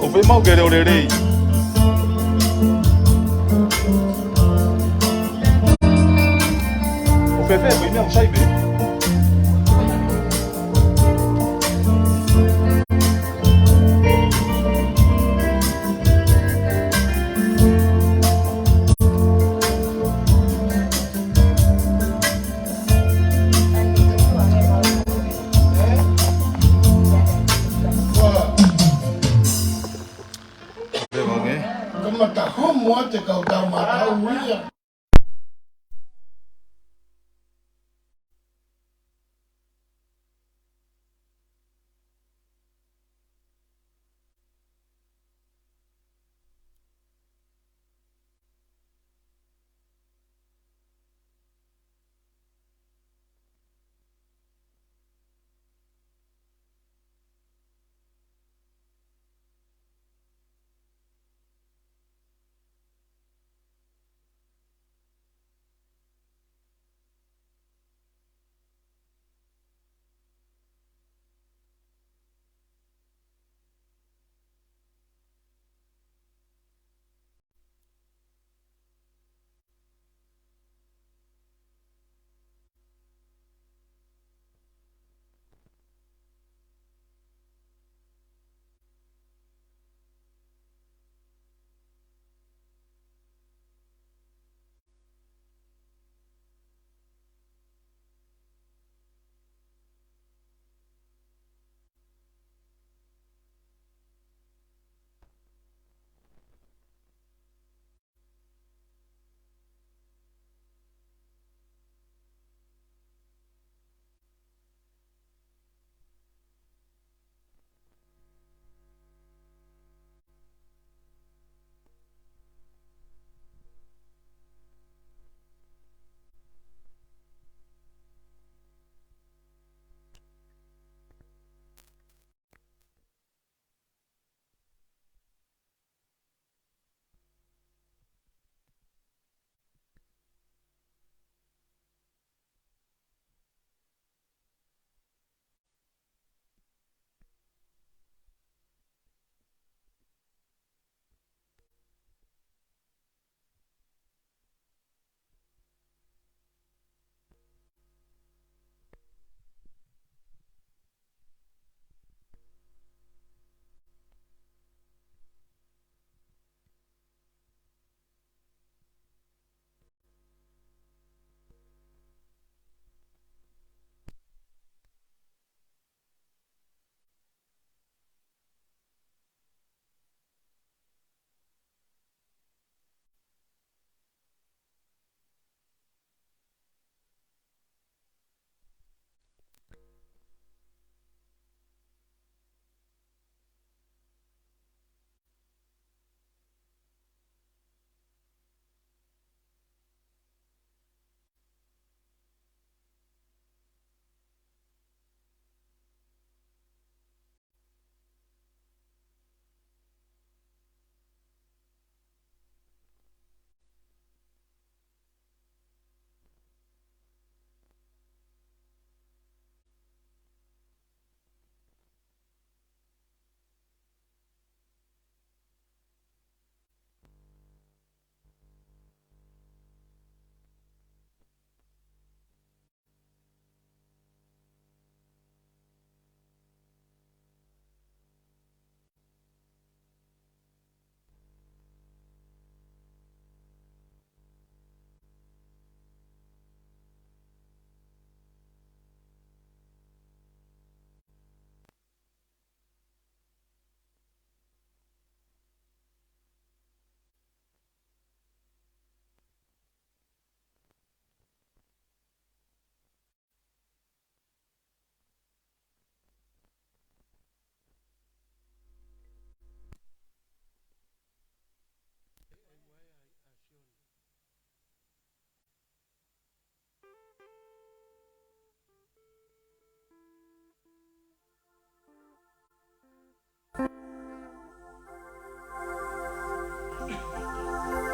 Upe mau gere orere. Upe pe ini ang saibe. Te kau tahu marah uya.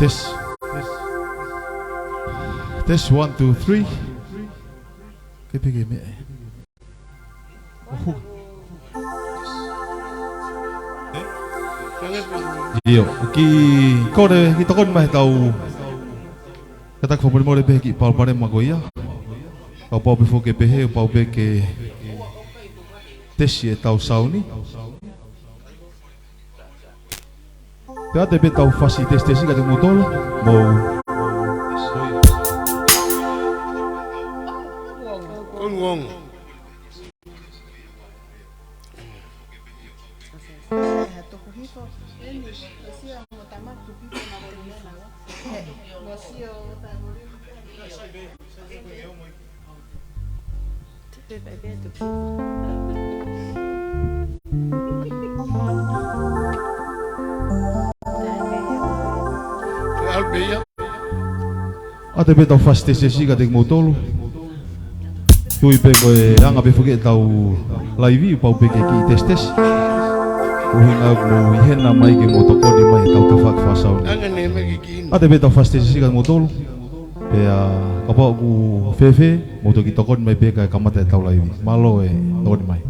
This, this 1, 2, 3. Give Iyo, ki kore ki tokon mai tau. Kata ko mo le be ki pau pare magoia. Pau pau be foke be he pau be ke tesi e tau sauni. Te ate be tau fasi tesi ka te motor mo. Wong. Ate be tau fasi tesi ka te motor. Tui pe koe anga pe fuke tau laivi pau pe ke ki testes. Uhinga mo ihena mai ke motokoni mai tau ka fak fasau. Ate be tau fasi tesi ka motor. Pe kapa ku fefe motoki tokon mai pe ka kamata tau laivi. Malo e tokoni mai.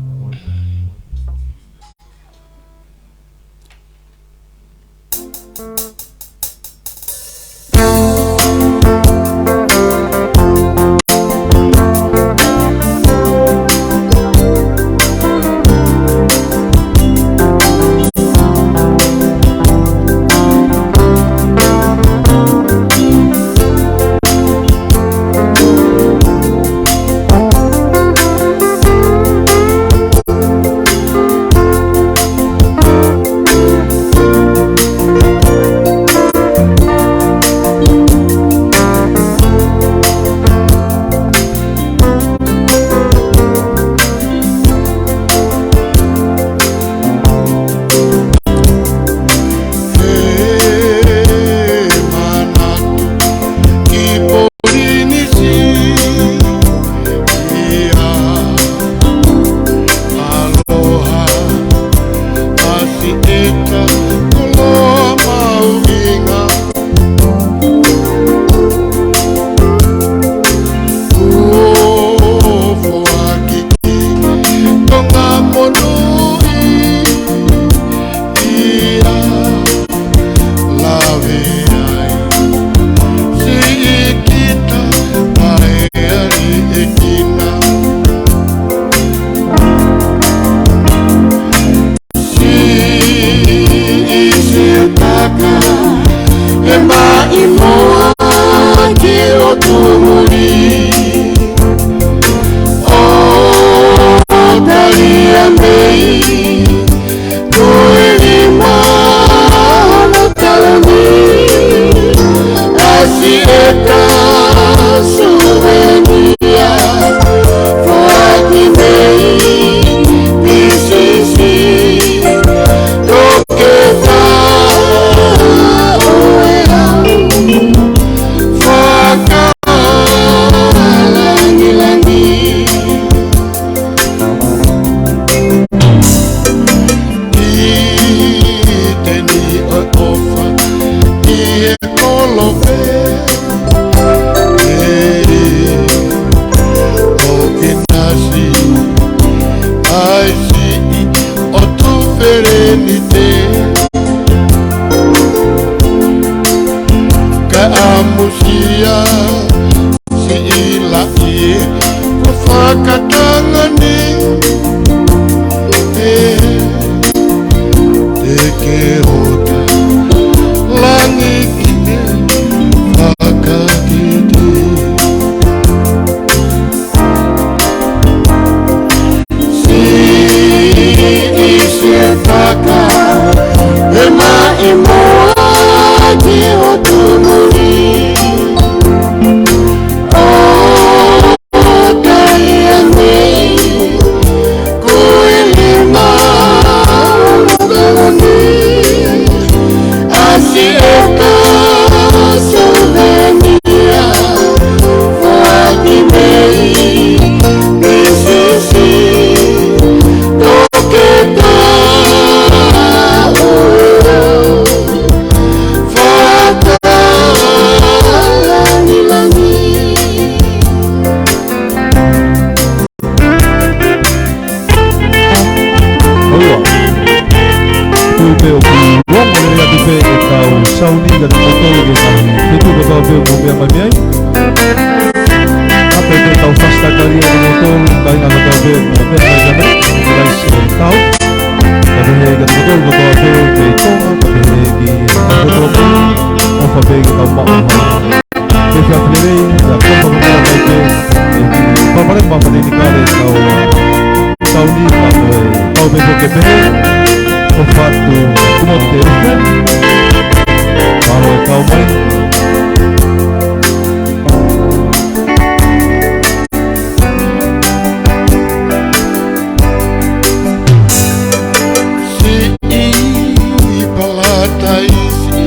wong le atu pe e tau sauni ga te motor ge na te tu ga pe mo me mai mai ape te tau fasta kari e motor ga ina ga pe mo me mai mai ga se tau ga te ga motor ga pe te toma ga te ki motor o fa pe ga ma te fa plere la como ga pe ke pa pare ma fa ni kare tau sauni ga tau pe ke pe ho fatto come te malo e cao mai se i palata isi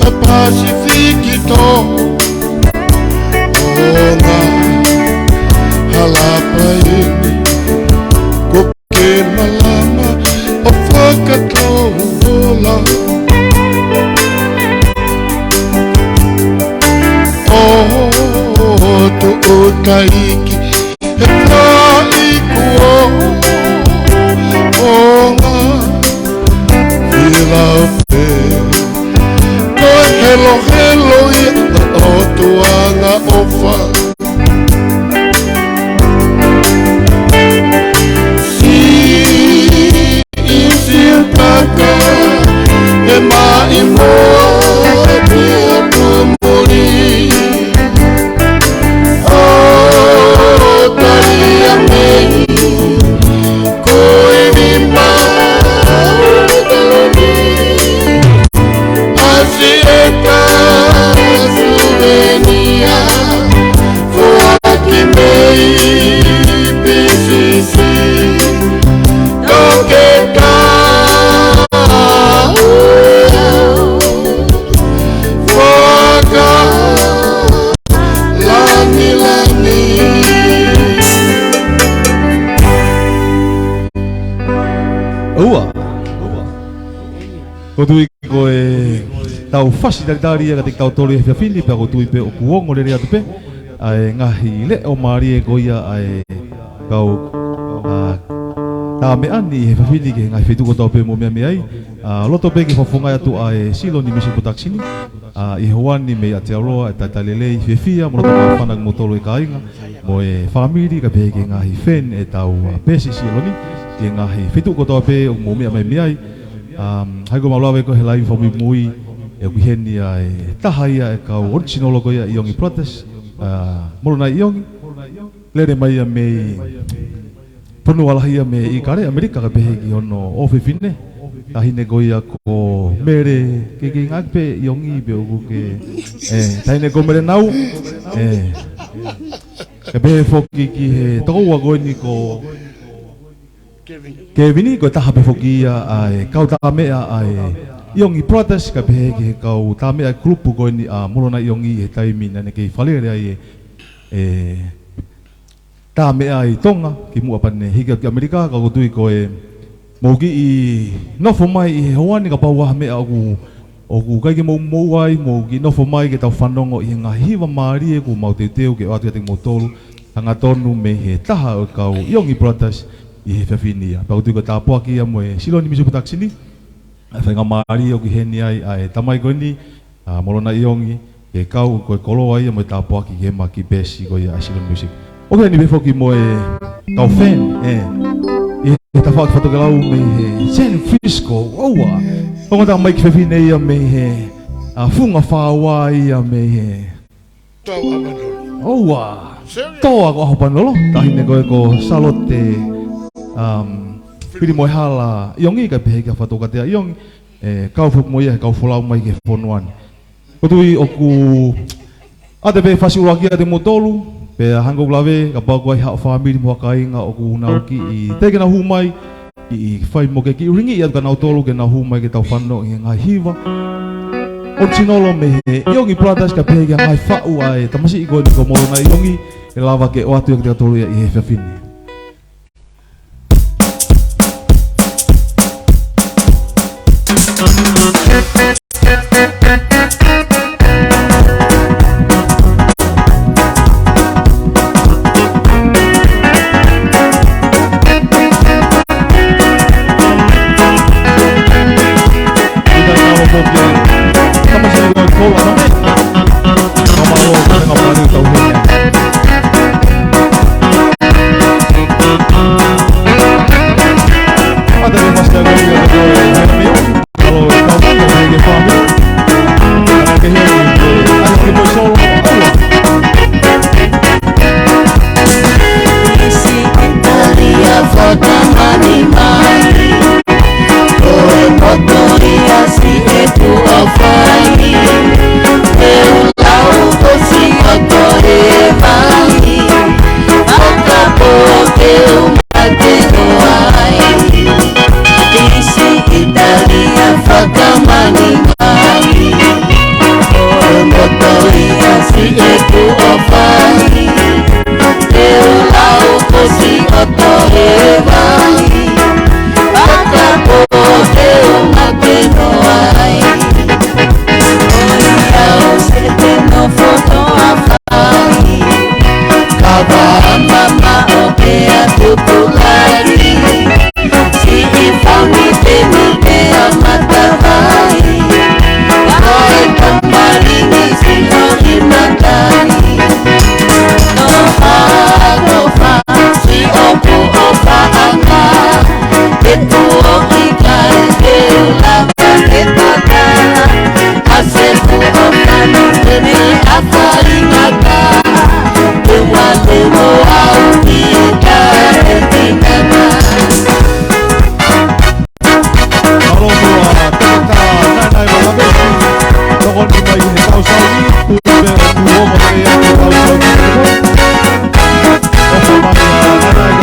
a pacifici to ona halapa ini koke malama o fakatola oh tu utaiki e taikuo onga vila pe no hello hello ia o tuanga ofa Taka e mai mo te apumuri oh taria mei koe ni maudaloni asieta suvenia fuaki mei bisisi tokeka ko tui ko e tau fasilitari ka te tau tole e whiawhini pa ko tui pe o kuongo le rea tupe ai ngahi le o maari e goia ai kau ta me ani e whiawhini ke ngai whitu ko tau pe mo mea me ai loto pe ke whawhungai atu ai silo ni misi putaksini i hoani me a te aroa e tatalele i whiawhia mo roto ka whanag mo tolo e ka inga mo e whamiri ka pe ke ngahi when e tau pesi silo ni ke ngahi whitu ko tau pe o mo mea me me ai hai ko malawe ko helai fo mi mui e ku heni ai tahaya e ka original ko ia iongi protest mo na iongi le mai me ponu wala ia me i kare amerika ka behi ono ofi fine tahine ko ia ko mere ke ngak pe iongi be o ke tahine ko mere nau ke be fo ki he to wa go ni ko Kevin ko taha pe fokia ai kau ta mea ai iongi protest ka pe ke kau ta mea grupo ko ni molona iongi e taimi na ne ke falere ai ta mea ai tonga ki mu apa ne higa ki amerika ka ko tui ko e mogi i no fo mai i hoani ka pa wa mea o kai ke mo ai mogi no fo mai ke tau whanongo i nga hiwa maari e ku mau te teu ke atu te motolu anga tonu me he taha o kau iongi protest i he whiawhinia. Pau tui ko tāpua ki a moe silo ni misu putaksini. Whainga maari o ki heni ai ai tamai koe ni molona iongi ke kau koe kolo ai a moe tāpua ki ke ma ki besi koe a silo music. O ke ni befo ki moe kau fan e ta whatoke lau me he San Francisco oua. Ongo ta mai ki whiawhine ia me he funga whawa ia me he oua. Toa ko aho panolo. Tahine koe ko salote pili moe hala iongi ka pehe ka whatoka te a iongi kau whuk moia kau wholau mai ke whonuan ko tui oku ate pe whasiuraki a te motolu pe hangou lawe ka pau ai hao whamiri moa ka inga oku nauki i teke na humai i whai mo ke ki uringi i atu ka nau tolu ke na humai ke tau whano i ngai hiwa o tinolo me he iongi pratas ka pehe ka ngai whau ai tamasi i koe ni ko moro na iongi e lava ke o atu i te atolu i he whiawhini. porque estamos haciendo el colo también. Vamos a ver que tenga para el tauhid. Ada yang masih ada yang mío. Kalau kamu mau ke family, ada que ada que voy solo. Fatamani mani Oe motoria si etu afani Eu lau kosi otore mani Akapo eu mateno ai Isi Italia fatamani mani Oe motoria si etu afani Eu lau kosi otore mani Akapo eu mateno ai Oiau sete no foto afani Kaba mama oke atukulari Si ifami temi te amata vai Oe kamaringi si hori matani Nova si oku opa anga Etu oki kare te ulaka ketata Aseku opani teme afaringata Ewa temo au kita etinana Kalau buat kita nanai malabesi, tokon di mai ini tahu sauni, udah dua mati yang tahu sauni. Oh mana nanai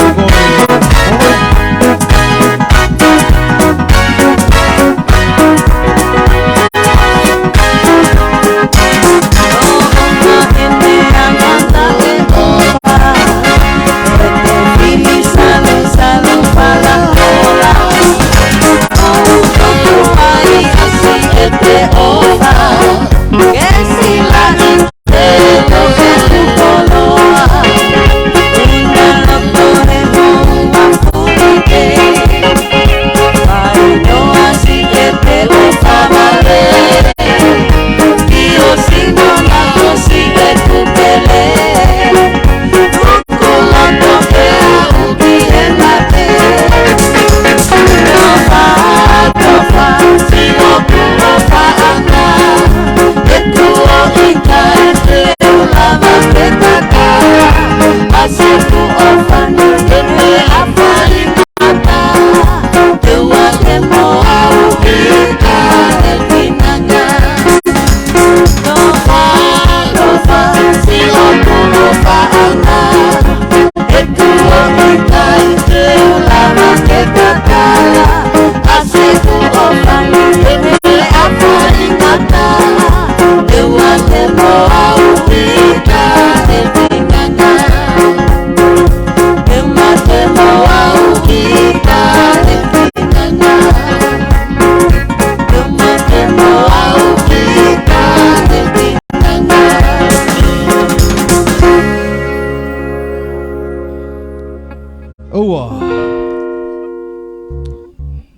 kau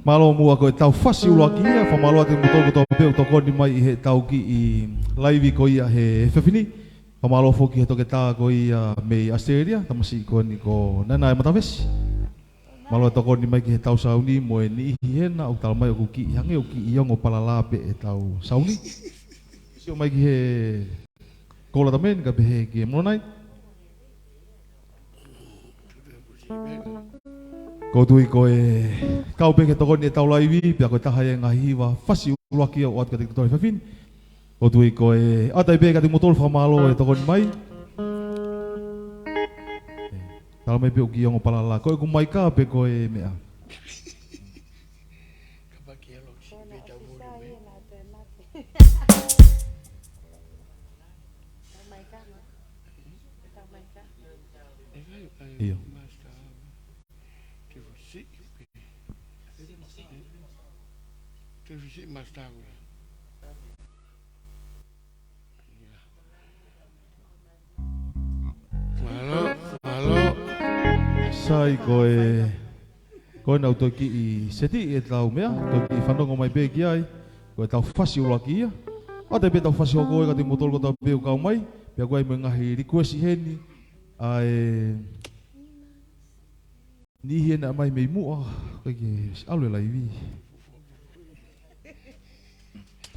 malo mua ko tau fasi ula kia fa malo ate muto pe to ko ni mai he tau ki I live ko ia he fefini fa malo fo ki to ke ta ko ia me Australia tamasi ko ni ko nana mataves malo to ko ni mai ki he tau sauni mo ni hena o tal mai ko ki hange o ki iong o palala pe e tau sauni sio mai ki he ko la tamen ka be he ki mo nai ko tui ko e kau pe ke toko ni tau laivi pia ko taha e ngahi wa fasi ula kia o at ka te tōi whawhin ko tui ko e atai pe ka te motol whamalo e toko ni mai tala mai pe o ki ongo palala ko e kumai ka pe ko e mea iyo mais tarde. Malo. Sai ko na uto ki I seti e tau mea to ki whanongo mai pe ki ai Koe tau whasi ula kia. A te pe tau whasi o koe ka te motolo ko tau peo kau mai. Pea koe me ngahi request heni. Ni hena mai mei mua. Koe ke alue lai vi.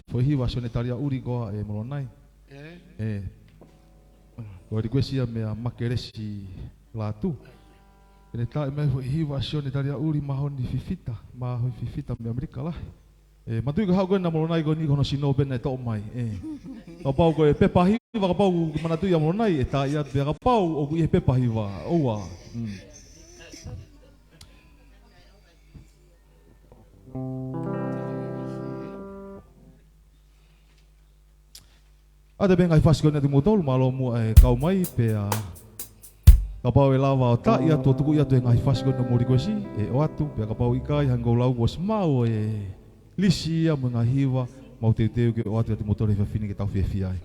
Foi hiwa sone taria uri koa molonai. Koe request ia mea makeresi latu. Kene tae mai foi hiwa sone taria uri mahoni fifita. Mahoni fifita me Amerika lah. Matui ka hau koe na molonai koe ni kono sino bena e tō mai. Ka pau koe pepa hiwa ka pau manatui a molonai e tā ia pia ka pau o kui e pepa hiwa. Oua. Ada bengai fasi koe na te motolu malo mua e kau mai pia ka pau e lawa o tā ia tō tuku ia tō e ngai fasi koe na mori koe si e o atu pia ka pau ikai hangau lau o smau e lisi ia mga hiwa mau te teo ke o atu te motore whawhini ke tau whiawhi ai.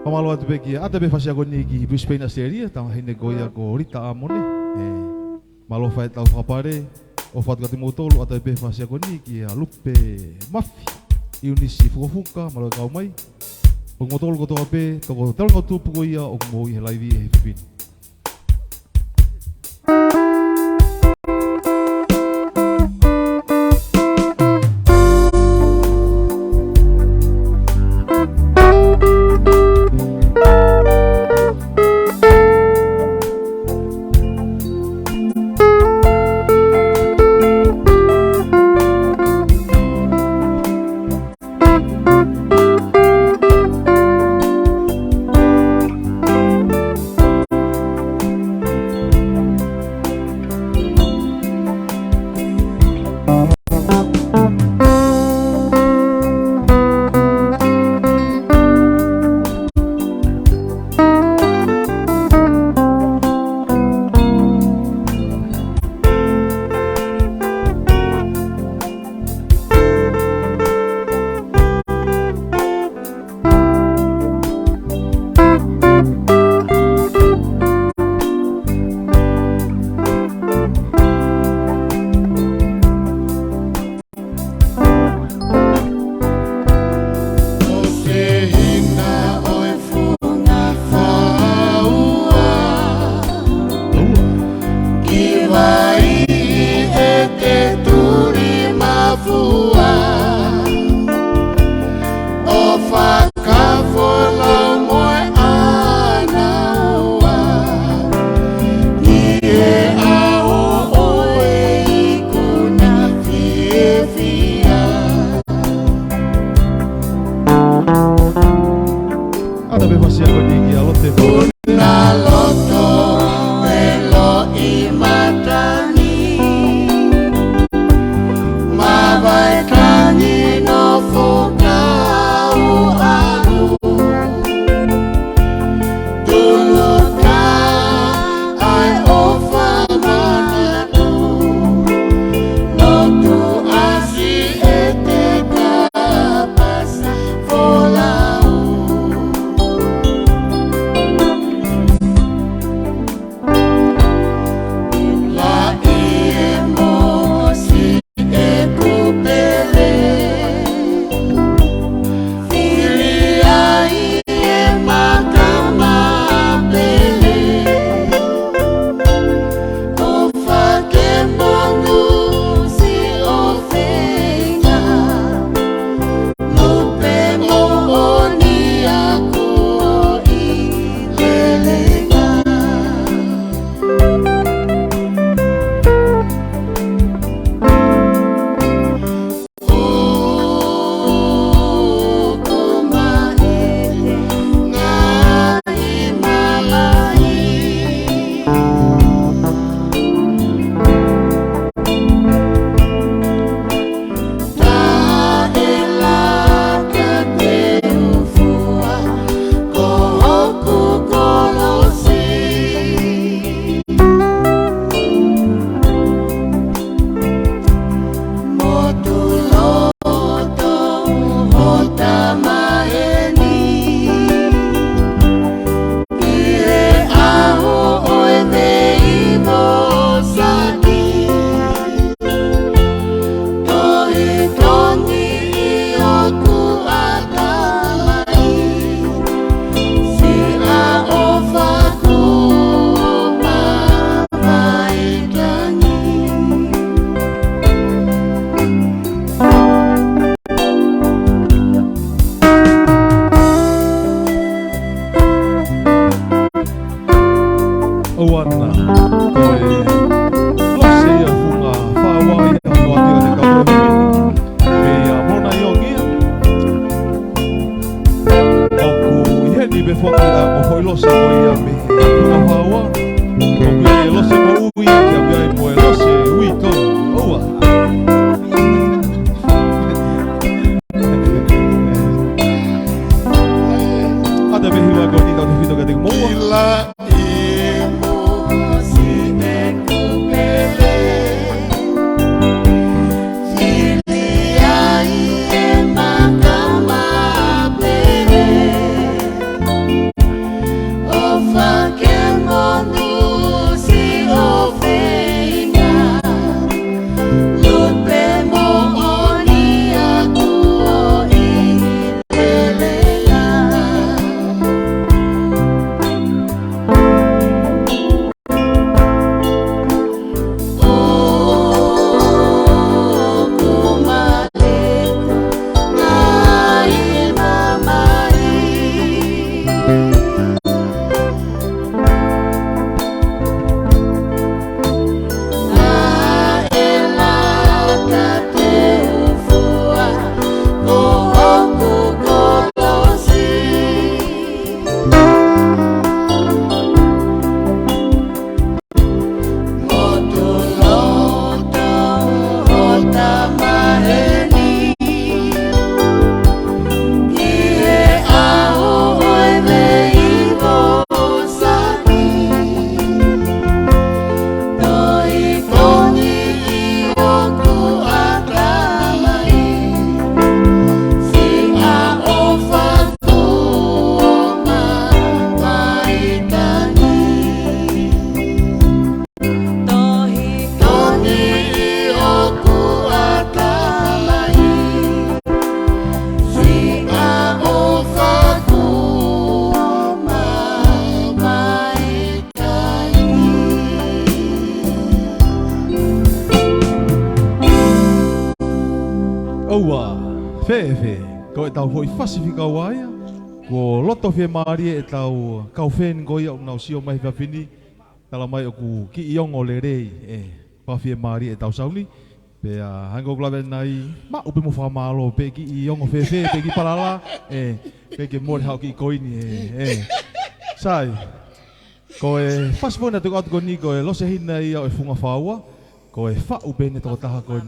Pamalo atu peki ata be whasi ako ni ki Brisbane Asteria tau hine goia ko Rita Amone. Malo whai tau whapare o whatu ka te motolo ata be whasi ako ni ki a Lupe Mafi. Iunisi fukafuka malo kau mai. O motolo ko toa pe toko telanga tupu ko ia o mo i he laivi e he whiwhini. Bye. Oua, fe, ko e tau hoi fasifika waia. Ko loto fe maari e tau kaufen ko ia unau sio mai whawhini. Tala mai o ku ki iongo le rei, pa fe maari e tau sauni. Pe hango klawe nai, ma upi mo whamalo, pe ki iongo fe, pe ki palala, pe ki mori hau ki koini, Sai, ko e fasifona tuku atu ko ni ko e lose hina ia o e funga whaua. Ko e whau bene toko taha ko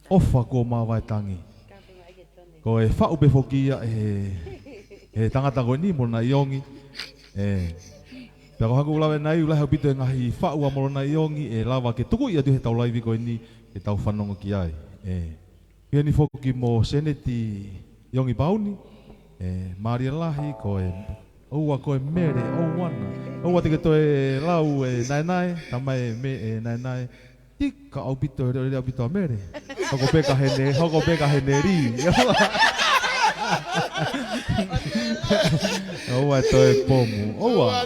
Ofa ko mawai tangi. Ko e whau be fokia e tangata ko ni mona iongi. Pea ko haku ulawe nai ulai hau pito e ngahi whau a mona iongi e lawa ke tuku ia tu he tau laivi ko ni e tau whanonga ki ai. Ia ni foki mo seneti iongi pauni. Maria lahi ko e oua ko e mere o wana. Oua teke to e lau e nai tamai me e nai. Ika au pito e au pito a mere. Hoko peka hene ri. Oua to e pomu. Oua.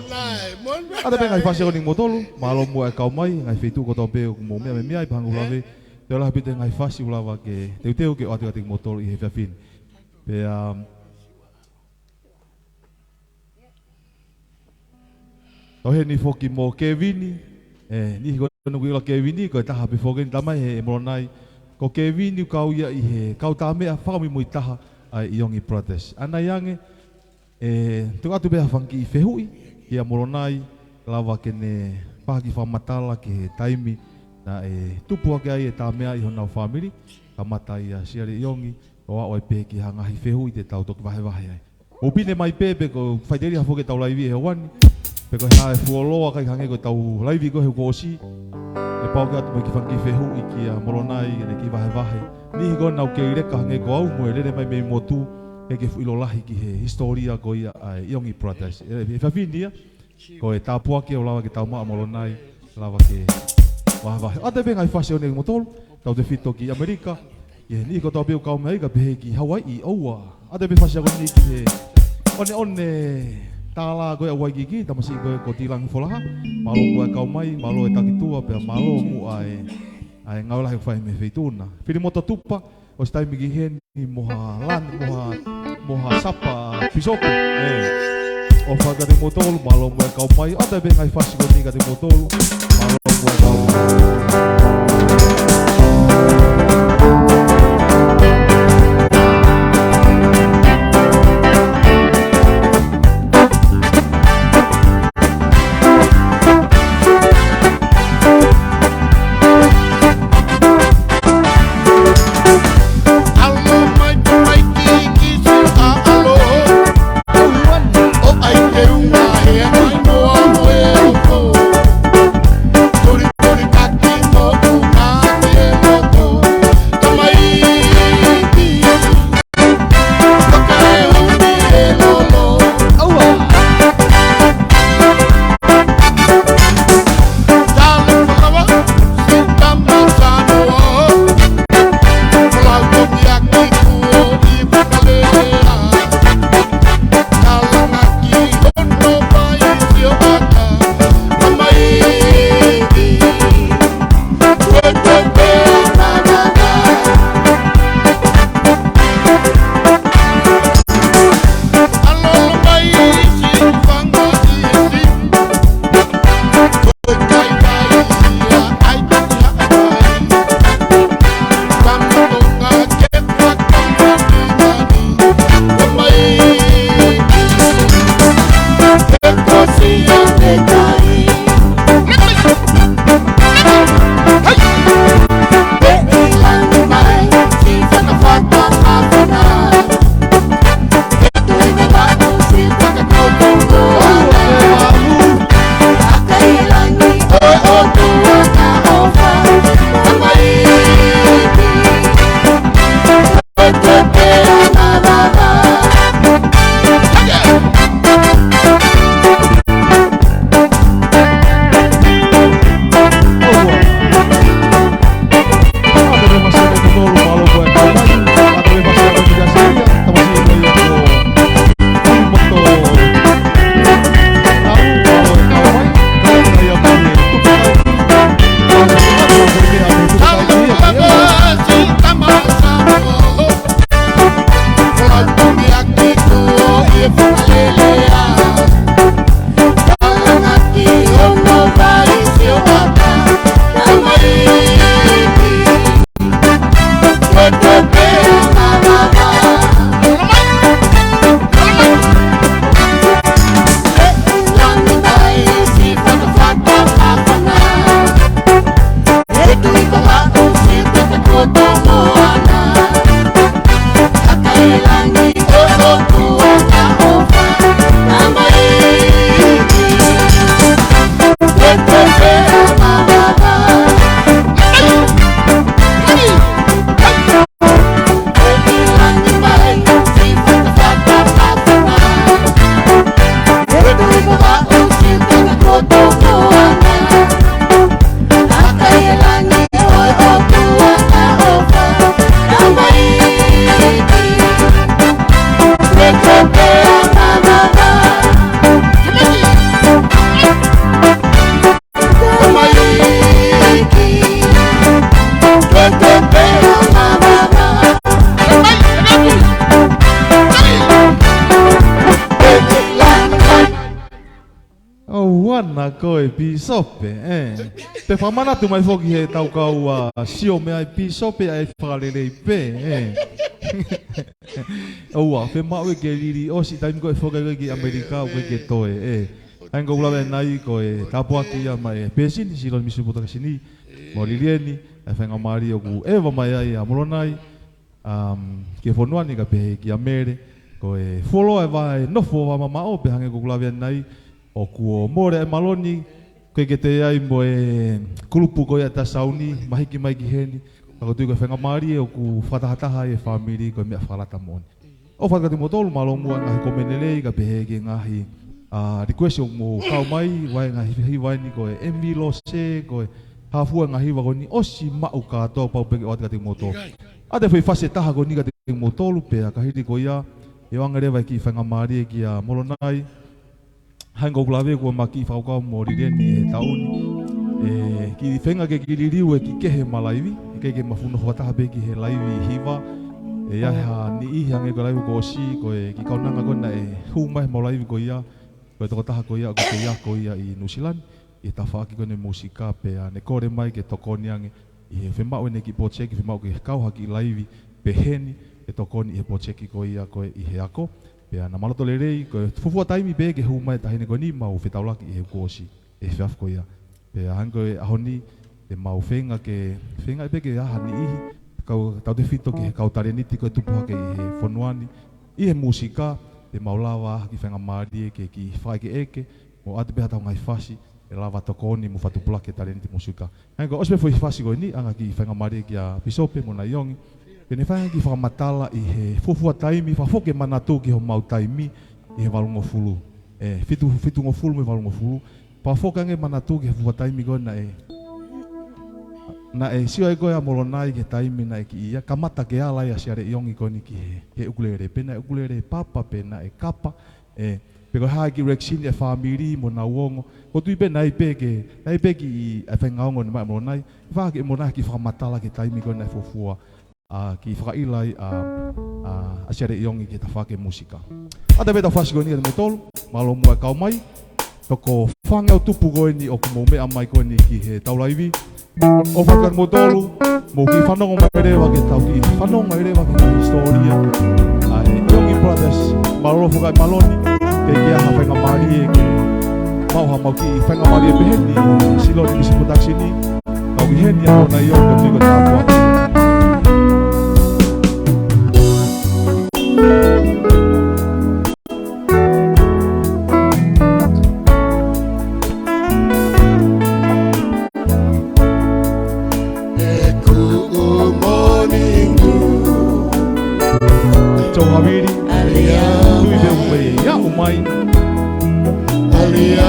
Ada pe ngai fase ko ning motolu. Malo mua e kau mai. Ngai feitu ko tau pe mo mea me mea i pahangu lawe. Te ola pito ngai fase ulawa ke teu ke o atu ating motolu i he whiawhini. Pe Tohe ni foki mo Kevini, ni ko nuku ila Kevini ko taha pe foki tamai e moronai ko Kevini kau ia i he kau tamea whakami mo i taha ai iongi protest. Ana yange tu atu beha whanki i whehui ia moronai lawa kene pahaki whamatala ke taimi na tupu ake ai e tamea i honau family ka mata ia siare iongi o a oi pe ki hangahi whehui te tau toki wahe ai. O pine mai pepe ko whaiteri ha foki tau laivi e wani. Peko hae fuoloa kai hange ko tau laivi ko he kosi. E pau ke atu mai ki whanki whehu i ki a moronai e ki wahe. Nihi ko nau ke ireka hange ko au mo e lere mai mei motu e ke fuilo lahi ki he historia ko ia ai iongi protest. E whawhinia ko e tāpua ke o lawa ke tau maa moronai lawa ke wahe. Ate pe ngai whase o ne motolu tau te whito ki Amerika. Nihi ko tau peo kau mea ika pehe ki Hawaii oua. Ate pe whase ako ni ki he one Tala koe awai gigi, tamasi koe ko tilang folaha. Malo koe kau mai, malo e takitua, pea malo mu ai ngau lahi whai me feituna. Whiri mota tupa, o stai migi hen ni moha lan, moha sapa, pisoku. O whakate motolu, malo mu e kau mai, ata e ngai whasi ko ni kate motolu, malo mu e kau mai. Tori tori kaki na koe pisope, Pe whamana tu mai foki he tau kau sio me ai pisope ai whakarerei pe, Oua, pe mau e ke riri osi taimi koe foka koe ki Amerika o koe ke toe, Hain ko ulawe nai koe tapuaki ia mai pesini siro misu puta kasini, mo lilieni, e whenga maari o ku ewa mai ai a moronai, ke whonuani ka pehe ki Amere, koe wholo e vai nofo wa mama o pe hange ko ulawe nai, o kuo more e maloni, koe ke te ai mo e kulupu koe ta sauni, mahiki mai ki heni, ako tui koe whenga maari o ku whatahataha e whamiri koe mea whalata moni. O whatakati mo tolu malomua ngahi komenelei ka pehe ki ngahi, request o mo kau mai, wai ngahi wai ni koe MV Lose, koe hafua ngahi wa koni osi mau katoa pau peke o atakati mo tolu. Ate whai whase taha koni ka te mo tolu pea, ka hiti ko ia, e wangarewa ki whenga maari ki a molonai, hain ko kulawe kua maki whaukau mo rireni e tauni, ki whenga ke ki ririu e ki kehe ma laivi, ke ke mafuno whataha pe ki he laivi hiva, e iaha ni ihi hange ko laivi ko osi, ko e ki kaunanga kona e humai mo laivi ko ia, ko e toko taha ko ia, ko te ia ko ia i New Zealand, i ta whaaki kone musika pe a ne kore mai ke tokoni ange, i he whemau ene ki pocheki, whemau ke kauhaki laivi pe heni, e tokoni i he pocheki ko ia ko i he ako, pea na maloto le rei, ko fufua taimi pe ke humai tahine ko ni mau whetaulaki i he kuosi, e whiaf ko ia. Pea hanko e ahoni, e mau whenga ke, whenga e pe ke aha ni ihi, tau te whito ke he kautareniti ko e tupuha ke i he whonuani, i he musika, e mau lawa ki whenga maari ke ki whae ke eke, mo ate peha tau ngai whasi, e lawa tokoni mu whatupula ke tareniti musika. Hanko ospe fo i whasi ko ni, anga ki whenga maari ki a pisope mo na iongi, pene whae ki whakamatala i he fufua taimi, whafoke manatu ki ho mau taimi i he walungo fulu. Fitu ngo fulu me walungo fulu. Whafoke ange manatu ki he fufua taimi ko na e sio e koe a molonai ke taimi na e ki ia. Kamata ke ala ia siare iongi ko ni ki he ukulere. Pena ukulere papa, pena e kapa. Peko hae ki reksini e whamiri mo na uongo. Ko tui pe nai pe ki i e whengaongo ni mai molonai. Whaake e molonai ki whakamatala ke taimi ko na e fufua. Ki whakailai a siare iongi ki ta whake musika. Ata peta whasiko ni e mo tolu, malo mua kau mai, toko whangau tupu koe ni o kumo mea mai koe ni ki he taulaivi. O whakar mo tolu, mo ki whanongo mai rewa ke tau ki whanongo mai rewa ke na historia. Iongi Brothers, malolo whakai maloni, ke kia ha whenga maari e ke mau ki whenga maari e peheni, silo ni misi putaksini, kau ki heni a kona iongi ka tui ko tāpua. Maria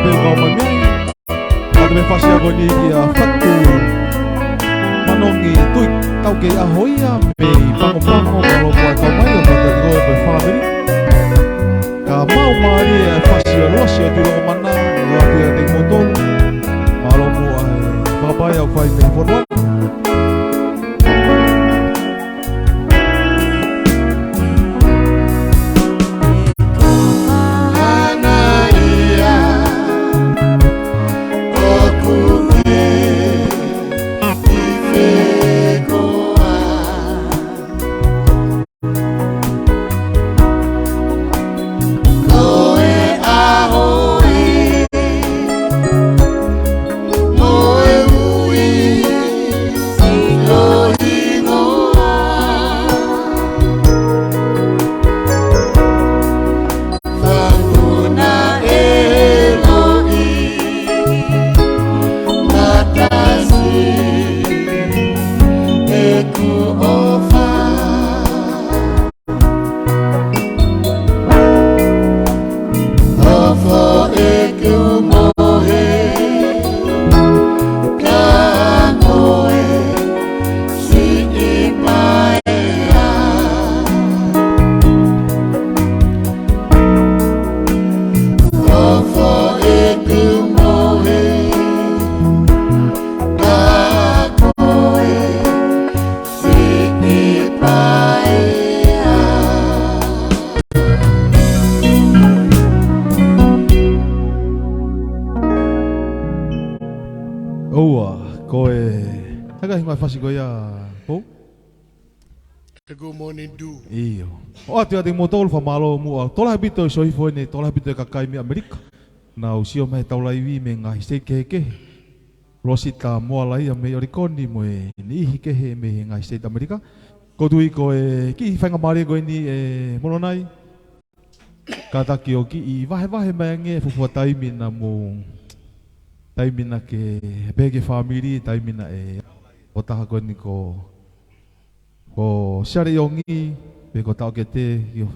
be kau mami ada be fasi aku ni dia fatu manongi tu tau ke ahoia me pango kalau buat kau mai apa tadi kau be family kau mau mari fasi los ya tu lo mana waktu yang teng motor kalau buat bapa yang fai me forward Good morning, do. Iyo. O ati ating motol fa malo mu tola bito so ifo ni tola bito kakai mi Amerika. Na usio mai taula iwi me nga hise ke. Rosita mo lai me orikoni mo ni hike he me nga hise Amerika. Ko dui ko ki fa nga mari ko ni molonai. Kata ki o ki I vahe mai nge fu tai mi na mo. Tai mi na ke bege family tai mi na o taha ko ni ko ko siare yongi be ko tau kete yo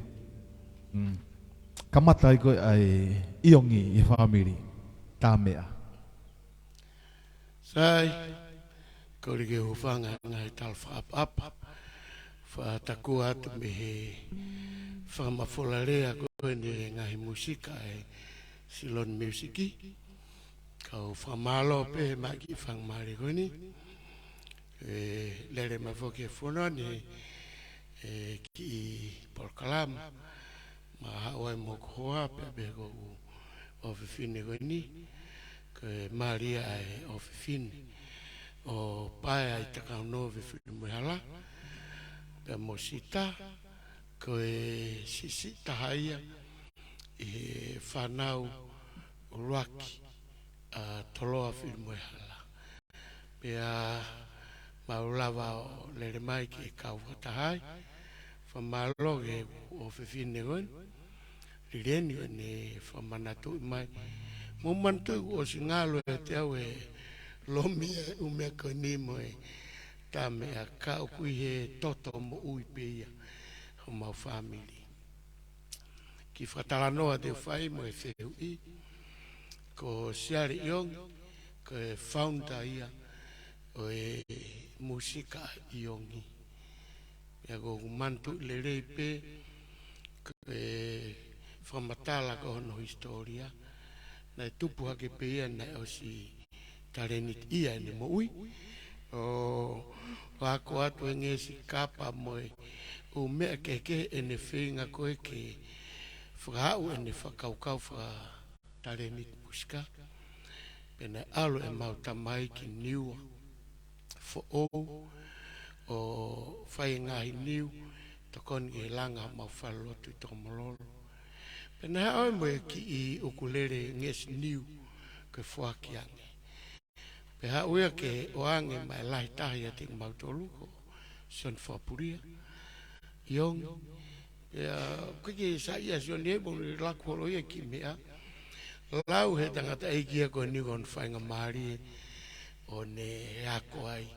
kamatai ko ai yongi family tamea sai ko ri ho fanga ngai tal up fa takua tu me fa ma folare ko ni ngai musika silon musiki ko fa malo pe magi fang mari ko ni lere ma foke fonani ki por kalam ma hawa mo khoa pe be go of fine go ni ke maria of fine o pai ai taka no ve mo hala pe mosita ko sisi tahaya fanau roaki tolo af mo hala pe maulava le mai ki kau tahai fa maloge o fine gon rireni ne fa manatu mai momentu o singalo te awe lomi u me koni mo ta me ka ku he toto mo u pe o ma family ki fatalano de fai mo fe u ko siari yong ko founder ia o musika yongi ya go mantu lere pe famatala ko no historia na tupu hake pe na o si tarenit ia ni mo ui o wako atu ngesi kapa mo o me ke ene finga ko ke frau ene fakau fra tarenit musika pena alo e mauta mai ki niu for all o fai ngai niu to kon e langa ma falo tu to mololo pena o mo ki I ukulele nges niu ke fuakiane pe ha uia ke oange mai lai tahi ati mautolu ko son for puria yong ya kiki sa ia so ne bo la ko ia ki mea lau he tangata e kia ko ni kon fai ngamari o ne ako ai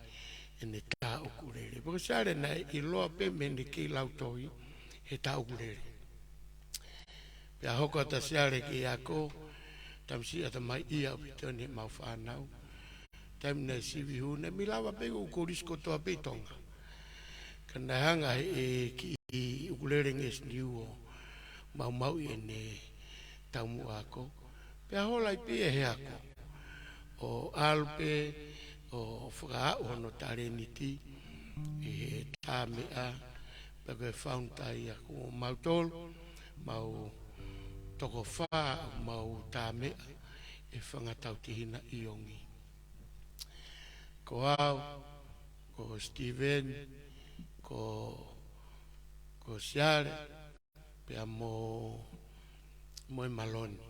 ene ta ukulele porque sare na I loa pe mende ki lau toi he ta ukulele pe hoko ta sare ki ako tam si ata mai ia pitone mau whanau tam na sivi huna milawa pego ukorisko toa petonga kana hanga ki ukulering es niu mau i ne tamu ako pia hola i pia he ako o alpe o whaka o no tareniti e tā mea pego e whauntai ako mau tolu mau toko wha mau tā mea e whangatau tihina i ongi ko au ko Steven ko Siare pia mo e maloni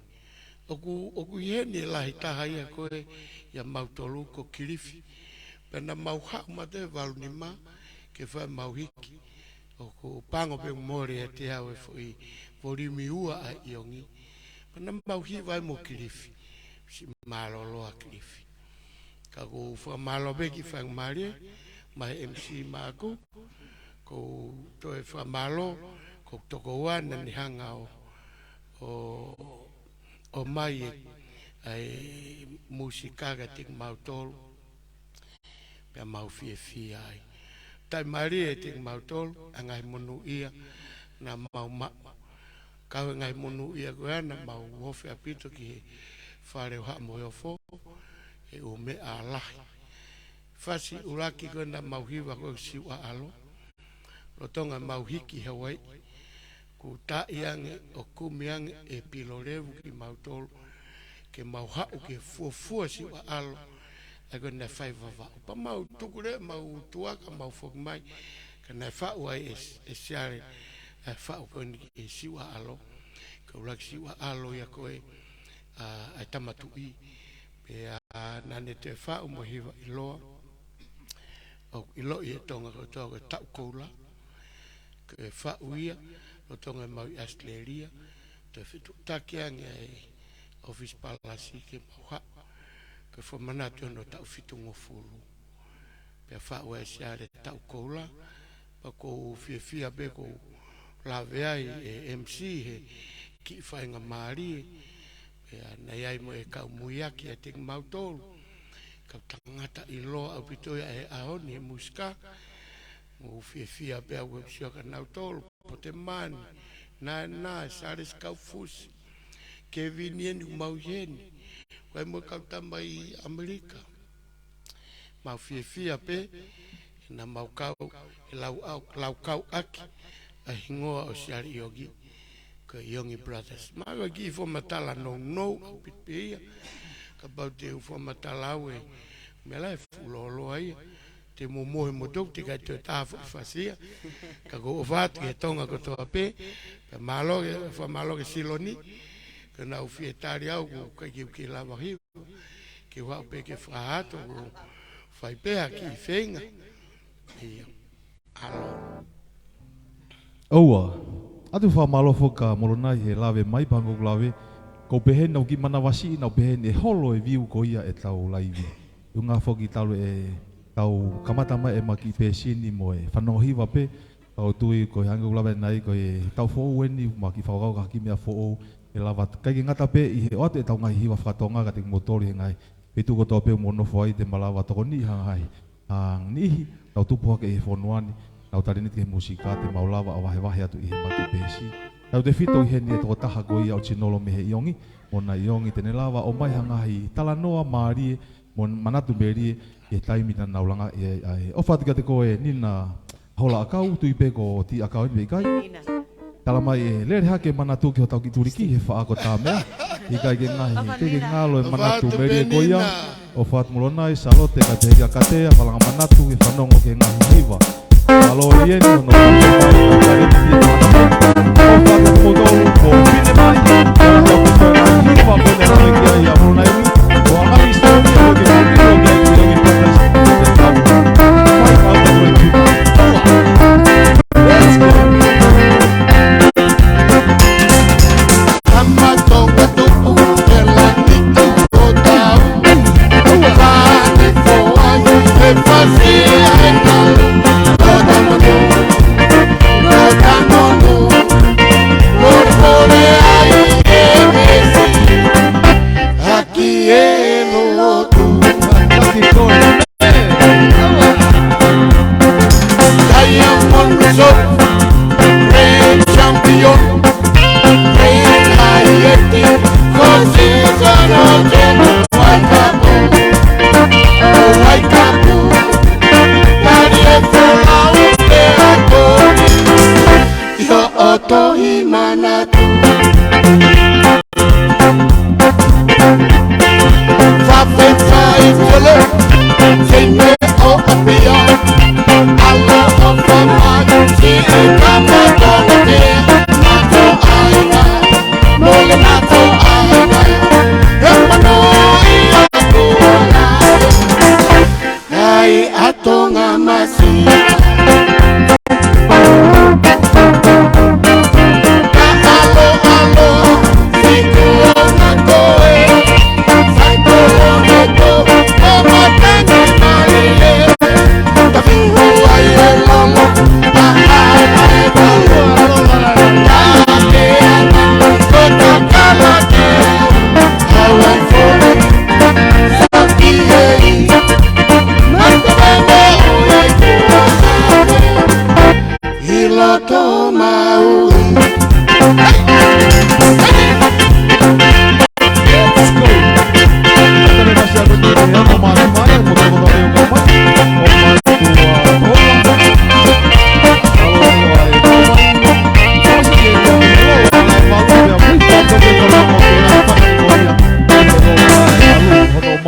oku heni lahi taha ia koe ia mautolu ko kirifi pena mau hau mate valuni ma ke whae mau hiki oku pango pe mori e te hau e fui porimi ua a iongi pena mau hi vai mo kirifi si maloloa kirifi kako wha malo beki whae marie mai MC mako ko to e wha malo ko toko wana ni hanga o mai ai musikaga tik mau tolu pia mau fie ai tai marie tik mau tolu angai monu ia na mau ma kau ngai monu ia goana mau wofe apito ki whare ha mo yofo e o me alahi fasi uraki kona mau hiwa ko siwa alo lotonga mau hiki Hawaii ku ta iange o kumiange e pilorevu ki mau tolu ke mau hau ke fuafua siwa alo e kona whaiva vau pa mau tukure mau tuaka mau fokmai kana whau ai e siare e whau koni e siwa alo ka ulaki siwa alo ia koe ai tamatu i pe nane te whau mo hiwa iloa o ilo i e tonga ko toa tau koula ke whau ia o tonga mau i Australia te whitu takiange ai office palasi ke mau hau ke whamanatu no tau whitu ngofuru pe whau e siare tau koula pa ko fia be ko lawe ai e MC he ki whainga maari pe na iai mo e kau muiaki e ting mau tolu ka tangata i loa au pitoia e aoni e muska mo fia pe au sioka nau tolu po te mani na sares kau fusi ke vinien mau yeni wai mo kau tamba i Amerika mau fia pe na mau kau e lau kau aki a hingoa o siari iogi ka Iongi Brothers maga ki fo matala no au pipia ka bau te ufo matala we mela e fulolo ai te momohe modok te kai te tafu fasia ka go ovatu e tonga ko toa pe ka maloge siloni ka na ufi e tari au ka ki lava hiu ki wau pe ke whahato whai pea ki whenga ia alo Oua, atu wha malofo ka molonai he lawe mai pango lawe ko pehen au ki manawasi na pehen e holo e viu ko ia e tau laivi. Unga foki talu e tau kamata mai e maki pe sini mo e whanohiwa pe tau tui ko hango lawe nai ko e tau fo weni maki whakau ka ki mea fo e lawa kai ngata pe i he oate e tau ngai hiwa whakatonga ka te motori he ngai petu ko tau pe monofo ai te malawa toko ni hangai hang nihi tau tupu hake e whonuani nau tarinit ke musika te maulawa a wahe atu i he maki pesi. Nau te whito i he ni e toko taha goi au chinolo me he iongi, mona iongi tene lawa o mai hangahi talanoa maari e, mon manatu meri e taimina naulanga e ofatika te koe nina hola akau tui pe ko ti akau ni kai. Talamai e lere hake manatu ki ho tau ki turiki he wha ako tā mea. I kai ke ngahi, ke ngalo e manatu meri e koia, o whaat mulonai, salote ka te heki a katea, whalanga manatu e whanongo ke ngahi hiva. Alo ieni no no mai ka ni o fa ko do ko fine mai o ko ni fa ko na ki ai amo na ni o a mai historia ko ke ni o ke ni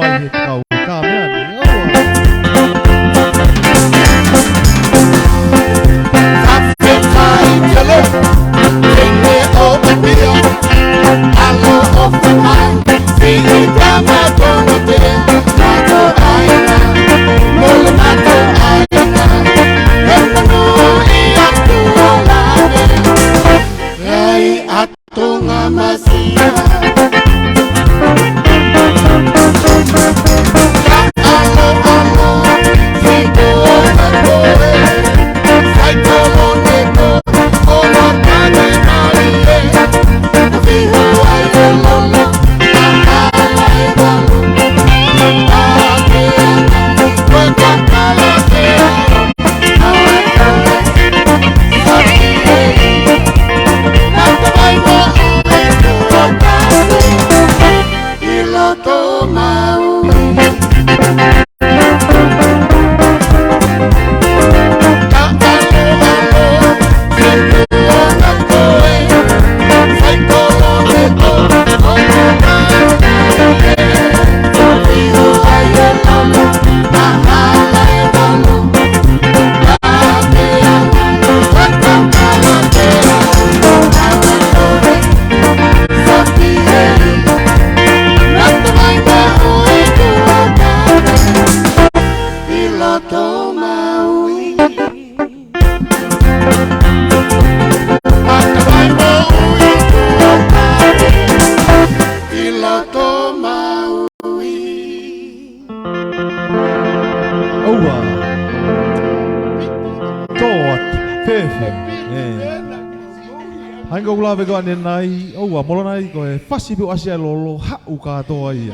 mai he kau ka mea ni. Hanga ulawe ko ane nai, oua molo nai ko e fasi pe asia lolo hau katoa ia.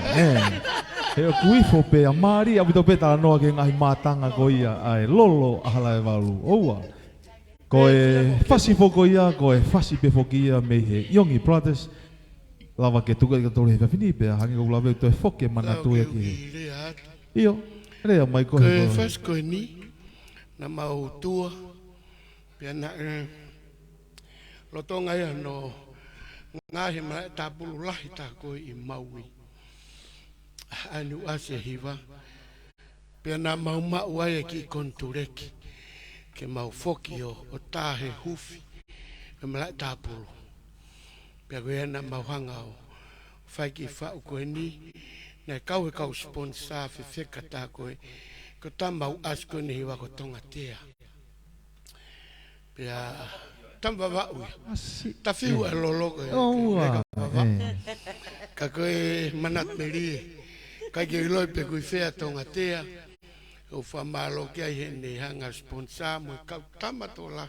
He o kuifo pe a mari a wito pe tala noa ke ngahi matanga ko ia ai lolo ahala e walu. Oua ko e fasi foko ia, ko e fasi pe foki ia me he Yongi Brothers. Lava ke tuka ka tole he whini pe hanga ulawe to e foke manatu ia ki. Iyo, rea mai ko he. Ko e fas ko ni na mau tua pe na lotonga ia no ngahi mai tapulu lahi ta ko I maui anu ase hiva pe na mau mauai ki kontureki ke mau foki o tahe hufi pe mai tapulu pe ko na mau hanga o fai ki fa ko ni na kau sponsor fe feka ta ko tamau asko ni hiva ko tonga tea pe tamba va ui ta fiu e lolo ka koe manat meri ka ke loi pe koe fea tonga tea o fa malo ke ai hene hanga sponsor mo ka tamba tola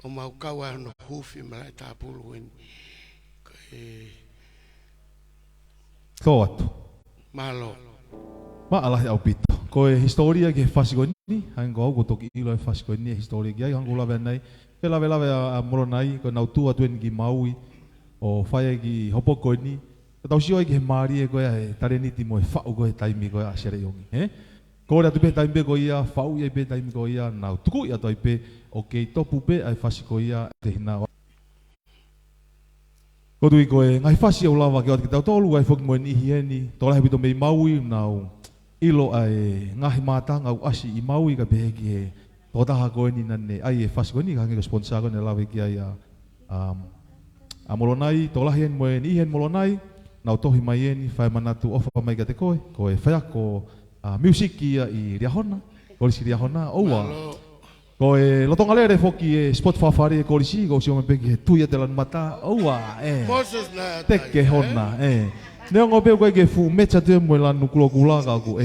o mau kawa no hufi mala ta pulu en Tot malo ma ala au pito ko e historia ke fasiko ni hanga au toki ilo e fasiko ni historia ke ai hanga ula nai Pela a moronai ko nau tua tuen ki maui o whaia ki hopo koe ni. Tau sio ai ki he maari e koe e tareni ti mo e whau koe taimi koe a sere yongi. Ko rea tu pe taimi ko ia, whau ia pe taimi ko ia, nau tuku ia toi pe o kei topu pe ai whasi ko ia te hina. Ko tui koe ngai whasi au lawa ke o te ki tau tolu ai whoki mo e nihi eni. Tola he pito mei maui nau ilo ai ngahi mātanga au asi I maui ka pehe ki he. Ko taha koe ni nane, ai e whasi koe ni ka hangi ko sponsor koe ne lawe ki ai a molonai, tō lahi en moe ni hen molonai, nau tohi mai eni, whai manatu ofa mai ka te koe whaiako music ia I Riahona, kolisi Riahona, oua. Koe lotonga lere foki e spot whawhare e kolisi, ko si ome peki he tuia te lan mata, oua, teke hona, Neo ngō peo koe ke fu mecha te moe lanu kulo kulaka ku,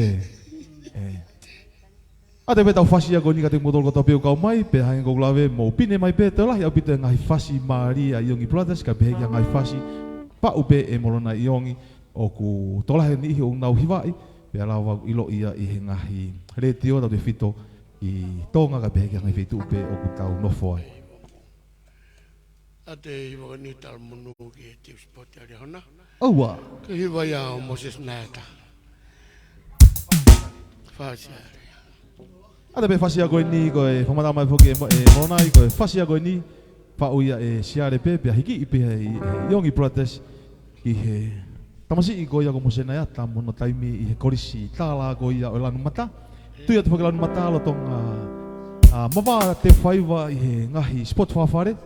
Ate pe tau whasi a ni ka te motol ko tau peo kau mai, pe hae ngau lawe mo pine mai pe, te lahi au pita ngai whasi Maria Yongi Brothers, ka pehe kia ngai whasi, pa upe e morona Yongi, o ku tolahe ni ihi o nau hiwai, pe alawa ilo ia I he ngahi retio tau te whito I tonga ka pehe kia ngai whitu upe o ku tau nofo ai. Ate hiwa ni tal munu ki e tiu spot ya Riahona. Aua. Ke hiwa ya o Moses Nata. Whasi a Ate pe whasi a koe ni, koe whamata mai whoki e moronai, koe whasi a koe ni, wha uia e siare pe, pe hiki I pe Yongi Brothers, ki he Tamasi i goia ko mosena ya tamu no taimi i he korisi tala goia o lanu mata. Tu ya te lanu mata lo tonga mama te whaiwa i he ngahi spot whawhare.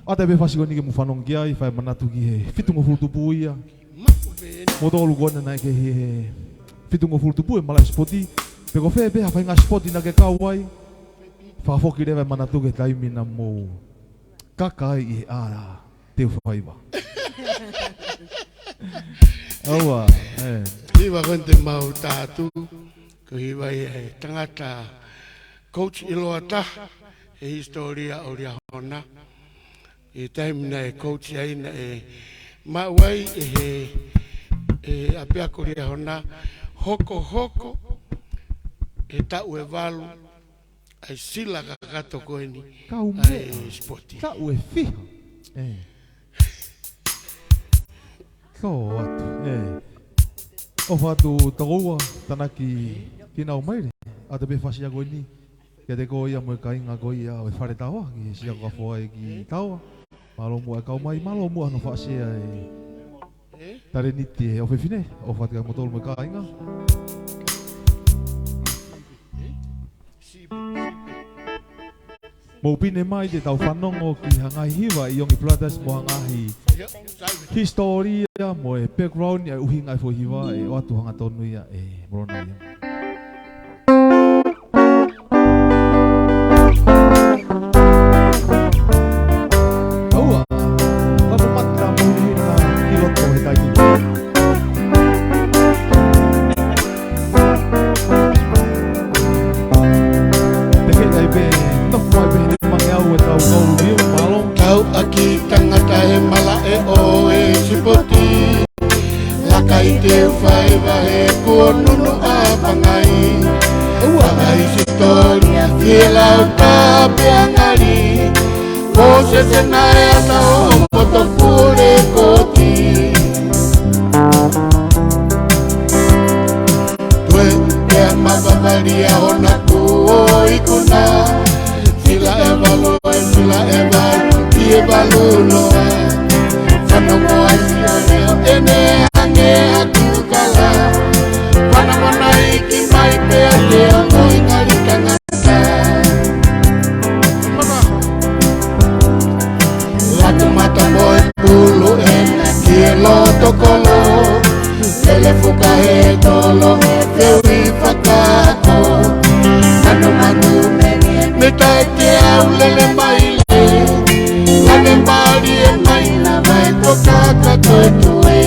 Ata be fasi goni ke mu whanong kia i whai manatu ki he fitungo fulutupu ia. Modolu gona nai ke he fitungo fulutupu e malai spoti. Peko whee beha whai ngā spoti na ke kauai. Whafoki rewa manatu ke taimi na mo kakai i he ara te whaiwa. Aua, Hiwa konte mau tātu, ko hiwa i he tangata coach Iloata, he historia o ria hona. I taimina e coach aina e mawai e apiako ria hona, hoko, e tau e walu, ai sila kakato koeni, ai spoti. Tau e fiha. Ko atu, o whatu tagoua tanaki kina o maire, a te bewhasi a goini, kia te koia mo e kainga goia o e whare tawa, ki si a kawhoa e ki tawa, malo mua e kau mai, malo mua no whaasea e tare niti e o whewhine, o whatu ka motolu mo e kainga. Mo pine mai te tau whanongo ki hangai hiwa i Yongi Brothers mo hangahi historia mo e background ia uhi ngai fo hiwa e watu hanga tonu ia e morona ia. Aua, lapu matra mo hina kiloto he taiki. Teke tai be, tofu ai be mangiau e tau kau rio malong. Kau aki tangata he mala e o e sipoti. Lakai te whaiwa he kua nunu a pangai. Pangai sitori ki lau tape angari. Ko se sena e ata o moto kure koti. Tue te mawawari a hona kuo ikuna. Sila e valo e valo loa. Whanongo asi o leo ene ange aku kala. Whanamana iki mai pea te ono i ngari kangata. Latu mata moe pulu ena ki e loto kolo. Ele fuka he tolo te ui whakako. Manu me tai te au lele maile. Lale mari e maila vai tokaka koe tue.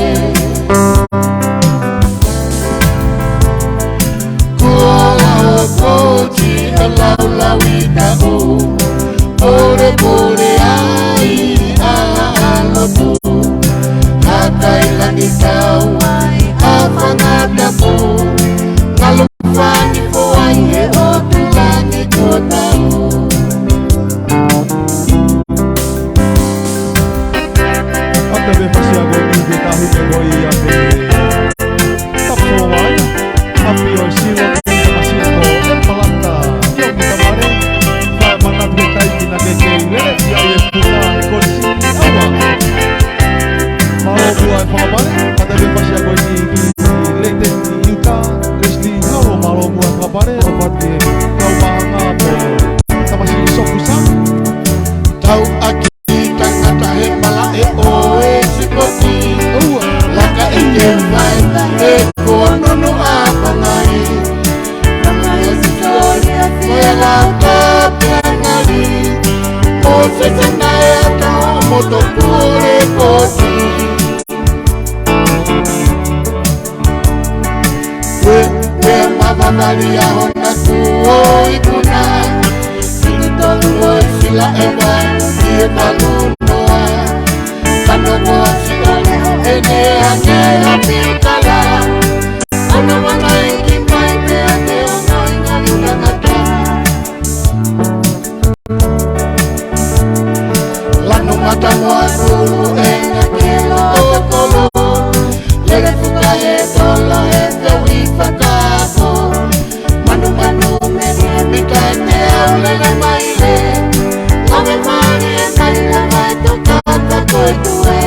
Kuola o koji e lau lau i tau. Pore ai a alotu. Hakai lani tau a whangata pu. Ngalu whani po ai e o tulani ko tau. Ata be fasi a goi ke tahi me goi a te tapo wai, api o silo ke masi e to e malata, yo mi tamare, whae mana te taiki na ke kei lele, ia e puta e korisi awa. Malo bua e whakamare, ata be fasi a goi ki leite ni iuta, Leslie Hau, malo bua e whakamare, o pate kau mahanga mo tamasi soku sam. Tau aki tangata he mala e o e sipoti. Laka e te whai e kua nono a pangai. Koe lau tape angari. O se sena e ata o moto kure koti. Kue mawawari a hona kuo ikuna. Tolu e sila e wai i e malu noa. Whanongo asi o leo ene ane api kala. Ana wana e ki mai mea te ono i ngari kangata. Lanu mata moa kuru e nga kilo o kolo. Lele fuka e tolo e te wifakako. Manu me kai te au lele mai. Ave Maria, Maria, vai tocar a coisa.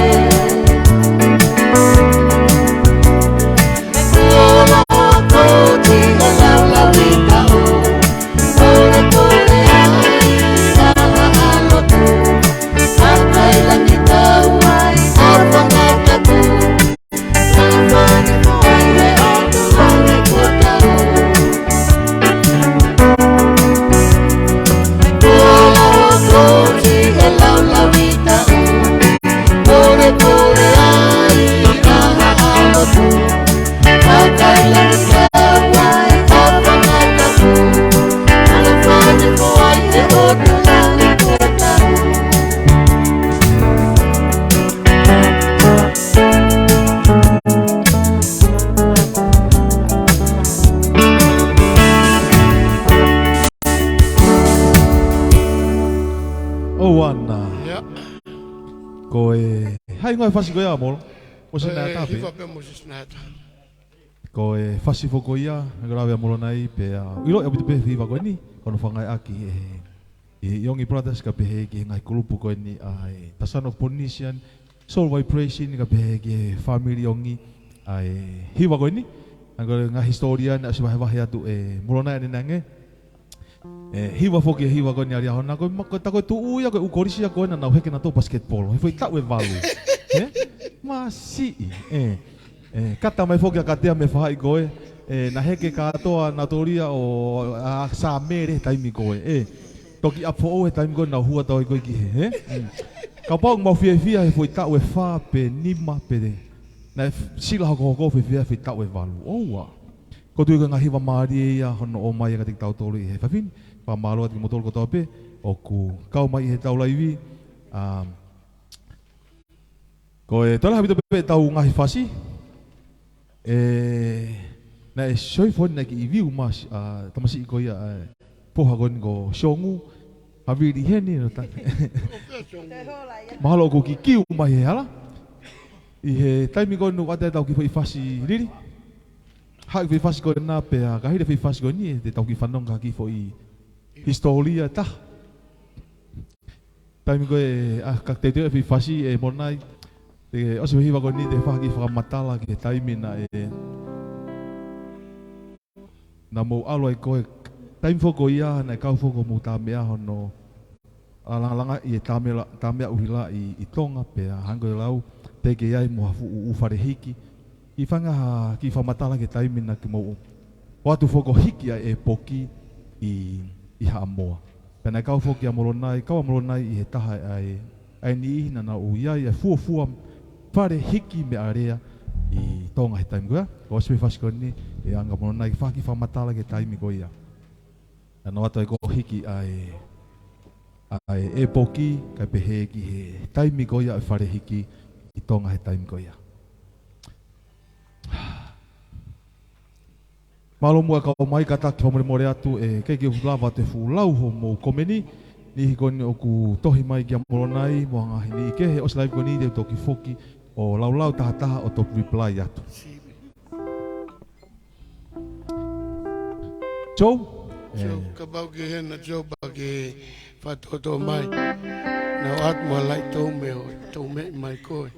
nga fasi ko ya mo. O se na tape. Hiva pe Moses nata. Ko e fasi fo ko ia grave mo nai pe ilo e pe hiva ko ni kono fangai aki e yongi brothers ka pe ki ngai kulupu ko ni ai tasano ponisian soul vibration ka pe ki family yongi ai hiva ko ni agora nga historia na siba hava tu mo nai ni nange hiva fo ki hiva ko ni ari hona ko ta ko tu uya ko ukorisi ko na heke na to basketball foi ta we valu masi kata mai foki katea me fai koe na heke katoa na toria o a sa mere taimi koe toki apo o taimi koe na hua tau koe ki he ka pau mau fia fia foi ta we fa pe nima pe na sila ko fia fi ta we valu oa ko tu nga hiva mari ia hono o mai ka tik tau tolu he fa fin pa malo at motor ko tope o ku kau mai he tau laivi ko tola habito pe tau ngahi fasi na soi fon na ki viu mas tamasi ko ia poha gon go shongu haviri heni no ta mahalo ko ki kiu mai hala I he taimi ko no ata tau ki foi fasi riri ha ki fasi ko na pe ka hire foi fasi ko ni te tau ki fanong ka ki foi historia ta taimi ko ka te te foi fasi monai te oso hiva ko ni te fa ki fa matala ki taimi na na mo alo ko taimi fo ko ia na ka fo ko mo ta mea hono alanga I ta mea uhila I tonga pe hango lau te ke ai mo hafu u fare hiki I fanga ki fa matala ki taimi na ki mo watu fo ko hiki poki I ha moa pena ka fo ki amolonai ka amolonai I he taha ai ni na u ia fu fare hiki me area I tonga he taimi koa ko se fasi ko ni anga mo nai fa ki fa matala ke taimi ko ia ana wata ko hiki ai poki ka pehe ki he taimi ko ia fare hiki I tonga he taimi ko ia malo mua ka mai kata ki more atu ke ki lava te fu lau ho mo komeni ni ko ni oku tohi mai ki mo nai mo nga ni ke he os live ko ni te toki foki o lau taha o top reply atu. Joe? Joe, kabau ki hena Joe bagi whatoto mai. Nau atma lai tau me mai koe.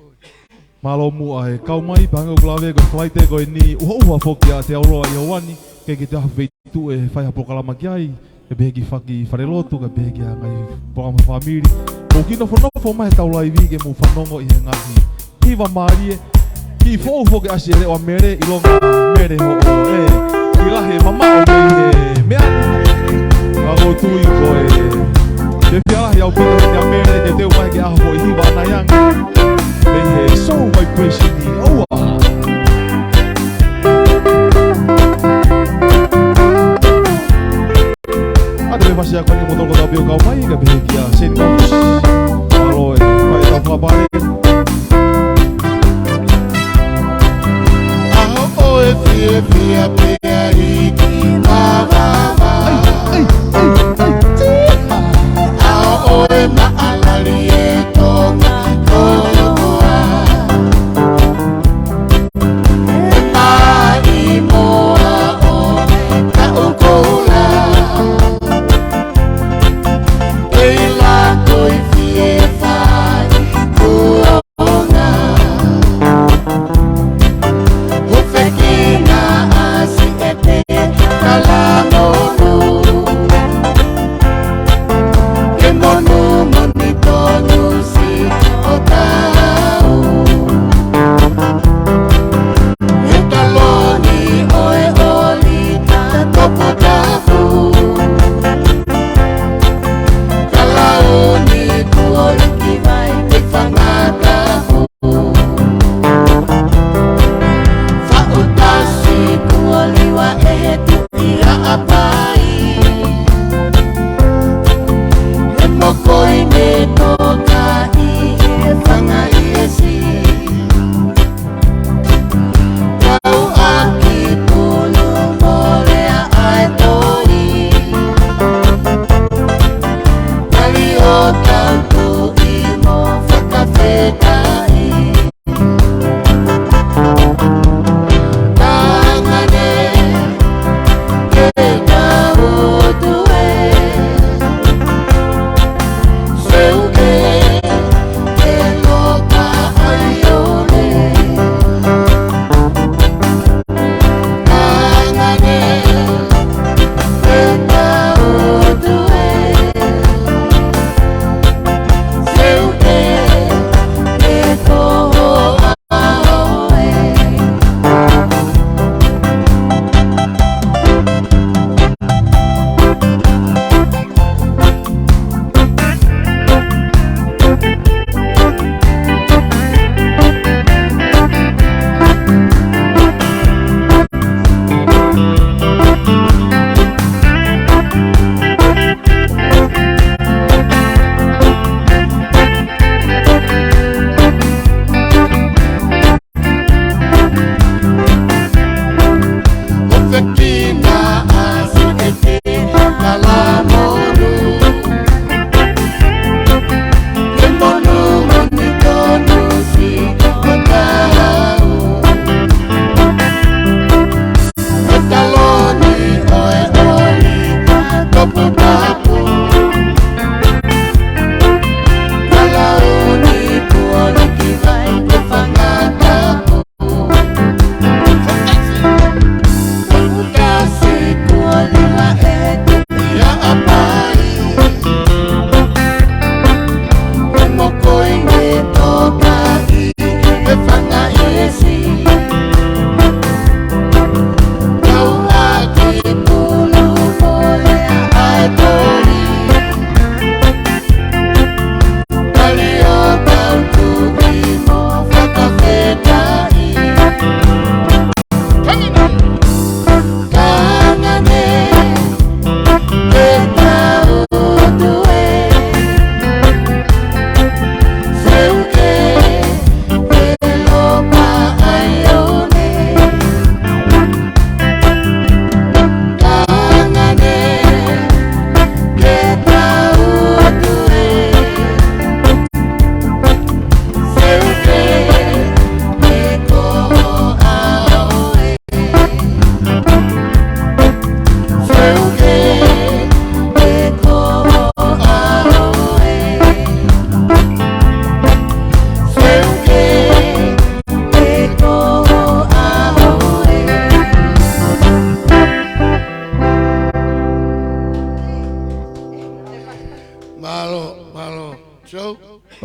Malo mu ai kau mai pango glave ko flight ko ni uha foki a te aroa I wani ke ki te haweitu whai hapokalama ki ai e beheki whaki wharelotu ka beheki a ngai programa family. Mo kino whanofo mai tau lai vi ke mo whanongo I he ngahi. Hiva marie ki fofo ke asi o mere I longa mere ho ki lahe mama o me me ako tui ko te fiala hi au pita ni a mere te teu mai ke aho I hiva na yang me he so mai kwesi ni oa ade me fasi ako ni motor ko tau pio kau mai ka behe ki a sen kaus alo mai tau whapare Fia pea iki mawama Ao oe maalari e tonga koa E mai moa o ka ukola Eila koi fie fai kuonga Ufekina asi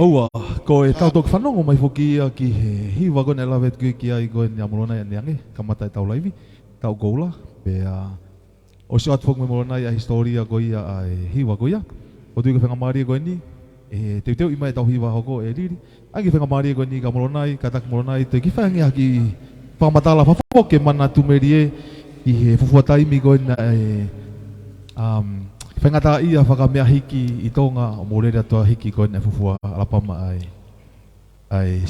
Oua, ko e tau tok whanongo mai foki ki he hiwa kone lawet ki ai koe ni amulona ia niange, kamata e tau laivi, tau goula, pe o si atfok me molona ia historia ko ia ai hiwa ko ia, o tui ke whangamari ko ni, e teu ima e tau hiwa hoko e riri, ai ke whangamari ko ni ka molona i, katak molona i, te ki whangi ki whangamatala whafok ke mana tumerie i he fufuataimi ko na whengata ia whakamea hiki i tonga o morere atua hiki koe ne fufua alapama ai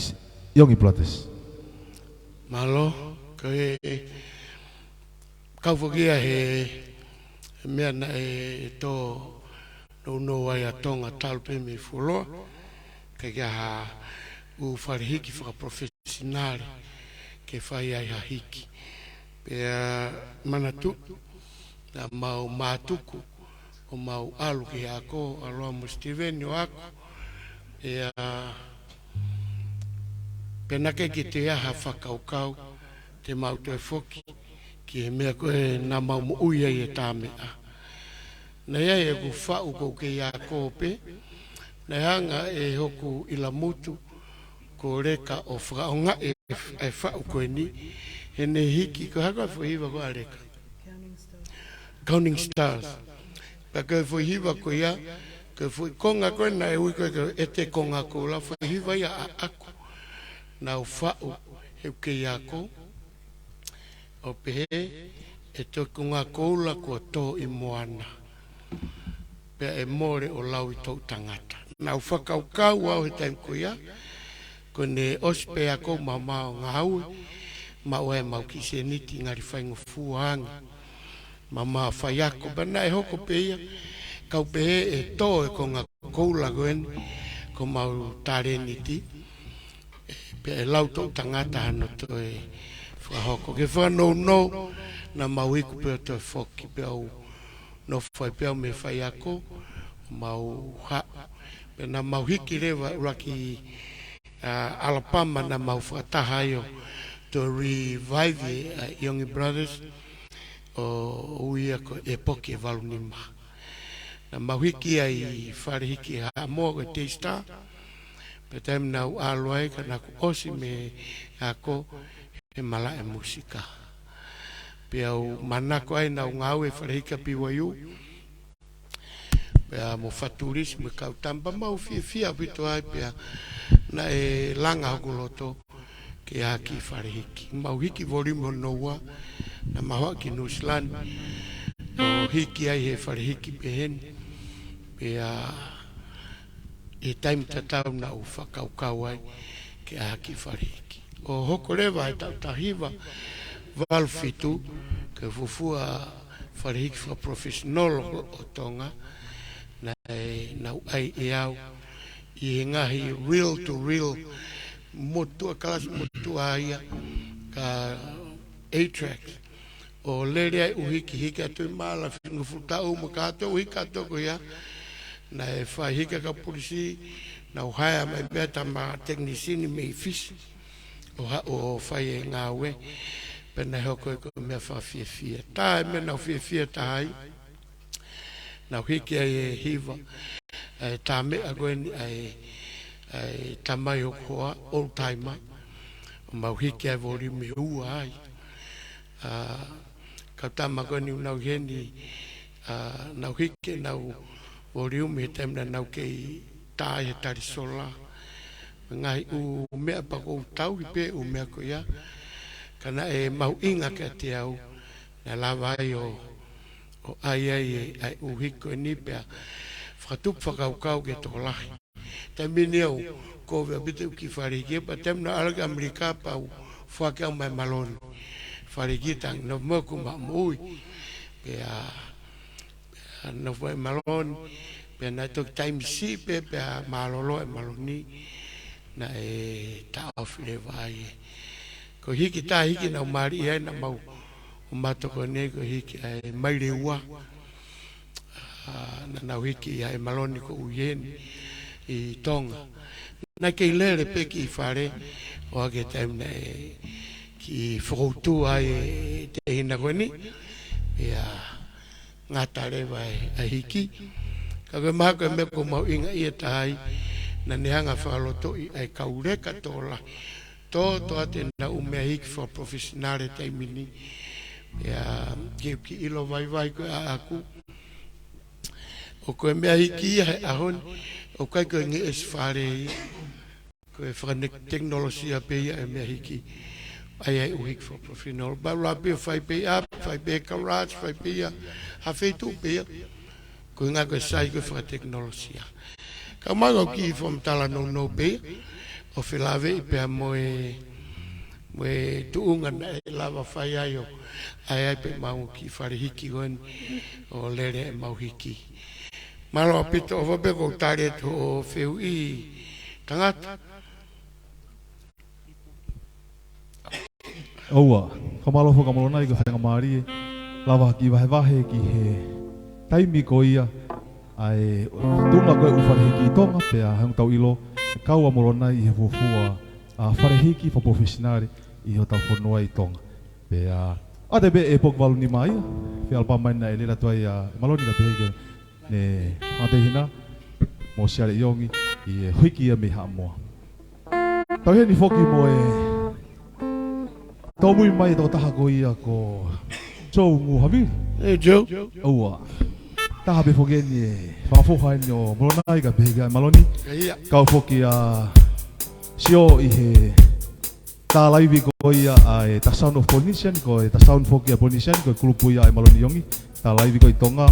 Yongi Brothers. Malo, koe kauwhakia he mea na e tō no ai a tonga talpe me fuloa ke kia ha u whare hiki whakaprofesionare ke whai ai ha hiki. Pea manatu na mau mātuku o mau alu ki ako, aloa mo Steven o ako, pena ke ki te aha whakaukau, te mau te whoki, ki he mea koe nā mau mo uia i e tā mea. Nei ai e ku whau kou ke ia kōpe, nei hanga e hoku ila mutu, ko reka o whakaonga e whau koe ni, he ne hiki, ko haka whahiwa ko a reka. Counting Stars. Ka koe whahiwa ko ia, koe konga koe na e ui koe e te konga ko la whahiwa ia a ako. Na o whau he ke ia ko, o pehe e to konga ko la ko tō i moana. Pea e more o lau i tō tangata. Na o whakaukau au he taim ko ia, ko ne ospe ako ma mao ngāue, ma oe mau ki se niti ngari whaingo fuanga. Mama whaiako, bana e hoko peia, kau pehe e tō e konga koula goen, ko mau tāreniti, pe e lau tō tangata hano tō e whahoko. Ke whanau no, na mau iku peo tō e whoki peo, no whai peo me whaiako, mau ha, pe na mau hiki rewa uraki Alabama na mau whatahaio, to revive Yongi Brothers, o uia ko e poke walu ni ma. Na mawhiki ai whare hiki ha moa koe te sta, pe taim nau aloai ka naku osi me ako e mala e musika. Pe au manako ai nau ngau e whare hika piwaiu, pe a mo whaturis me kau tampa mau fia pito ai pe na e langa hoku loto ke aki whare hiki. Mau hiki volimo noua, na mahoa ki New Zealand o hiki ai he whare hiki pehen pe e taim tatau na u whakaukau ai ke aki whare hiki o hoko rewa e tau tahiwa valfitu ke fufua whare hiki wha professional o tonga na ai e au i he ngahi real to real motua kalasi motua ia ka A-Tracks o lere ai uhiki hiki atu i maala whingu futau makato uhiki atu ko ia na e whai hika ka polisi na uhaya mai beta ma teknisini me i fisi o whai e ngāwe pena hoko e ko mea whawhiawhia tā e mena whiawhia tā hai na uhiki ai e hiva tā mea koe ni ai tamai o koa old timer o ma uhiki ai vori me ua ai ka tama koe ni unau heni nau hike nau oriu me temna nau kei tāi he tari sola ngai u mea pako u tau i pe u mea ko ia kana e mau inga ka te au na lava ai o ai u hiko e ni pea whakatup whakaukau ke toko lahi tamini au ko vea bitu ki wharike pa temna alga Amerika pa u whakau mai maloni wharikitang no moku ma mui pea no foi malon pea na tok time si pe pea malolo e maloni na e tau while vai ko hiki tā hiki na umari ai na mau umatoko ne ko hiki ai maire ua na nau hiki ai maloni ko uyen i tonga na kei lere pe ki whare o ake time na ki whakoutu ai te hina koe ni ia ngata rewa a hiki ka koe maha koe me ko mau inga ia tahai na neanga whaloto I ai kaureka tola to ate na umea hiki for professionale taimini ya ki ilo vai ko aku o ko mea hiki ahon o kai ko nge esfare ko e whane teknolosia pe ia mea hiki ai uhik for professional ba la pe fai pe up fai pe garage fai pe ia ha fetu pe ko nga ko sai ko for teknolosia ka mago ki from tala no pe o filave pe moe tuunga na lava fai ayo ai pe mau ki fare hiki gon o lere mau hiki malo apito o vabe ko tare to feu I tangata Oua, kamalo fo kamalo nai ko hanga mari lava ki vahe ki he taimi ko ia ai tunga ko ufare hiki tonga pe a hang tau ilo kaua molo nai he fofua a fare hiki fo professionale I ho tau fonua I tonga pe a ade be e pok valu ni mai pe alpa mai na ele la toia maloni la pege ne ade hina mo siale yongi I hiki ia me ha mo tau he ni foki mo Tomui mai to taha ko ia ko Joe ngu havi. Joe. Oua. Taha be foge ni whafo hai no molonai ka pega maloni. Kau foki a sio I he ta live ko ia ai ta sound of Polynesian ko ta sound foki a Polynesian ko kulupu ia maloni yongi. Ta live ko I tonga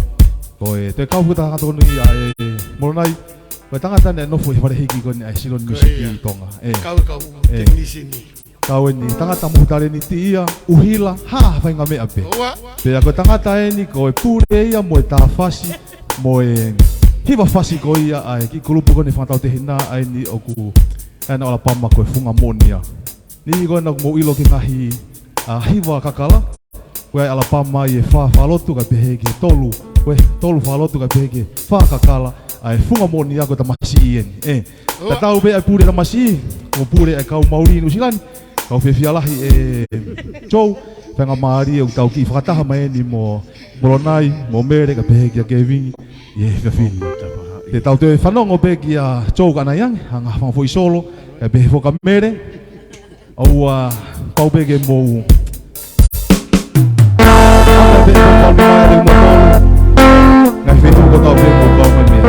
ko te kau puta ka tonu ia molonai. Ko tangata ne no fo hore hiki ko ni ai silon music I tonga. Kau teknisi ni. Kau ni tangata muhutare ni ti ia uhila ha whainga mea pe. Pea ko tangata ni ko e pure ia mo e tawhasi mo e hiwa whasi ko ia ai ki kulupu ko ni whantau te hina ai ni oku ana ola pama ko e funga monia. Ni ko na mo ilo ki ngahi hiwa kakala ko ai ala pama I e whalotu ka peheke tolu whalotu ka peheke kakala ai funga monia ko tamasi ien. Ta tau be ai pure tamasi ko pure ai kau mauri nusilani. Kau whiawhialahi Joe whenga maari o tau ki whakataha mai ni mo molonai mo mere ka pehe kia Kevin whiawhini te tau te whanongo pe kia Joe ka naiang hanga whangfoi solo ka pehe whoka mere au kau pe ke mo aka pe ko kau ni mai mo tolu ngai whetu ko tau pe mo kau mai mea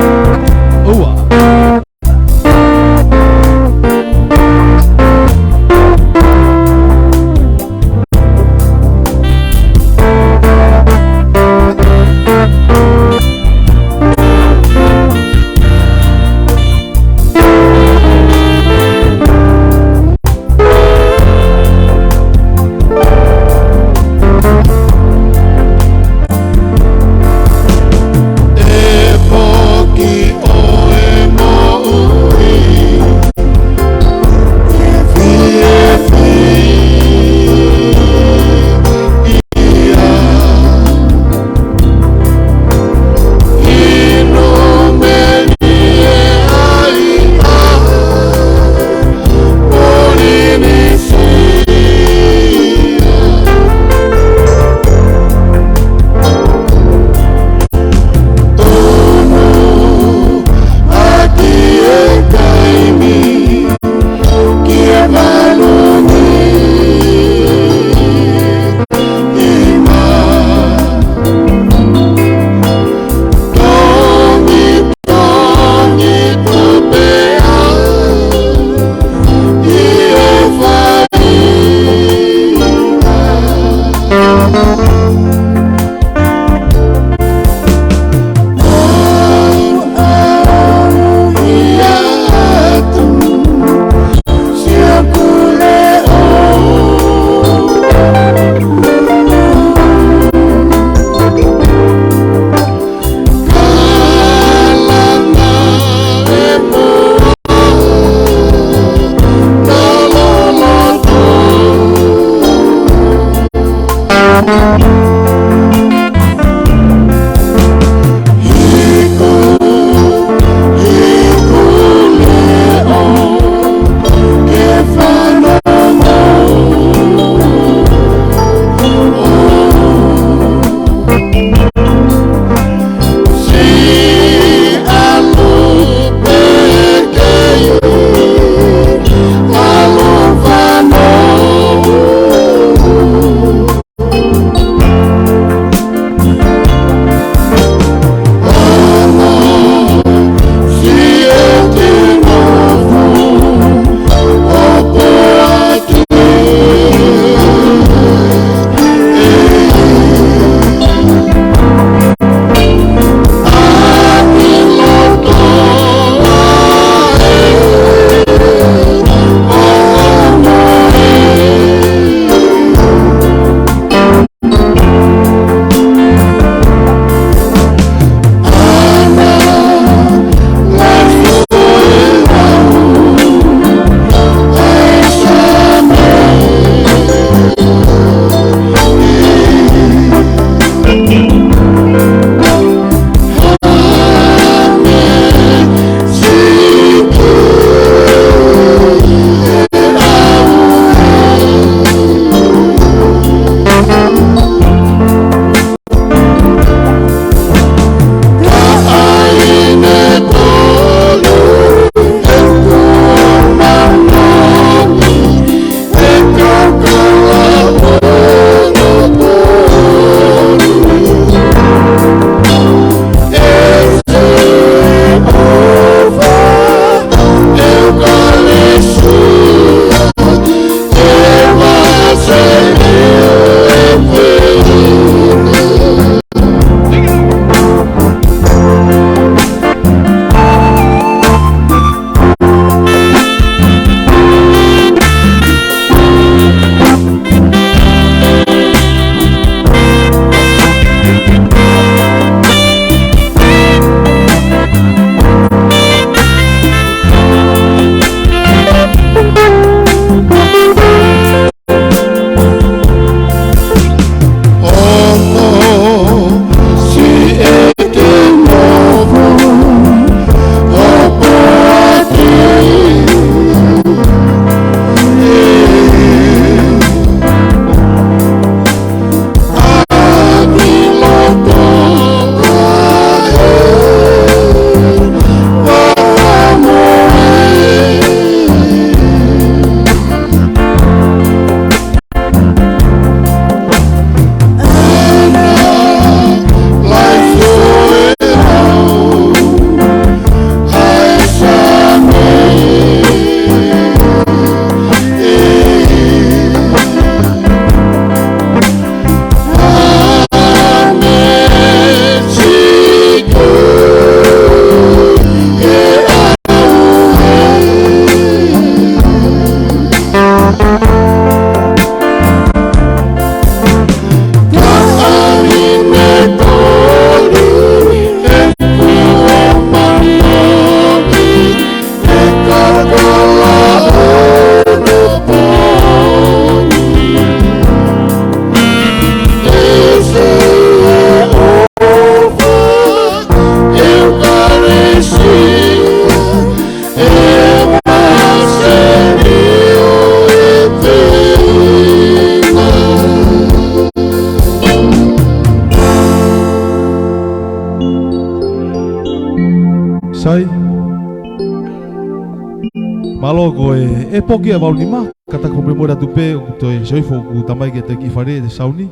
Malo ko e poki a lima kata ko memora tu pe to e soifo ku tamai ke te ki fare de sauni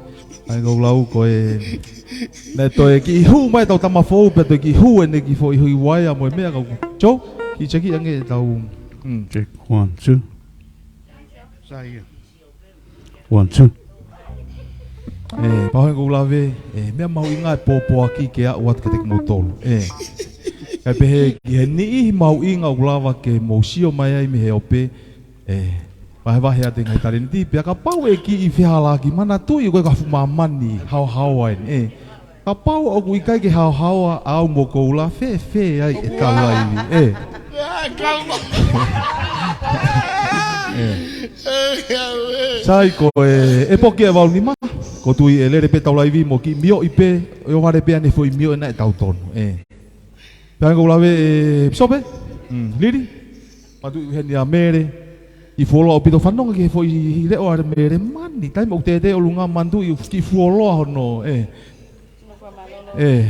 ai go lau ko e na to e ki hu mai tau tama fo pe to ki hu e ki fo i hui wai a mo me ga cho ki cheki ange tau Check 1 2 Saya. 1 2 pahoe go lave me mau inga po aki ke a wat ke te motol kai pe ki ni mau inga ulava ke mo sio mai ai me he ope vai he ate ngai talenti pe ka pau e ki I fihala ki mana tu I ko ka fuma mani how ai ka pau o ku kai ke how au mo ko la fe ai e talai Calma. Sai ko e poki e valnima ko tu e lere pe taulai vi mo ki mio ipe o vare pe ane foi mio na tau ton Panga ko lave sope liri patu heni a mere I folo opito fanonga ke foi le o ar mere mani tai mo te o lunga mandu I ki folo hono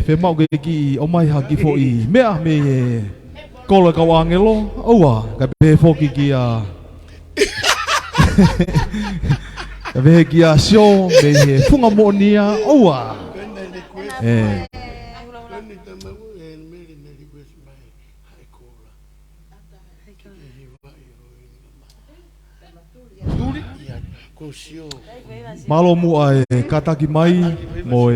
fe mau ke ki o mai ha ki foi mea me kola ka wangelo oa ka pe foki ki a Ve ki a sio me he funga monia oa Malo mu ai kataki mai mo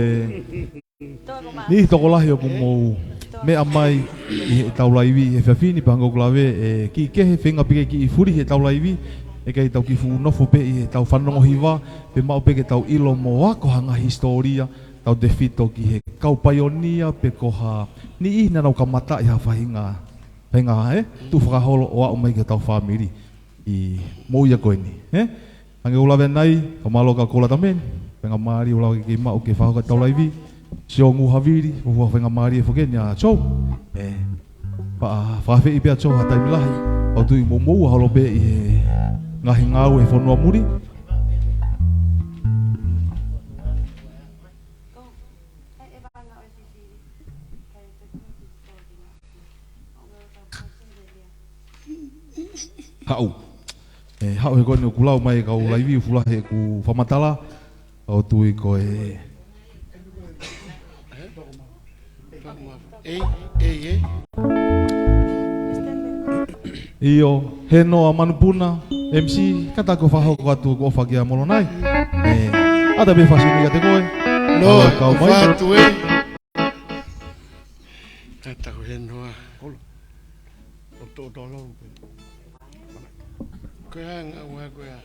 ni to lahi o mo me amai I taulaivi e fafini pango klave ki ke he fenga pike ki furi he taulaivi e kai tau ki fu nofo pe I tau whanongo hiwa pe mau pe ke tau ilo mo wako hanga historia tau de fito ki he kau paionia pe koha ni ina nau kamata I hawhahinga penga tu whakaholo o au mai ke tau whamiri I mo ia koe ni Ange ulawe nai kamalo ka kola tamen penga maari ulawe ke mau ke whahoka taulaivi sio ngu haviri o whenga maari e whakenya chou pa whawhi I pia chou hatai milahi au tui mo mou halo pe I ngahi ngau e whanua muri hau hau he koe ni kulau mai kau laivi ufulahe ku whamatala au tui ko Iyo heno a manupuna MC kata ko faho ko atu ko fagia molonai ada be fasini kate koe No kau mai tu Tata ko heno a kolo to lo ko hanga wa ko ya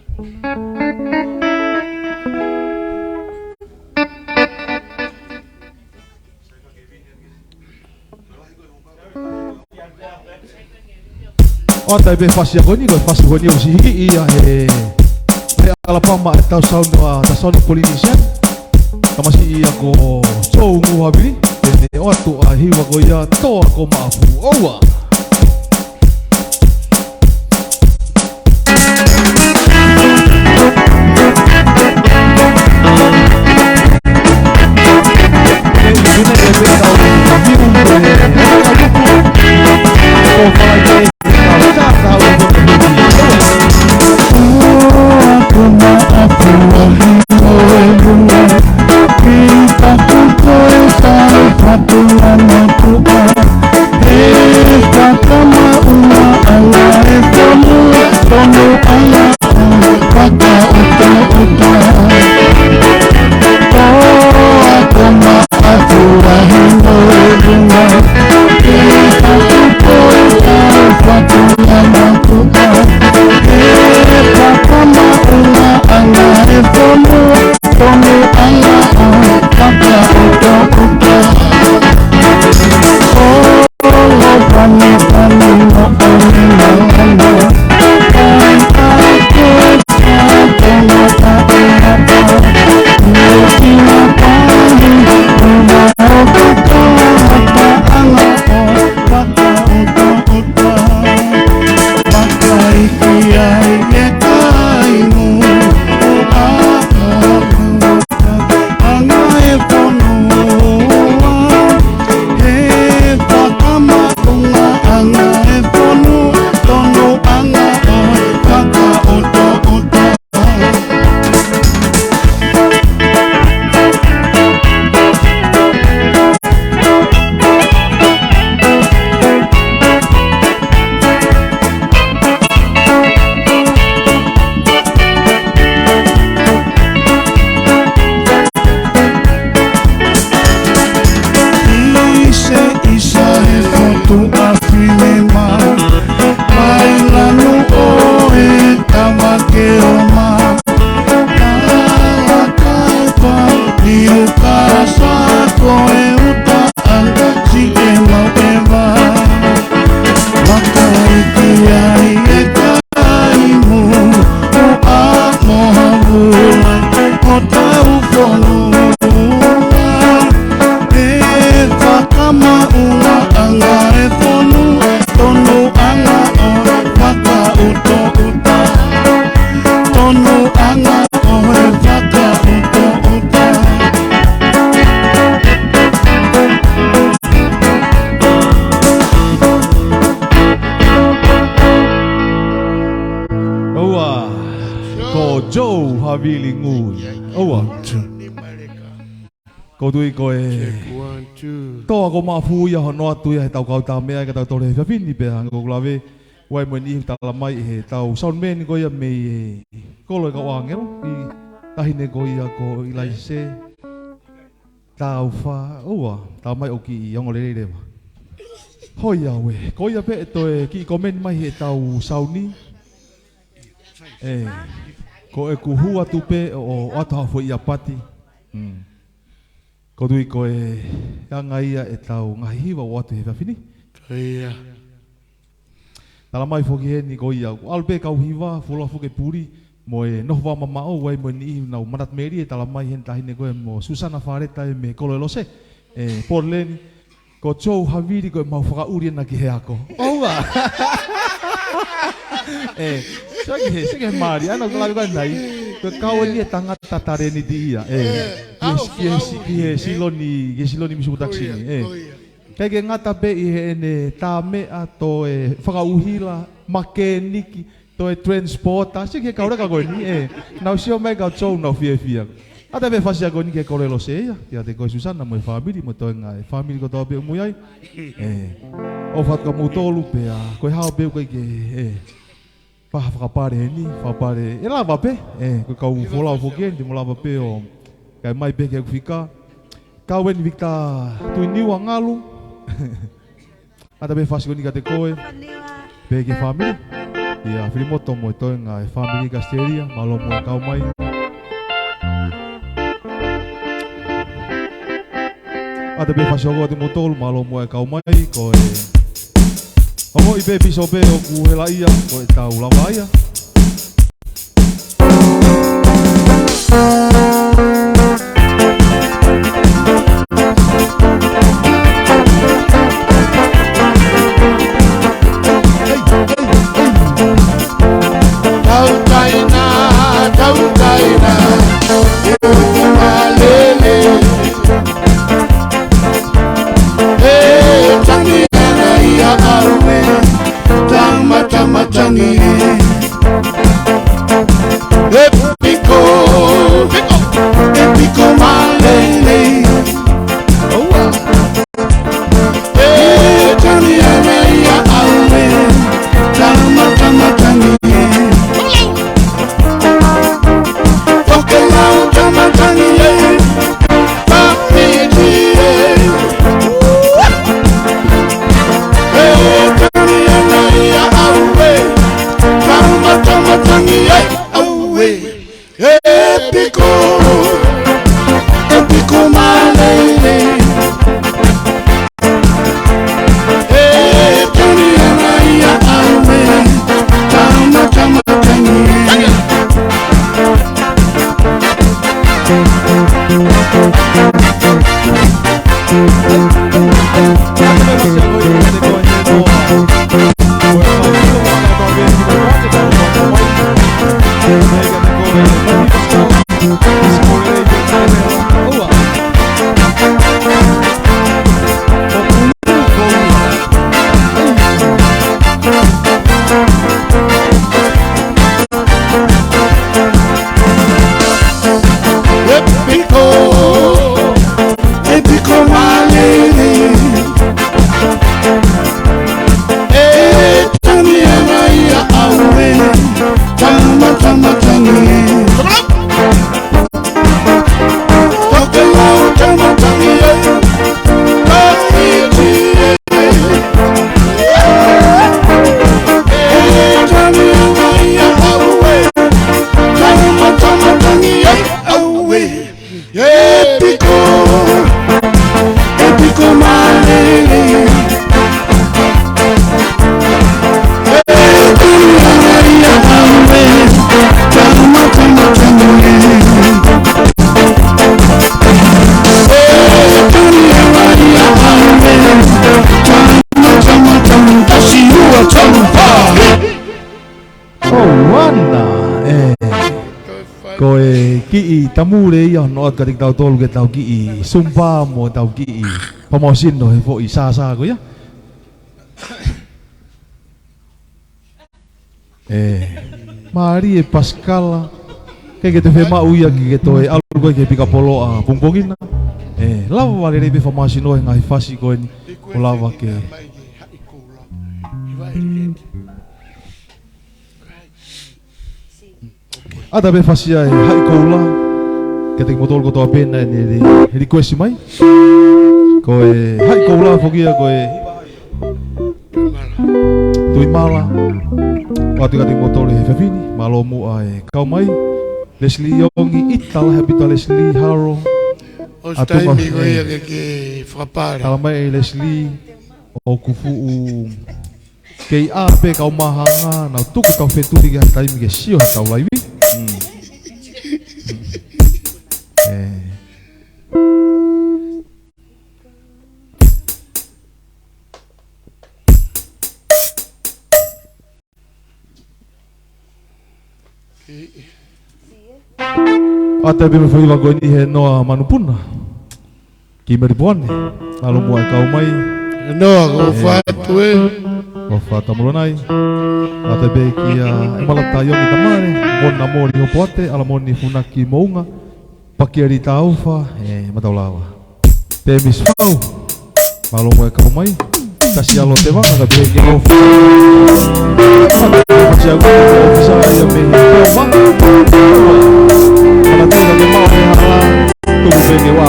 Ota be fasi agoni go fasi goni o si ia ala pama tau sound ta sound Polynesian kamasi ia ko chou ngu habili e otu a hiwa ko ia to ko mafu owa Joe Havili ngui. Oa. Ko tui ko e. Toa ko mafu ia hono atu ia tau kau ta mea ka tau tole fa fini pe hang ko lave. Wai mo ni ta la mai he tau sound men ko ia me. Ko lo ka wangel i tahine ko ia ko ilai se. Tau fa oa tau mai oki yong le le. Hoia we ko ia pe to e ki komen mai he tau sauni. Ko e kuhua tupe o ata fo ia pati. Ko tui ko e anga ia e tau ngahiwa o atu he whawhini. Ia. Tala mai fo ki he ni ko ia. Alpe kau hiwa, fula fo ke puri. Mo e nohwa mamao wai mo ni nau manat meri e tala mai hen tahine ko e mo Susana Fareta e me kolo e lose. Por leni. Ko Joe Havili ko e mau whakauri na ki he ako. Oua! Sige mari, ana ko lagu nai. Ko kau ni tangata tare ni dia. Ki siloni misu taksi ni. Kaya ngata be i ne tame ato e whakauhila makeniki to e transporta. Sige kau reka ko ni Nau sio mai kau Joe nau fia. Ada be fasia ko ni ke korelo se ya. Ya te ko Susana mo family mo to nga family ko to be mo yai. O fat ko mo tolu pe a ko ha be ko ke whakapare ni, whapare, e la wape, ko kau whola whoken, te mo la wape o, kai mai peke ku whika, kau weni wikta tui niwa ngalu, ata be whasiko ni ka te koe, peke family, ia whirimoto mo e toi ngā e family Castelia, malo mo e kau mai. Ata be whasiko te motolu, malo mo e kau mai, ko e, Ongo i bebi so be o ku hela ia ko e tau lawa ia. Tau taina, eu malele. Tangi ia arume, tang matangi. ki tamu le ya no ka dik tau tol ke tau ki sumpa mo tau ki pamosin no he fo isa ko ya Mari Pascal ke te fe mau ya ki to e algo ke pika polo a pungpongina lava le be famasi no ngai fasi ko ni lava ke ada be fasi ai hai ko la ke te motor ko to pena ni request mai ko hai ko la fogia ko tui mala waktu kati motor he fefini malomu ai kau mai Leslie Yongi itala habita Leslie Haro Ostai mi goia ke frapare alamai Leslie o kufu kei a pe kau mahanga na tuk tau fetu diga time ke sio tau live Ata be me foi lago ni he no manupuna ki me ripone alo mo kau mai no go fatu o fata molonai ata be ki e malata yo ni tamare bon namori ho pote ala moni funaki mounga pakiari taufa mataulawa te mis fau malo mo kau mai kasi alo te va ga be ki no Jago bisa ya me ba Ala tira de mau me hala tu benge wa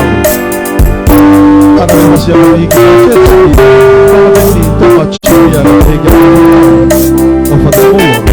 Ada masih lagi kita ada di tempat curia tega o fatamo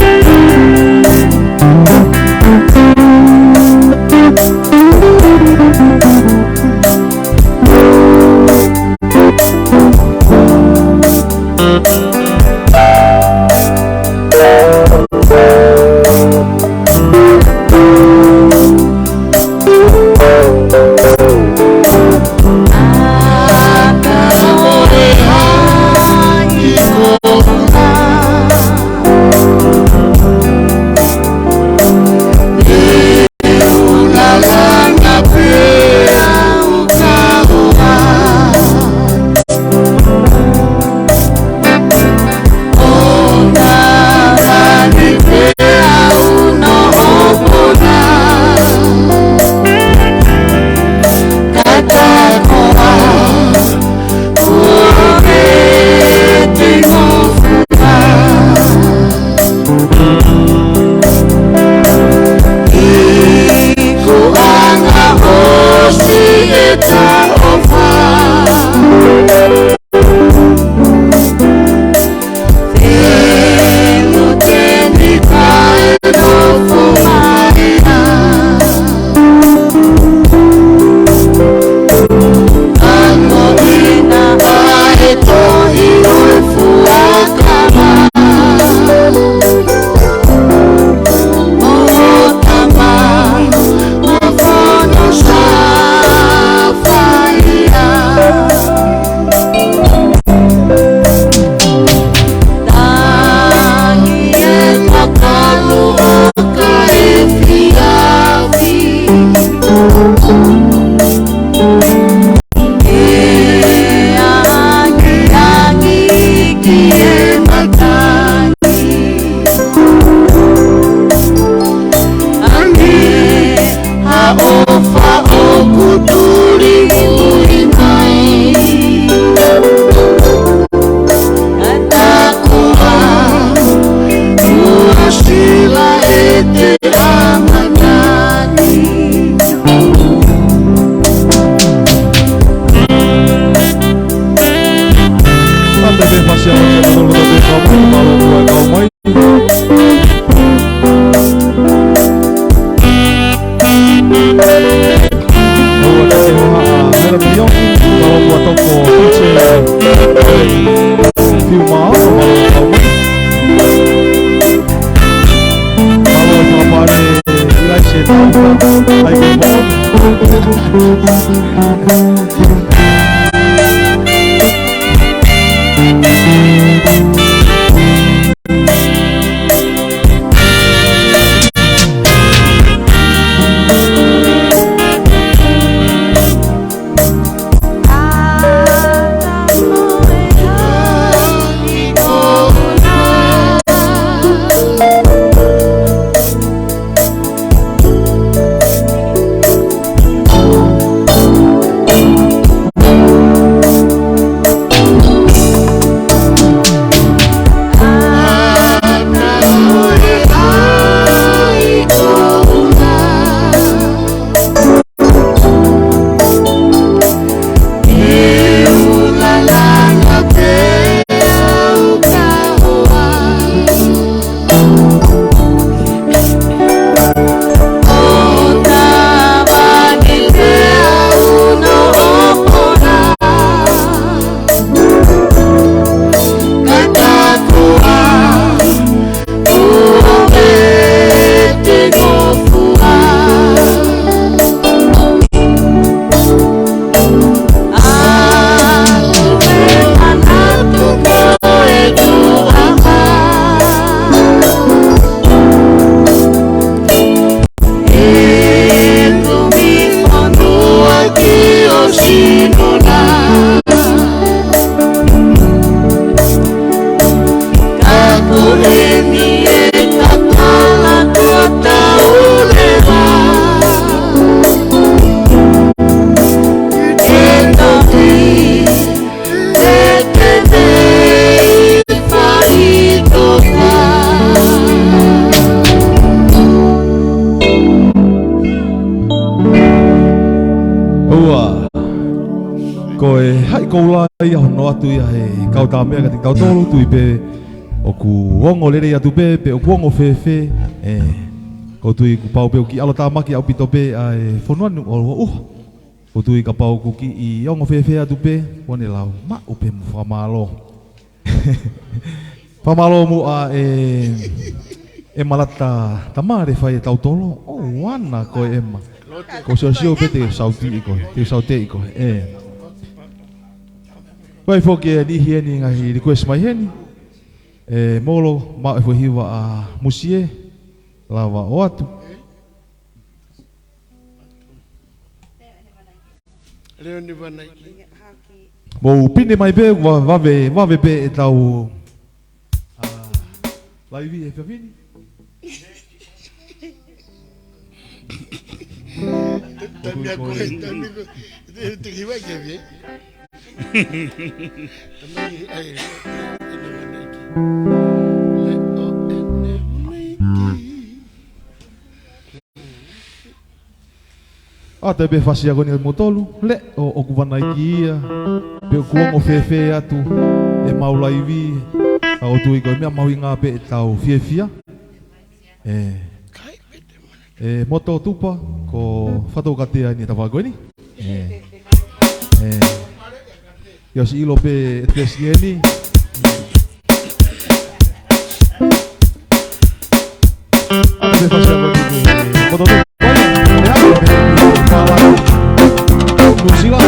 Lai hono atu ia he kauta mea ka te tautolo tui pe o ku ongo lere atu pe o ku ongo fefe ko tui ku pau pe o ki alo tamaki au pito pe ai fonuanu o ko tui ka pau ku ki i ongo fefe atu pe wane lau ma upe mu whamalo whamalo mu a e malata tamare whai e tautolo o wana ko e ema ko sio pe te sauti iko te saute iko Pai foke ni hieni ngahi request mai hieni molo ma e hiwa a musie lava o atu Leo ni vanai mo pine mai be vave be e tau live e pavini Também a coisa também tem que vai que ver também aí te be fasi agoni al motolu le o kuwana ikia pe kuongo fefe atu e maula ivi au tu iko mea mau inga pe tau fiefia moto tupa ko fato katea ni tawagoni yo si ilo pe tesieni te fasi agoni moto tupa Lucila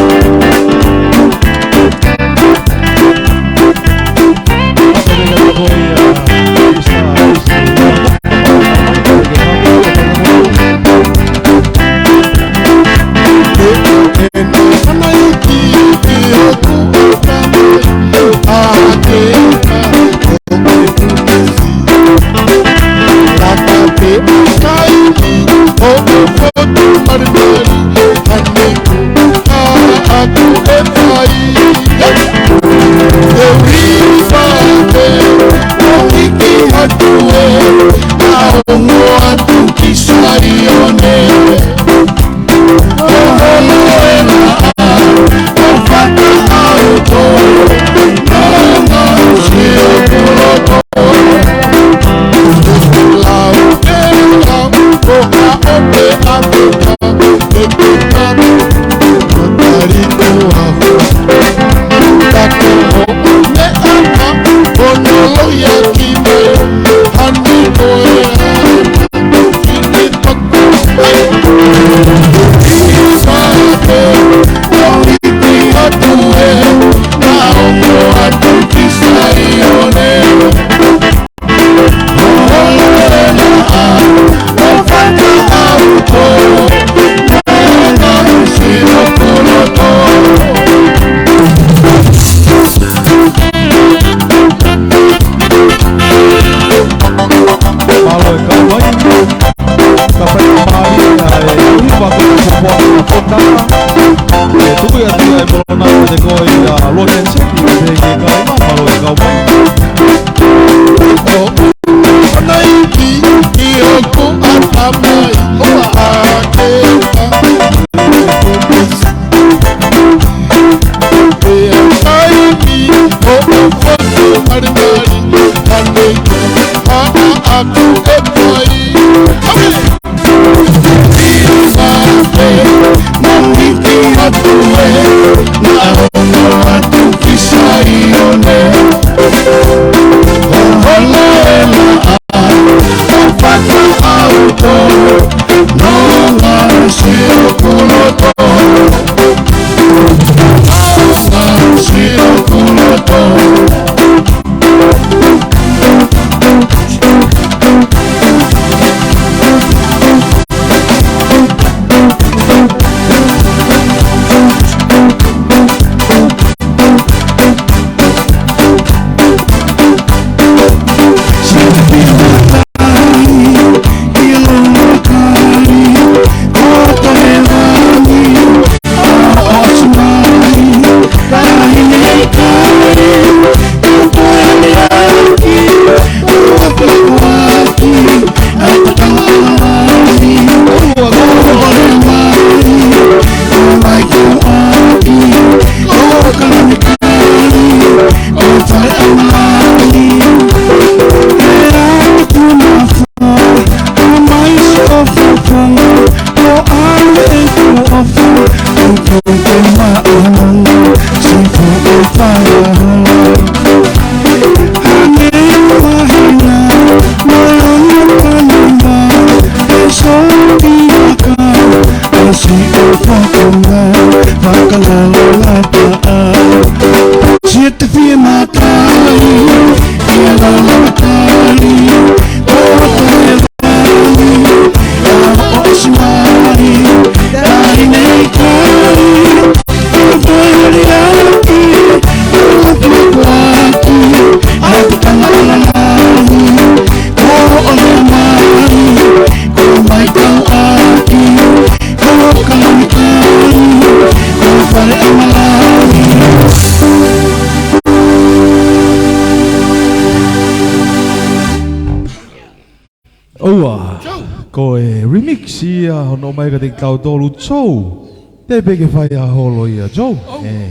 remix ia hono mai ka te tau tolu chou te peke fai a holo ia chou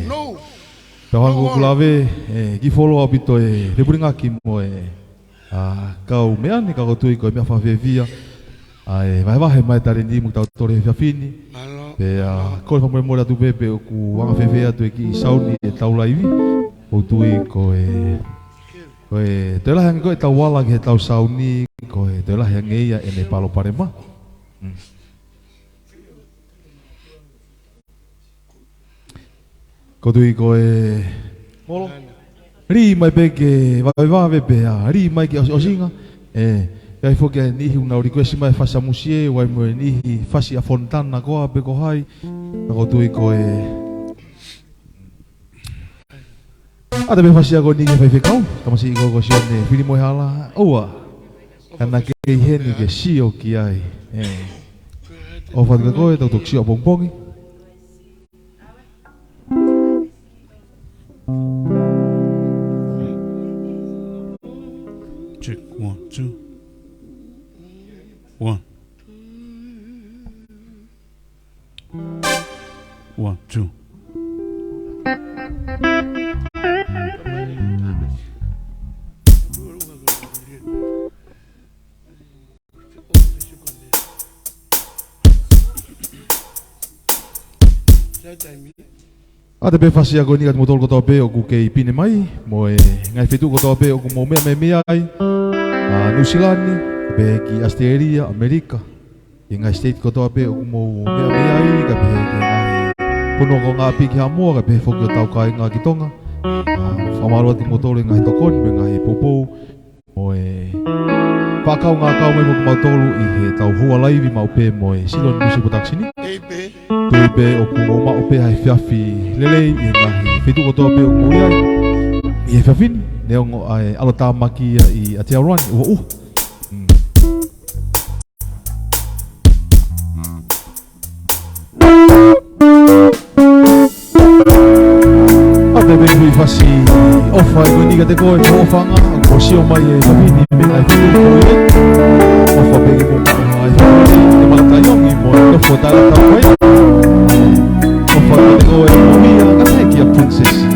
no Pahango kulave ki follow up ito te puringa ki mo kau mea ni ka tui ko mea fa via ai vai mai tare ni mu tau tore fa fini pe ko fa mo tu pepe ku wanga fefea tu ki sauni e tau laivi o tui ko te la hang ko tau wala ke tau sauni ko te la hang ia ene palo parema ko tui ko molo ri mai peke vai pepe ri mai ki osinga kai foke ni una request mai fasa musie wai mo ni fasi a fontana ko ape ko hai ko tui ko ada be fasi ko ni ke fai kau kama si ko sione fili mo hala oa kana ke heni ke sio ki ai o fa ko to to sio pongpongi check 1 2 1 1 2 Ada be fasi ako ni kat motol ko tope o ku kei pine mai mo ngai fetu ko tope o ku mo me ai New Zealand ni be ki Australia Amerika ngai state ko tope o ku mo me ai ka be ngai puno ko ngapi ki amo ka be fok tau kai nga kitonga famaro ti motol ngai to kon be ngai popo mo pakau nga kau me mo motolu I he tau hua live mau pe mo silon musi potaksini Tuipe o kuma o pe hai fiafi lele I ngahi fitu ko tope o nguia I fiafini neongo ai alota maki I atiauran o Ate be hui fasi ofa I goni kate koe mo ofanga ko sio mai e fiafini me ngai fitu koe ofa be mo mai fiafini malata yongi mo no fotala ta koe Go and me, I'm gonna take your princess.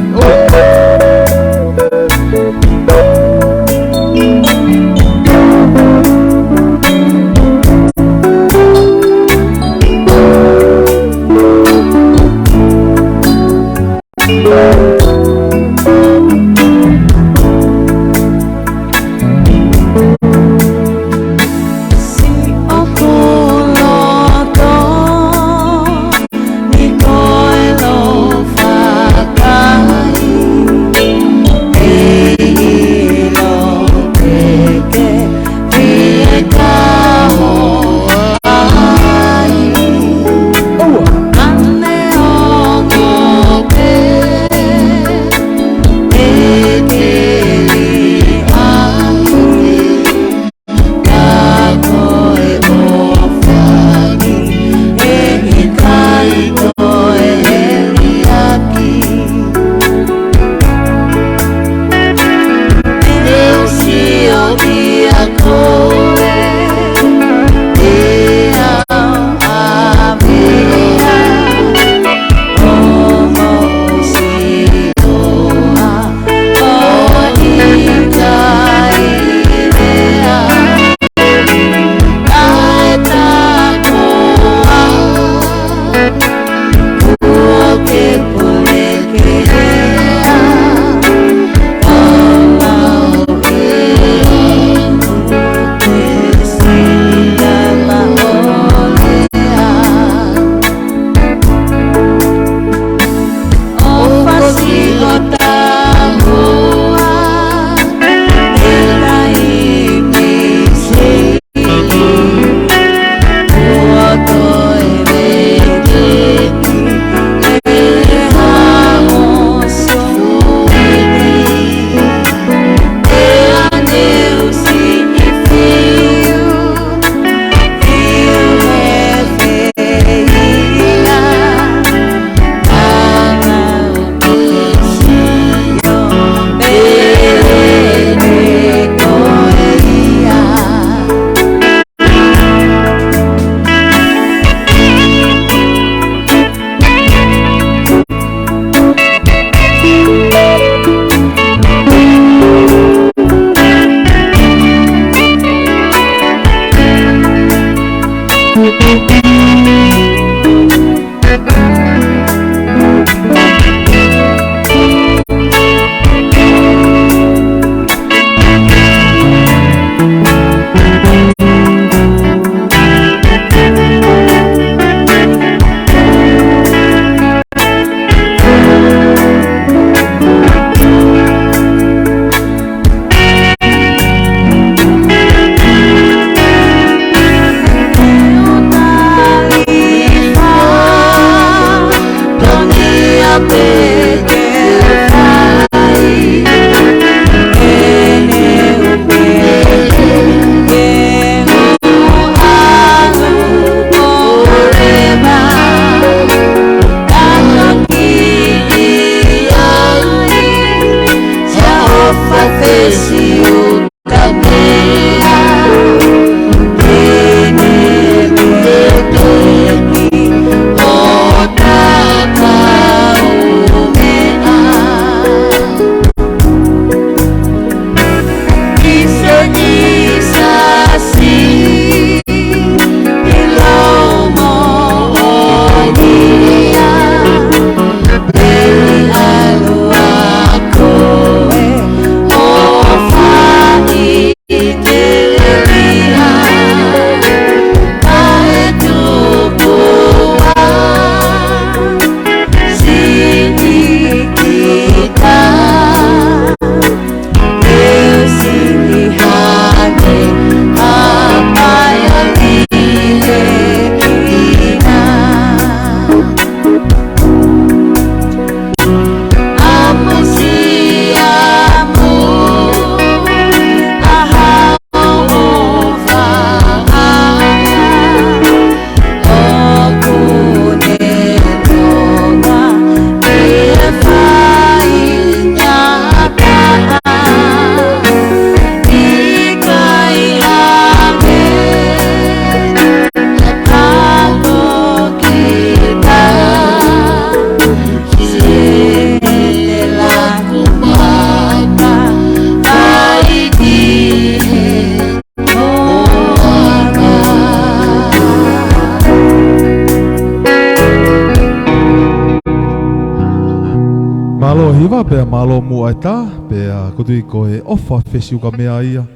Malo hiva pe malo mu aita pe kutui ko e ofa fesiu ka mea ia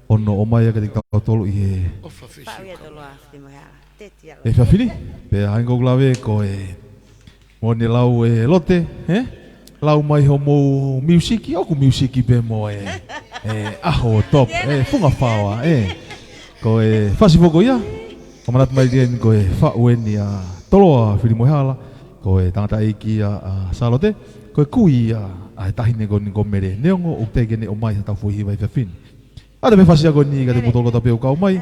ono o mai ka tika tolu i Ofa fesi. e fafili pe hango glave ko e moni lau e lote lau mai ho mo musiki o ku musiki pe mo aho top funga fawa ko e fasifoko ia kamanat mai dien ko e fa weni a toloa fili mo hala ko e tangata iki a salote ko kui a tahine ko ni komere neongo o te gene o mai ta fu hiva fafin ada me fasia ko ni ka te motolo ta pe o ka mai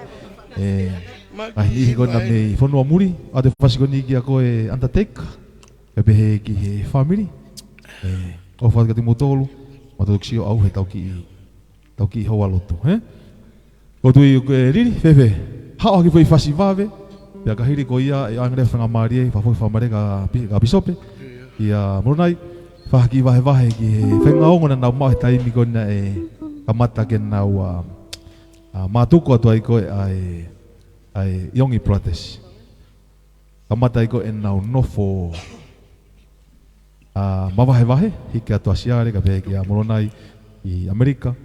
ai ni ko na me fono muri ada fasia ko ni ki ko e undertake e be ki he family o fa ka te motolo mato ki au he tau ki ho aloto ko tu riri fefe ha o ki foi fasi vave pe ka hiri ko ia e angre fanga marie fa foi famare ka bisope ia mornai fa ki vahe ki fenga ongo na mau tai mi kona kamata ke na wa matuko atu ai ko ai yongi protest kamata ai ko na nofo vahe hiki atu asiare ka pe ki mornai i Amerika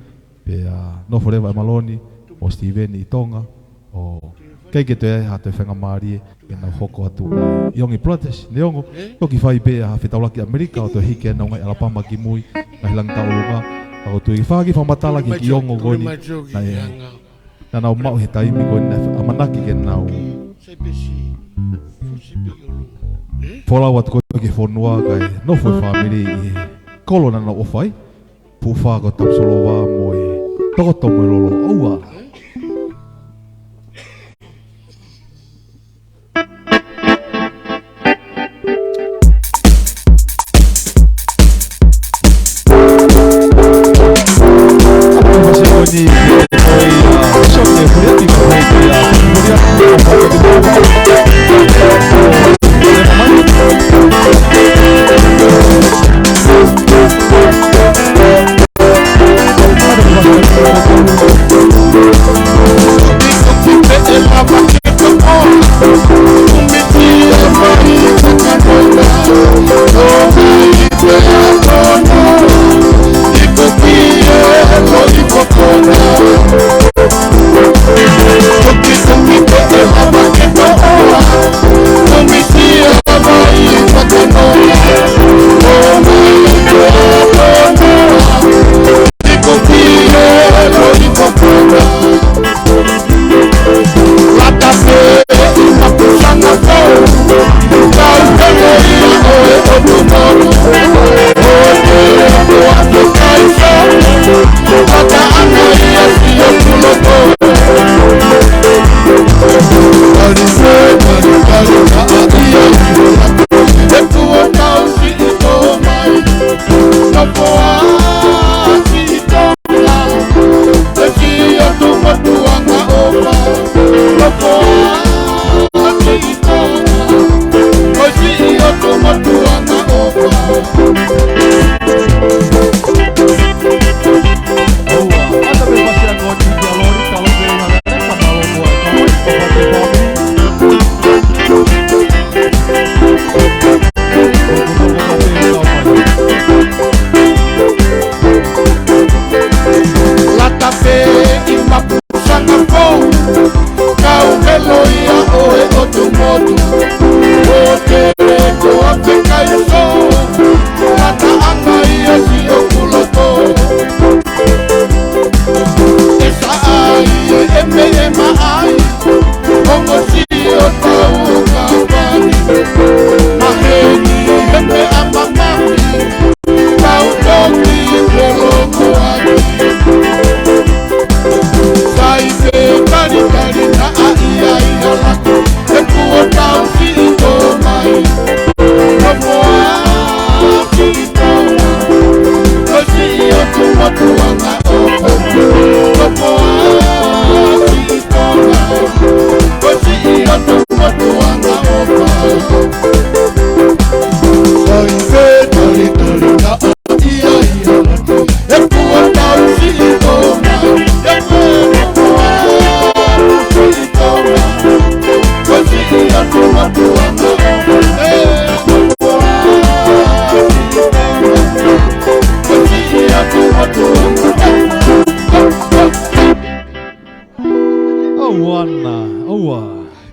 pe nofo reva maloni o Steven i Tonga o kei ke te ha te whenga maari e nau hoko atu yongi protest neongo ko ki whai pe a whetaulaki Amerika o te hike na ngai alapama ki mui na hilang taulunga ako tu i whaki whamatala ki yongo goni na nau mau he taimi goni na amanaki ke nau wholau atu ko ki whonua kai no fwe whamiri i kolo na nau ofai puwha ko tapsolowa mo e tokoto mo lolo aua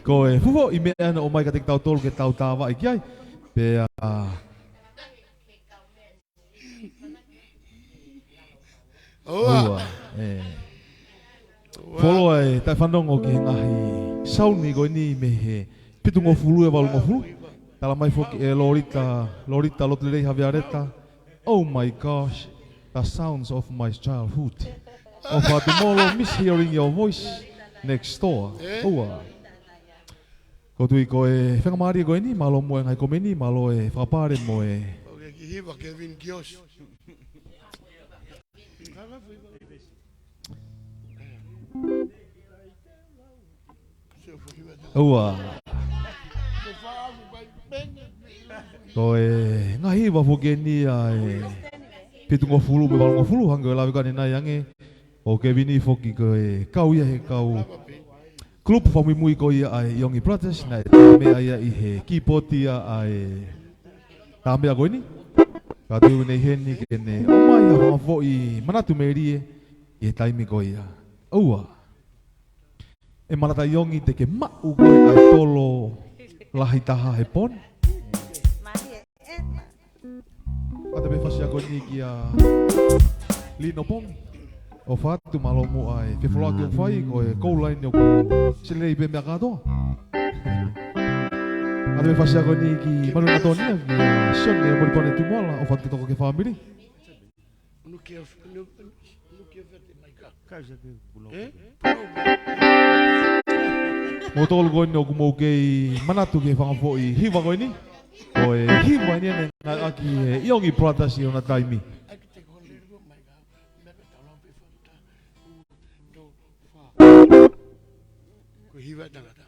ko e fufo I me ana o mai ka te tau tolu ke tau tawa I kiai. Pe Oa. Folo e tai whanongo ke ngahi sauni ko ni me he pitu ngofulu e walu ngofulu. Tala mai foki e Lorita lotlelei haviareta. Oh my gosh, the sounds of my childhood. Of tomorrow mishearing your voice next door. Oa. Ko tui ko e whangamari ko e ni malo mo e ngai komeni malo e whapare mo e. Oke ki hiwa Kevin Kios. Oa. Ko e ngahi wa foki ni ai pitu ngofulu me walu ngofulu hanga lawe ka ni nai ange. O Kevin I foki ko e kau ia he kau. Klub fami mui ko ia ai Yongi Brothers na me ai I he kipotia ai tambe ago ni. Ka tu nei heni ke ne o mai a fo I manatu meri e taimi ko ia. Oa. E manata Yongi te ke mau ko ai tolo lahi taha he pon. Ata be fasi ago ni ki a Lino Pong. O fatu malomu ai fefolo ki o fai ko e kou line o ko silei be mea kato. Ata me fasi ako ni ki malu na tonia ki Sean e mori pone tumola o fatu ki toko ke family. Nukia vete mai ka. Kaisa ke pulau. Mo tolu ko ni o kumou kei manatu ke whangafo I hiwa ko ni. O e hiwa ni ane na aki e Yongi Brothers I ona taimi. Hiwa tangata.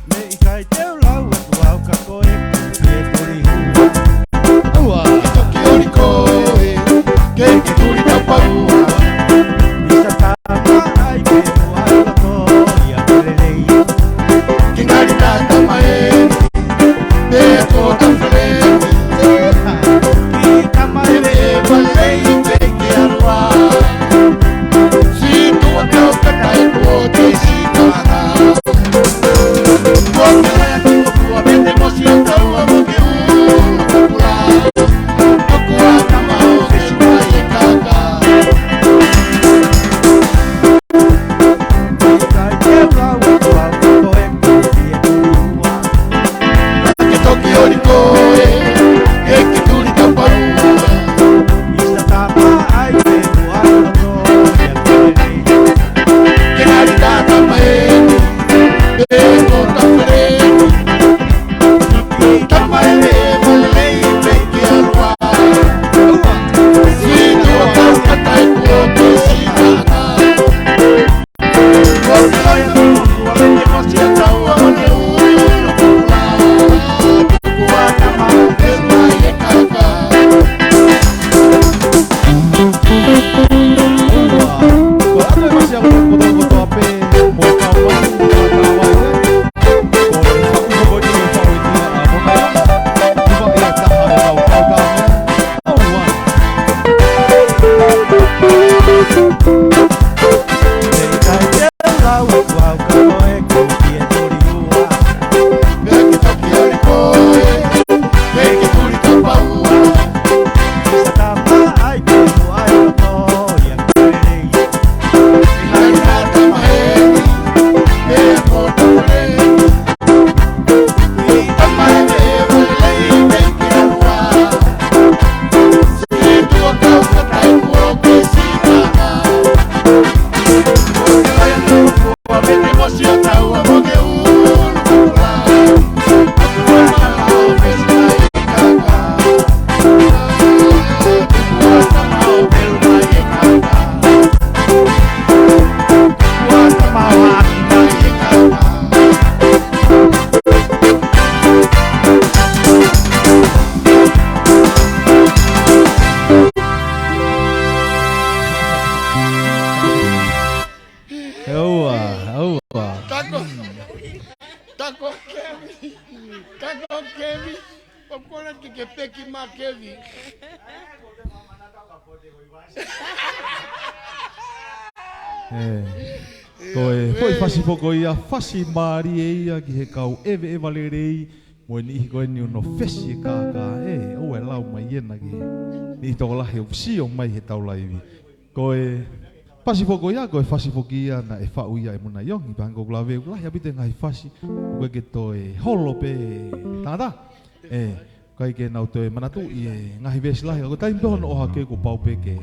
Me I kai teu lau e tu au ka koe ke tori hua. Oa. Toki ori koe, ke ki turi tapaua. Isa tama ai ke mua la koe a pelelei. Ki ngari tata mae, te kota freni. Ki tama ele e Valei te ki arua. Si tua tau katai kote si kaha. Kote lai ati kokua vete mosi o tau a moke ukula. Kokua kama o fesu mai e kaka. Me I kai teu lau e tu au ka koe ke tori hua. Ke toki ori koe, ke ki turi tapaua. Isa tama ai ke mua la koe a pelelei. Que ngari tata maeni, te kota freni. Tama ele valei te ki arua. Si tua tau katai kote si kaha. Kote lai ati kokua vete mosi o tau a moke ukula. Kokua kama o fesu mai e kaka. Ko ata e fasi ako ko to ape mo kau wa ko tawa ia. Ko e whaku ko ni e whau I tia a mo mai. Iwa e a taha e wau kau kau mea. Oa. Me I kai teu lau e tu au ka koe ke tori hua. Que toki ori koe, que ki turi tapaua. Isa tama ai ke mua la koe a pelelei. Ngari tata maeni, te kota freni. Tama ele valei te ki arua. Si tua tau katai kote si kaha. Kote lai ati kokua vete mosi o tau a moke ukula. Kokua kama o fesu mai e kaka. Kokua kama o fesu mai e kaka. Kokua kama o aki mai e kaka. Oa. Oa. Tako Kemi, Pakola tiki ke peki makevi. Koe, foi fasi foko ia, fasi maari e ia ki he kau ewe e valerei, mo ni koe ni uno fesi e kākā, o e lau mai ena ki he, ni toko lahi o pisi o mai he tau laivi. Koe, fasi foko ia, koe fasi foko ia na e whau ia e muna iongi, pango kula veu, lahi apite ngai fasi, koe ke to e holo pe tangata, kai ke nau to e manatu i e ngahi vesi lahi, koe taimpe hono oha ke ko pau pe ke.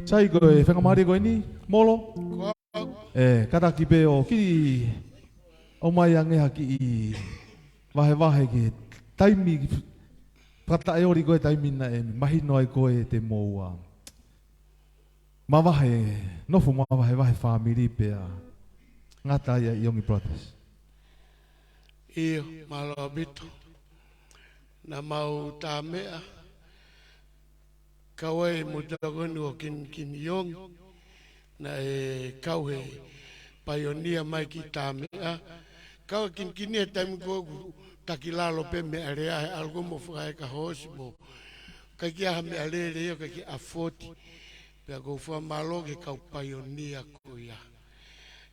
Sai koe, whenga maari koe ni, molo? Kata ki pe o ki o mai angeha ki i wahe ki taimi pata e ori koe taimi na e mahino ai koe te moua mawahe nofu mawahe whamiri pe a ngata ia i ongi brothers Iyo malo bito na mau tā mea kawai mutagonu o kin yong na e kau he paionia mai ki tā mea. Kau kinkini e taimi kogu takilalo pe mea rea he algo mo whakai ka hosi mo. Kai ki aha mea rea reo kai ki a 40. Pea kou wha malo ke kau paionia ko ia.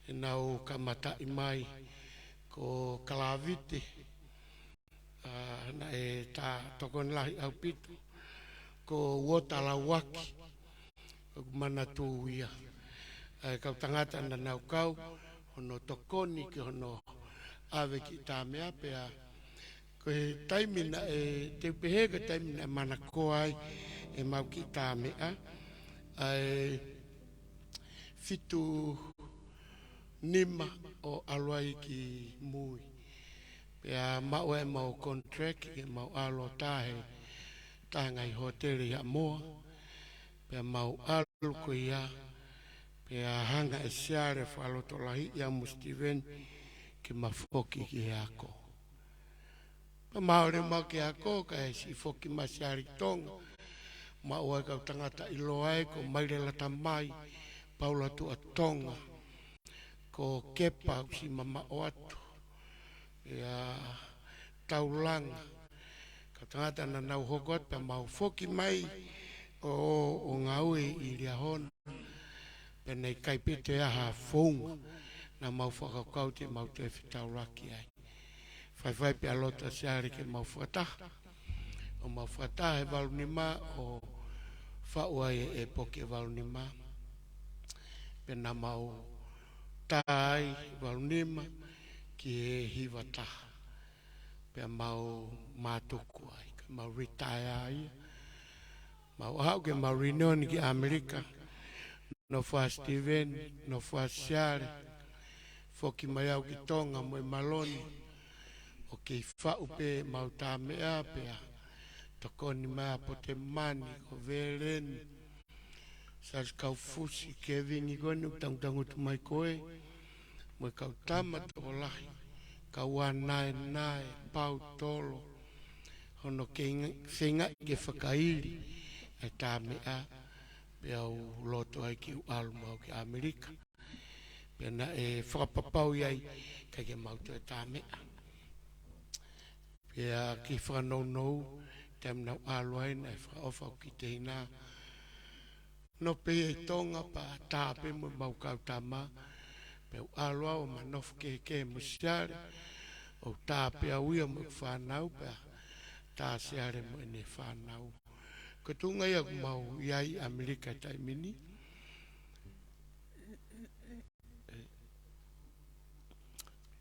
E nau kamatai mai ko kalavite. Na e tā tokon lahi au pitu. Ko wotala waki. Ko mana tū ia. Kau tangata na nau kau, hono tokoni ki hono awe ki tā mea pea. Ko he taimina e te pehega taimina mana koai e mau ki tā mea. Fitu nima o aluai ki mui. Pea mau e mau contract e mau alo tahe tāngai hoteli a moa. Pea mau alu ko ia. Pea hanga e siare whaloto lahi ia mustiven ki mafoki ki ako. Pa maore mau ki ako ka e si foki masiari tonga. Mau e kau tangata iloai ko maire lata mai paula tu a tonga. Ko kepa si mama o atu. Pea taulanga. Kau tangata na nau hogot pa mau foki mai o ngaui i ria hona. Pena i kai pete aha founga na mau whakakau te mau te whitau raki ai. Whai pe alota seare ke mau whataha. O mau whataha e walunima o whaua e poke walunima. Pena mau tai walunima ki e hiwa taha. Pena mau mātuku ai. Mau retire ai. Mau hau ke mau renew ki Amerika. No fua Steven, no fua Siare, foki mai au ki tonga mo maloni, o kei whau pe mau tā mea pea, tokoni mai po te mani, o veren, sas kau fusi, ke vingi goni, utang tu mai koe, mo kau tama toko lahi, kau anae nae, pau tolo, hono ke whenga ke whakairi, e tā mea, pea u loto ai ki ualu mau ki Amerika. Pea na e whakapapau iai kai ke mautu e tā mea. Pea ki whakanou, tem nau alu ai na e whakaofau ki te hina. No pea i tonga pa tāpe mo mau kau tama. Pea u alu au ma nofu ke musiare. O tāpe au ia mo whanau pea tā seare mo ene whanau. Ko tunga ia mau iai Amerika taimini.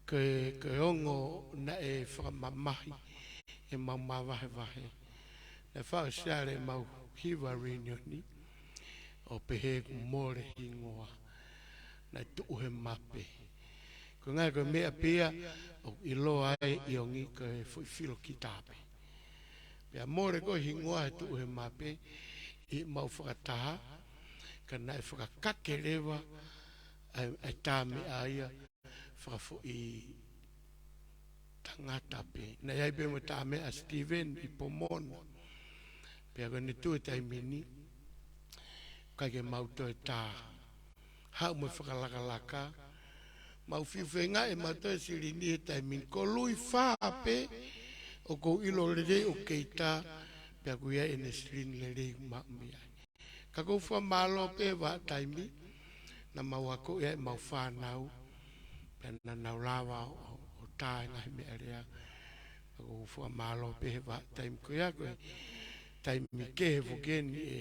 Ke ongo na e whakamamahi e mau mawahe. Na whakasiare mau hiwa reunioni o pehe more hingoa na tuuhe mape. Ko ngai ko mea pia o iloa e iongi ko e filo ki tāpe. Pea more ko hingoa e tu he mape i mau whakataha ka nai whakakake rewa ai tāme aia whakafo i tangata pe. Nai ai pe mo tāme a Steven i Pomona. Pea ko ni tu e taimini kai ke mau to e tā. Hau mo whakalakalaka. Mau whiwhenga e mau to e sirini e taimini. Ko lui whape o ko ilo le rei o keita pia kuia ene slin le rei maumia ka ko fa malo pe va taimi na mawako e mau whanau pena nau lawa o tae ngai me area ko fa malo pe va taimi ko ya ko taimi ke vogeni e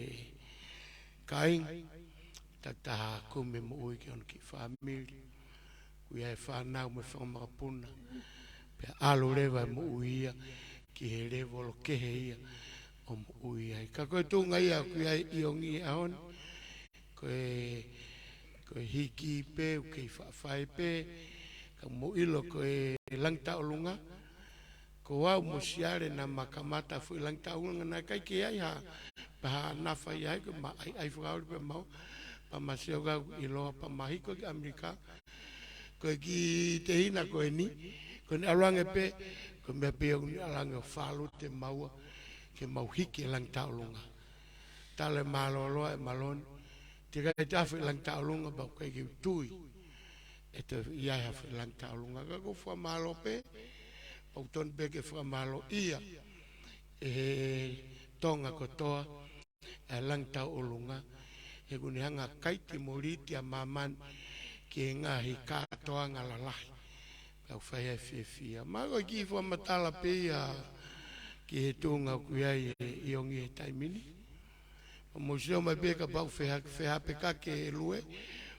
kaing tata ko me mo i ke on ki family kuia e whanau me whakamapuna pe alo lewa mo uia ki he lewa lo ke he ia o mo uia ka koe tunga ia kuia i ongi aon koe hiki pe u kei whaafai pe ka mo ilo koe langta o lunga ko wau mo siare na makamata fu langta o lunga na kai ke ai ha pa nafa ia ko ma ai fuauri pe mau pa masioga ilo pa mahiko ki Amerika ko ki te hina ko ni ko ni alange pe ko me pe ni alange falu te mau ke mau hiki lang taulunga tale malolo e malon te ga ta fe lang taulunga ba ko ki tui eto ia ha fe lang taulunga ka ko fa malo pe o ton pe ke fa malo ia e tonga ko toa e lang taulunga e kuni hanga kaiti moriti a maman ke ngahi katoa ngalalah kau whai fia ma ko ki fo matala pe ia ki he tunga kuia i ongi he taimini o mo sio mai pe ka pau whea peka ke lue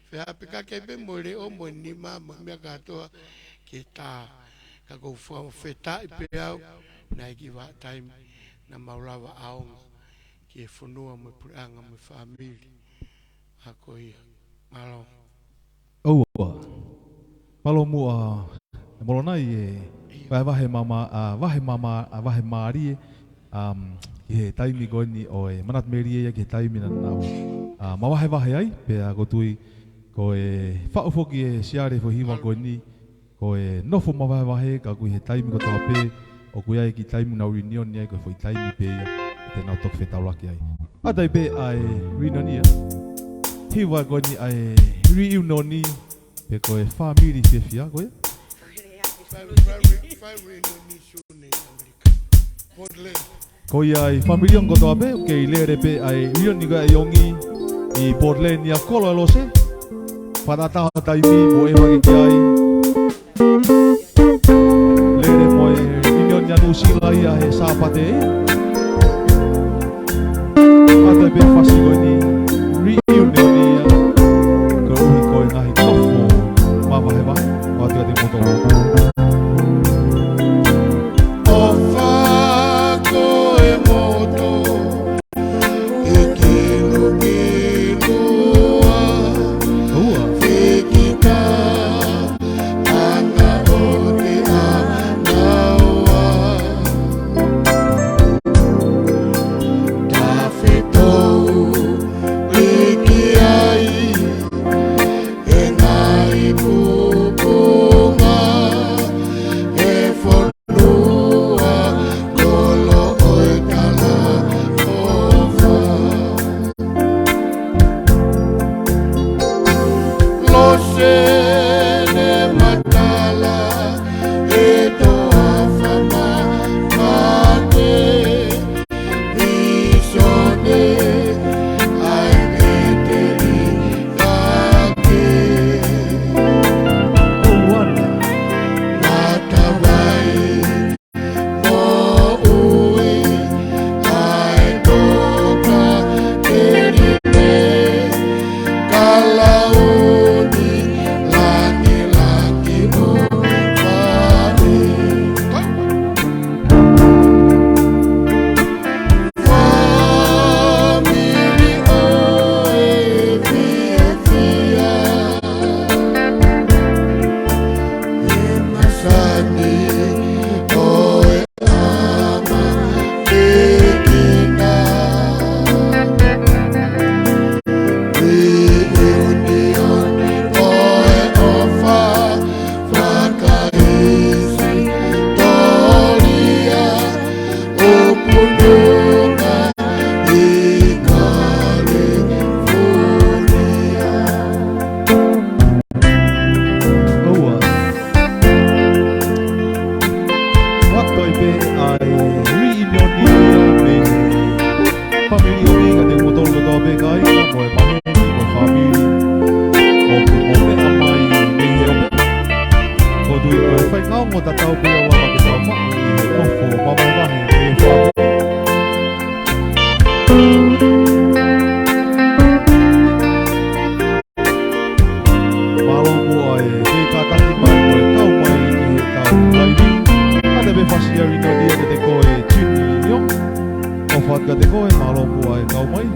whea peka ke pe mo re o mo ni mama mea katoa ke ta ka kou wheta i pe au na i ki wa taimi na maulawa aonga ki e whanua mo pureanga mo whamiri ako ia malo Oua. Malo mua molona i wahe maari e taimi goni o e manat meri e ke taimi na nau. Ma wahe ai pe a ko tui ko e whaufoki e siare fo hiwa goni ko e nofo ma wahe ka kui he taimi ko toa pe o kui ai ki taimi na reunion ni ai ko foi taimi pe ia te nau tok whetaulaki ai. Atai pe ai reunion ia. Hiwa goni ai reunion ni pe ko e family se fia ko ia. Ko ia i family on ko toa pe ke i lere pe ai reunion ni ga yongi i Portland ia kolo lo se. Patata taimi mo e wage ki ai. Lere mo e reunion ya nusila ia he sapate. Atai pe fasigo ni reunion ia. Ko uhi ko e ngahi tofo mama heba o ati ati moto. malo mo ai ke kataki mai mo tau mai ki he tau laivi ade be fasiari no dia de koe chini yo o fatka de koe malo mo ai tau mai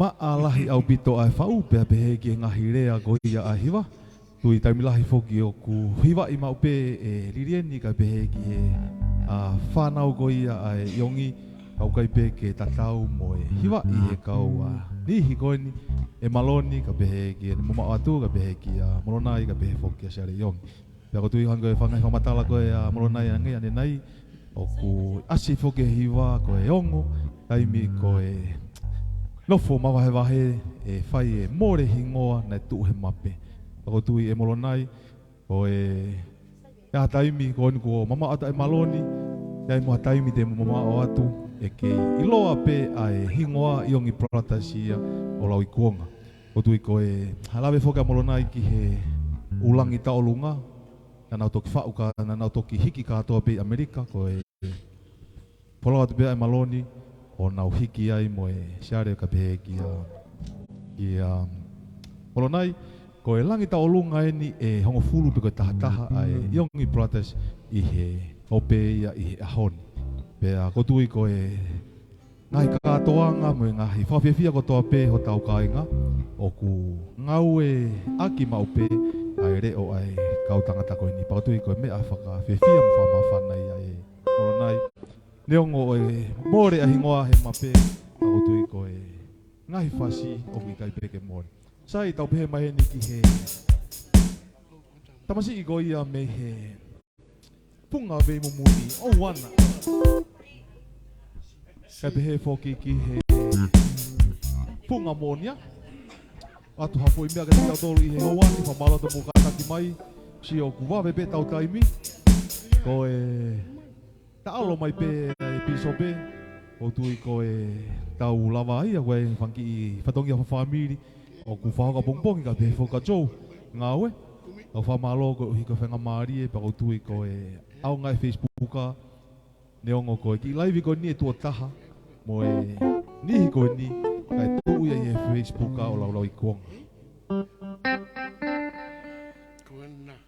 Maalahi au pito ai fau pe pe ki ngahi rea goia a hiwa tui taimilahi foki o ku hiwa i mau pe e lirieni ka pe ki a whanau goia ai yongi au kai pe ke tatau mo e hiwa i he kau a nihi koini e maloni ka pe ki e muma atu ka pe ki a molonai ka pe foki a siare yongi pe ako tui hango e whangai whamatala koe a molonai a ngai ane nai o ku asi foki hiwa koe ongo taimi koe nofo mawahe e whai e more hingoa na tu he mape. Ako tui e molonai o e taimi ko ni ko mama ata e maloni ya mo taimi te mama o atu e ke iloa pe ai hingoa iongi pratasia o lau ikuonga. O tui ko e halawe foka molonai ki he ulangi taolunga na nau toki whauka na nau toki hiki katoa pe Amerika ko e polo atu pe ai maloni o nau hiki ai mo e siare ka pehe ki a molonai ko e langi ta olunga e ni e hongo fulu pe ko tahataha ai iongi prates i he ope ia i he ahoni pe a kotui ko e ngai katoanga mo e ngahi whawhiawhia ko toa pe ho tau kainga o ku ngau e aki mau pe ai reo ai kau tangata ko ni pakotui ko e mea whaka whiawhia mo whamawhanai ai molonai Neongo e more a hingoa he mape a tui ko e ngahi whasi o ki kai peke more. Sai tau pehe mai ni ki he tamasi i goia me he punga vei mumuni o wana. Kai pehe foki ki he punga monia. Atu hafo i mea ka tau tolu i he hoani whamala to mo kataki mai si o kuwawe pe tau taimi ko e Ta'alo mai pe piso pe o tui ko e tau lava ia koe whanki i whatongi a whamiri o ku whahoka pongpongi ka pe whoka tau ngāwe o whamalo ko hi ko whenga maari e pa o tui ko e au ngai Facebooka neongo ko e ki live ko ni e tua taha mo e nihi ko ni kai tuu ia i e Facebooka o lau i kuonga Kuena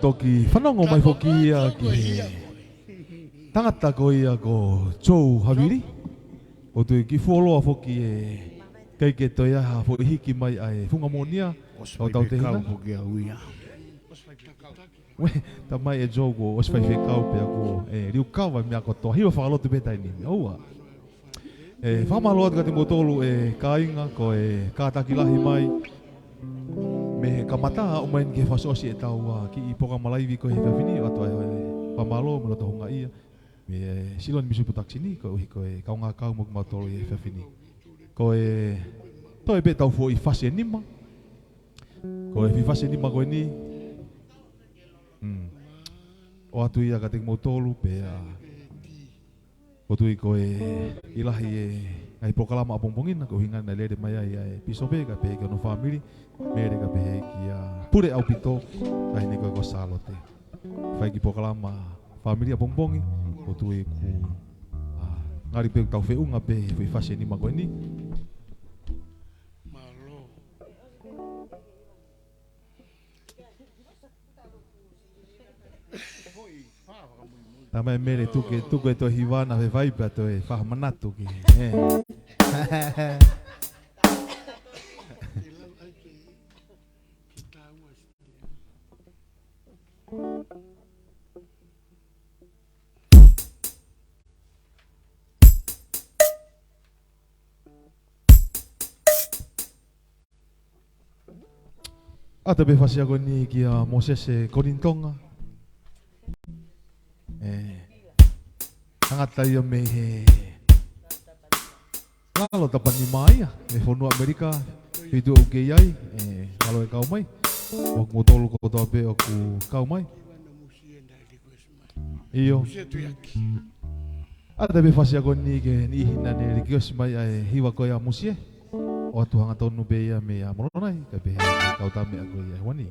toki whanongo mai foki ia ki tangata ko ia ko Joe Haviri. O tui ki wholoa foki kei ke toi aha fo hiki mai ai whungamonia o tau te hina. We, ta mai e Joe ko os whai whekau pia ko riu kawa mea kotoa. Hiwa whakalotu betai nimi. Oua. Whamaloa te ka te motolu ka inga ko kātaki lahi mai. Me ka mata o mai ke whasosi e tau ki i poka malaivi ko he whiwhini o atua whamaloa me roto honga ia. Me siloni misupu taksini ko uhi ko kaunga kau moku matolu i whiwhini. Ko toi be tau fo i whase nima. Ko e whase nima ko ni. O atu ia ka te motolu pe o tui ko ilahi ai prokalama apongpongina ko hinga na lede mai ai pisope ka pe ke no family mere ka pe ki pure au pito ai ni ko salote fai ki prokalama family apongpongi o tui ku ngari pe tau fe unga pe foi fase ni mago ni Tamai mere tuke to hiwana ve vai pa to fa manatu ki. Ata be fasia ko ni ki Moses Korintonga. Angata ia me he lalo tapan ni mai me fonu Amerika video o ke ai kalau e kau mai o motolo ko to be o ku kau mai iyo ada be fasia ko ni ke ni hina ne rikios mai ai hiwa ko ya musie o tu hanga tonu be ya me ya molonai ka be kau tame aku ya wani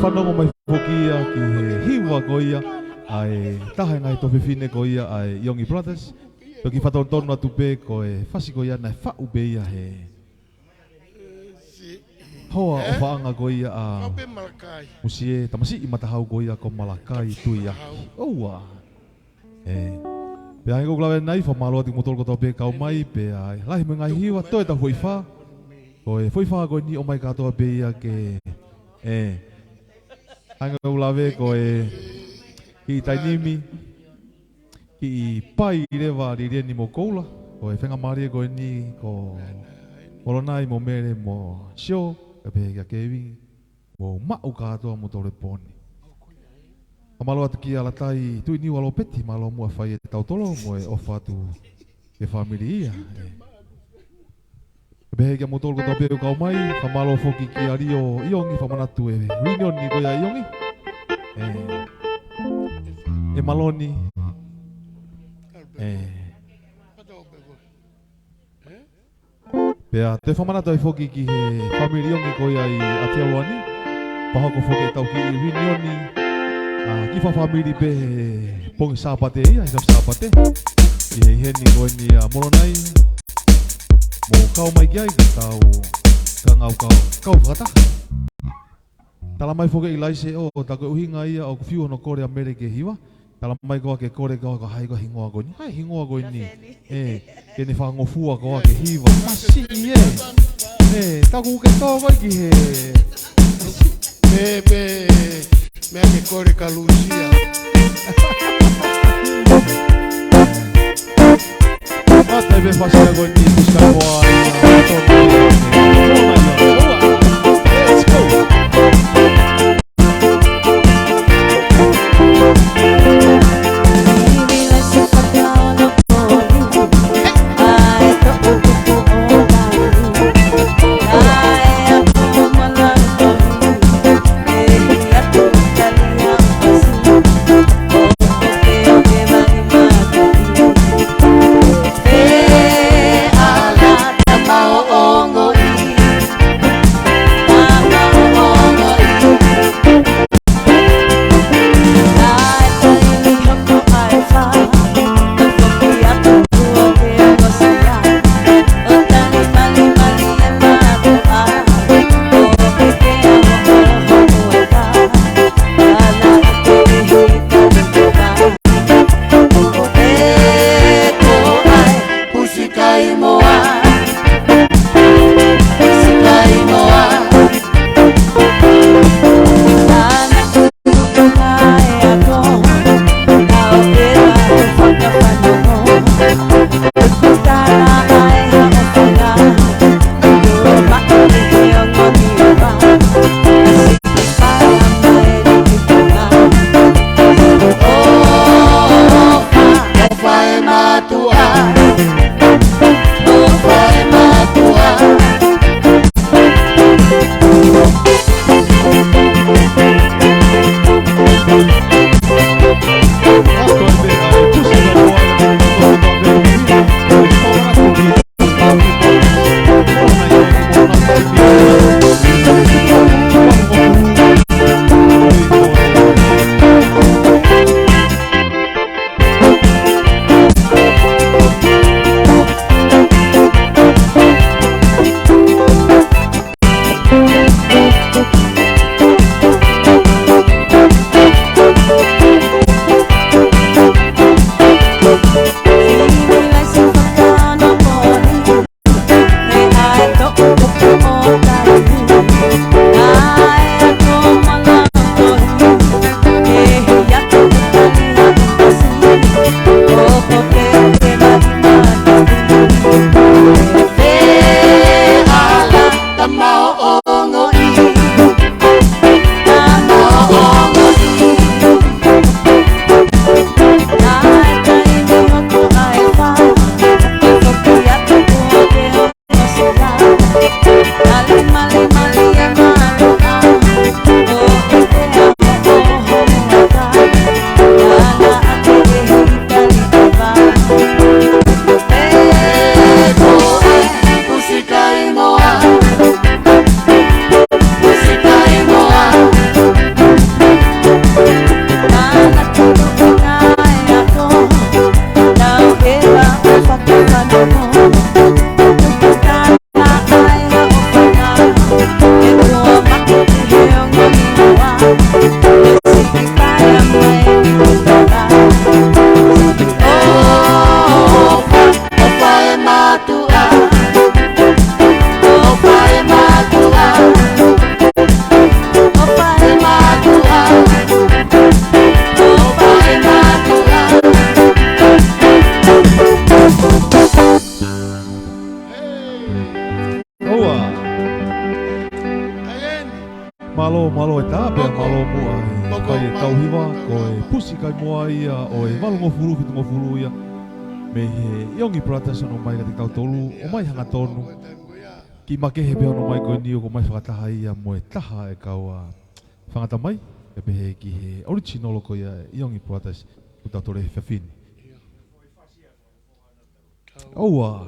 whanongo mai whokia ki he hiwa ko ia ai tahe ngai to whiwhine ko ia ai Yongi Brothers toki whatontonu atu pe ko e whasi ko ia nai whau pe ia he hoa o whaanga ko ia a musie tamasi i matahau ko ia ko Malakai tui ia oua pe ai ko klawe nai whamalo ati motol ko tau pe kau mai pe ai lahi me ngai hiwa toi ta hui wha ko e hui wha ko ni o mai katoa pe ia ke Hanga ulawe ko e ki tainimi ki pai rewa riria ni mo koula ko e whenga maria ko e ni ko molonai mo mere mo sio e pe kia kewi mo mau katoa mo tole poni Amalo atu ki alatai tui ni walo peti malo mua whai e tautolo mo e ofa atu e familia Behe kia motol ko tapeo kau mai, whamalo foki ki ario Iongi whamanatu e reunion ni ko ia Iongi E maloni Pea te whamanatu e foki ki he family Iongi ko ia i Atialuani Pahako foki e tau ki reunion ni Ki wha family pe pongi sāpate ia, hikam sāpate I he heni ko ni molonai Mo kau mai kia i te tau ka ngau kau whakataka. Tala mai whoke i laise o tako uhinga ia o kuwhiu no kore Amerike hiwa. Tala mai koa ke kore koa ka haiko hingoa koe ni. Hai hingoa koe ni. Ke ne whangofua koa ke hiwa. Masi i taku uke tō koe ki he. Mea ke kore ka Lucia. Hasta me fascina con i buscar boy. Let's go. Mama Malo e tape malo mua e kai e tauhiwa ko e pusi kai mua ia o e malo ngofuru fitu ngofuru ia me he iongi prataso no mai ka te tau tolu o mai hanga tonu ki make he peo no mai ko ni o ko mai whakataha ia mo e taha e kaua whangata mai e pehe ki he original ko ia iongi pratas o tau tore he whiawhini Oua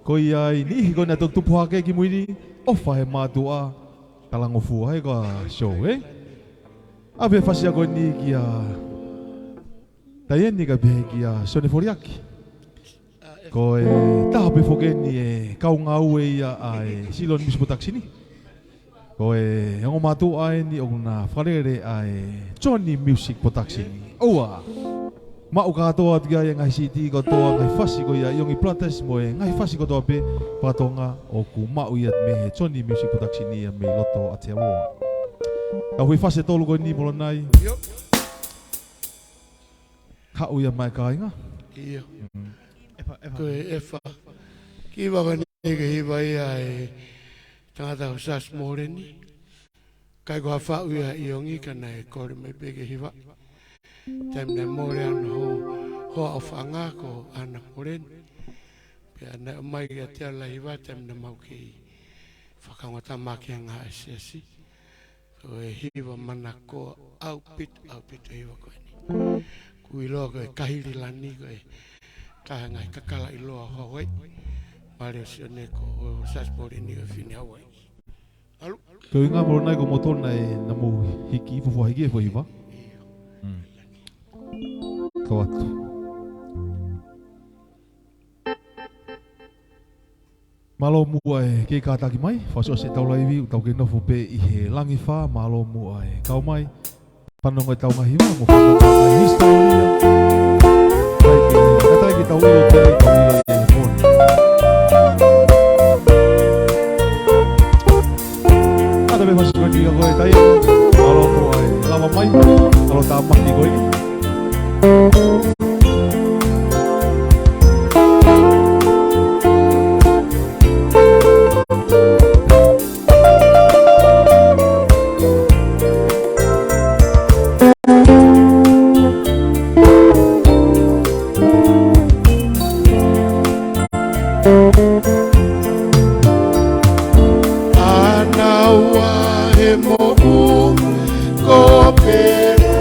ko ia i nihi ko na tupu hake ki muini ofa he mātua kalango fua he ka show Abe fasia ko ni ki a Tayeni ka behe ki a Sone Foriaki ko e taha pe fogeni e kaunga ue ia a e silon mispotaksini ko e hongo mātua e ni o na wharere a e Johnny Music Production Oua Mau katoa tia yang ngai siti ko toa ngai fasi ko ia iongi plates mo e ngai fasi ko toa pe patonga o ku mau ia me he Johnny Music Production ia me loto Aotearoa. Ka hui fasi tolu ko ni molo nai. Ka uia mai ka inga. Ia. Ko efa. Ki wa ni ke hiwa ia e tangata o sas moreni. Kai ko fa uia iongi kana e kore me pe ke hiwa. Temne more ano ho afanga ko ana moren pe ana mai ga tia la iwa temne mau ki whakangata maki anga asiasi so e hiwa mana ko outfit hiwa ko ni kui loa ko e kahiri lani ko e kahangai kakala i loa hawai Mario sione ko o saspori ni o fini hawai alu ko inga moro nai ko motona e namu hiki fufua hiki e fo hiwa Kawatu. Malo mua e ke kātaki mai, whaso se tau laiwi, tau ke nofo pe i he langi wha, malo mua e kau mai, whanonga tau ngahiwa, mo whanonga ngai historia, katai ki tau ilo te, tau ilo e mone. Kata me whaso kati ka koe tai, malo mua e lama mai, malo tā maki koe. Anawa he mo ko pere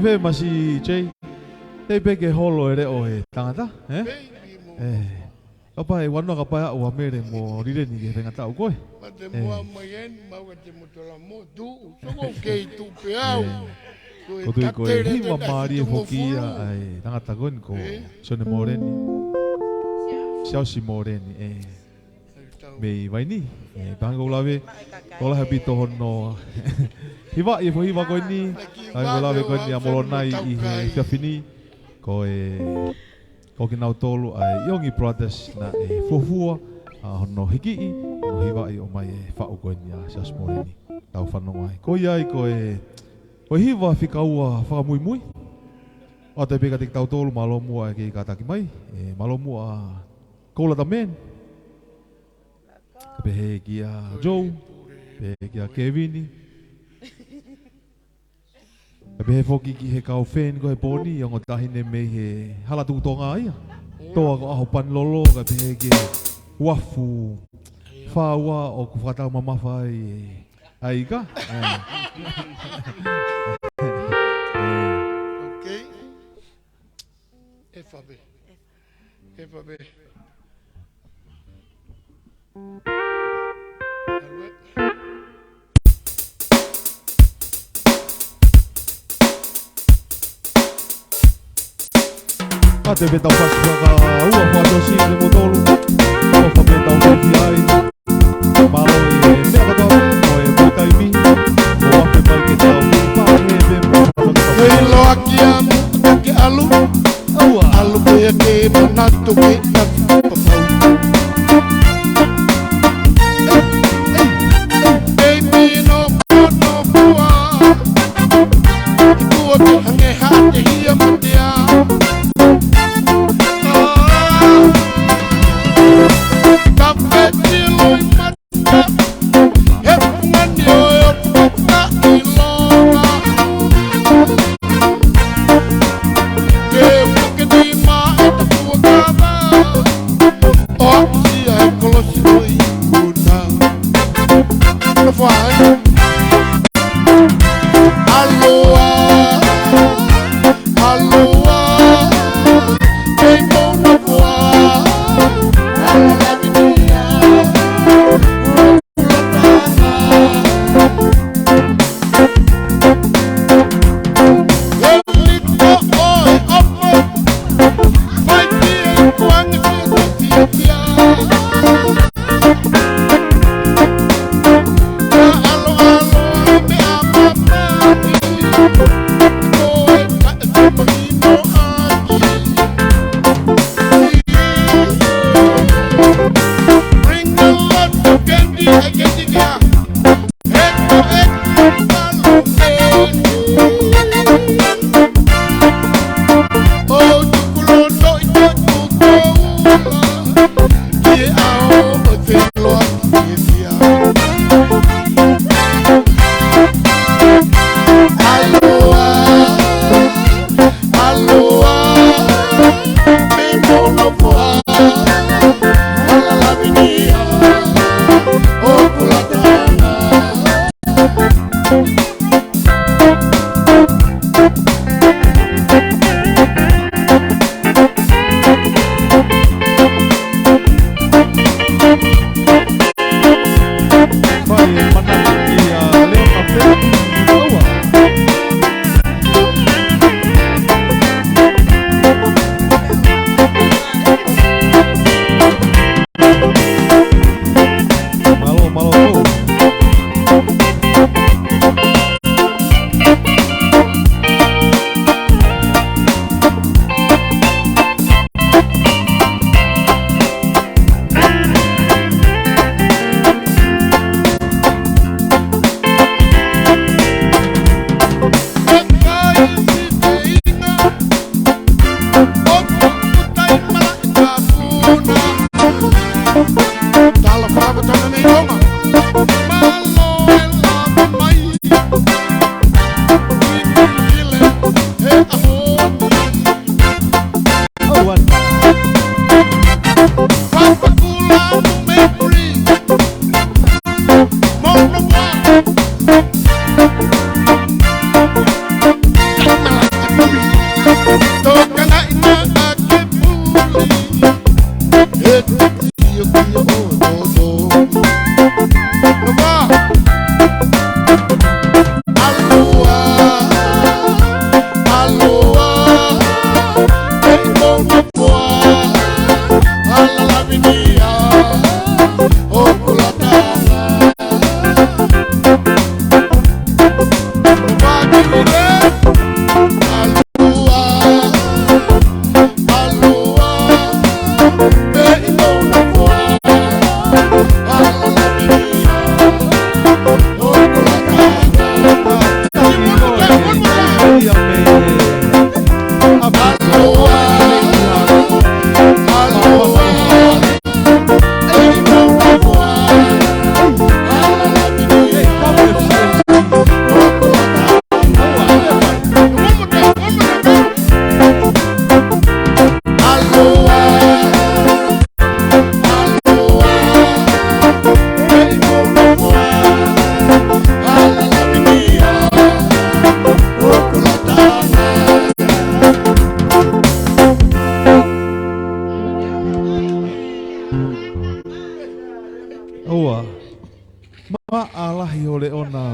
fe masi Jay. Te peke holo ere o he tangata, Apa e wano ka pa o mere mo rire ni ke ngata o koe. Ma te moa mai en, mau ka te motola mo tu, songo kei tu pe au. Ko tu ko e hiwa mari e fokia ai tangata kon ko sone moreni. Xiao si moreni me vai ni bango lave kola happy to hono. Hiwa e fo hiwa ko ni. Bango lave ko ni amolona i fiafini ko ko ki nau tolu ai Yongi Brothers na fofua hono hiki no hiwa i o mai fa o ko ni a xiao si moreni. Tau whanonga ai. Ko iai ko hiwa whikaua whakamui. O te peka te tau tolu malo mua ki kataki mai. Malo mua koula ta men. Pehe ki a Joe. Pehe ki a Kevini. Pehe foki ki he kau fen ko he poni. Ongo tahine mei he halatu tonga ia. Toa ko aho pan lolo ka pehe ki wafu. Whaua o ku whakatau mamawhai. Aika? Okay. Efabe. Ate beta faz para ua foto si de motolo. O fa beta o ai. Malo e mega to o e bota i mi. O ape mai que tau pa he be. Ei lo aqui amo que alu. Alu que manatu que na papau. Baby no bua. Tua que hange hate hia matia. Oh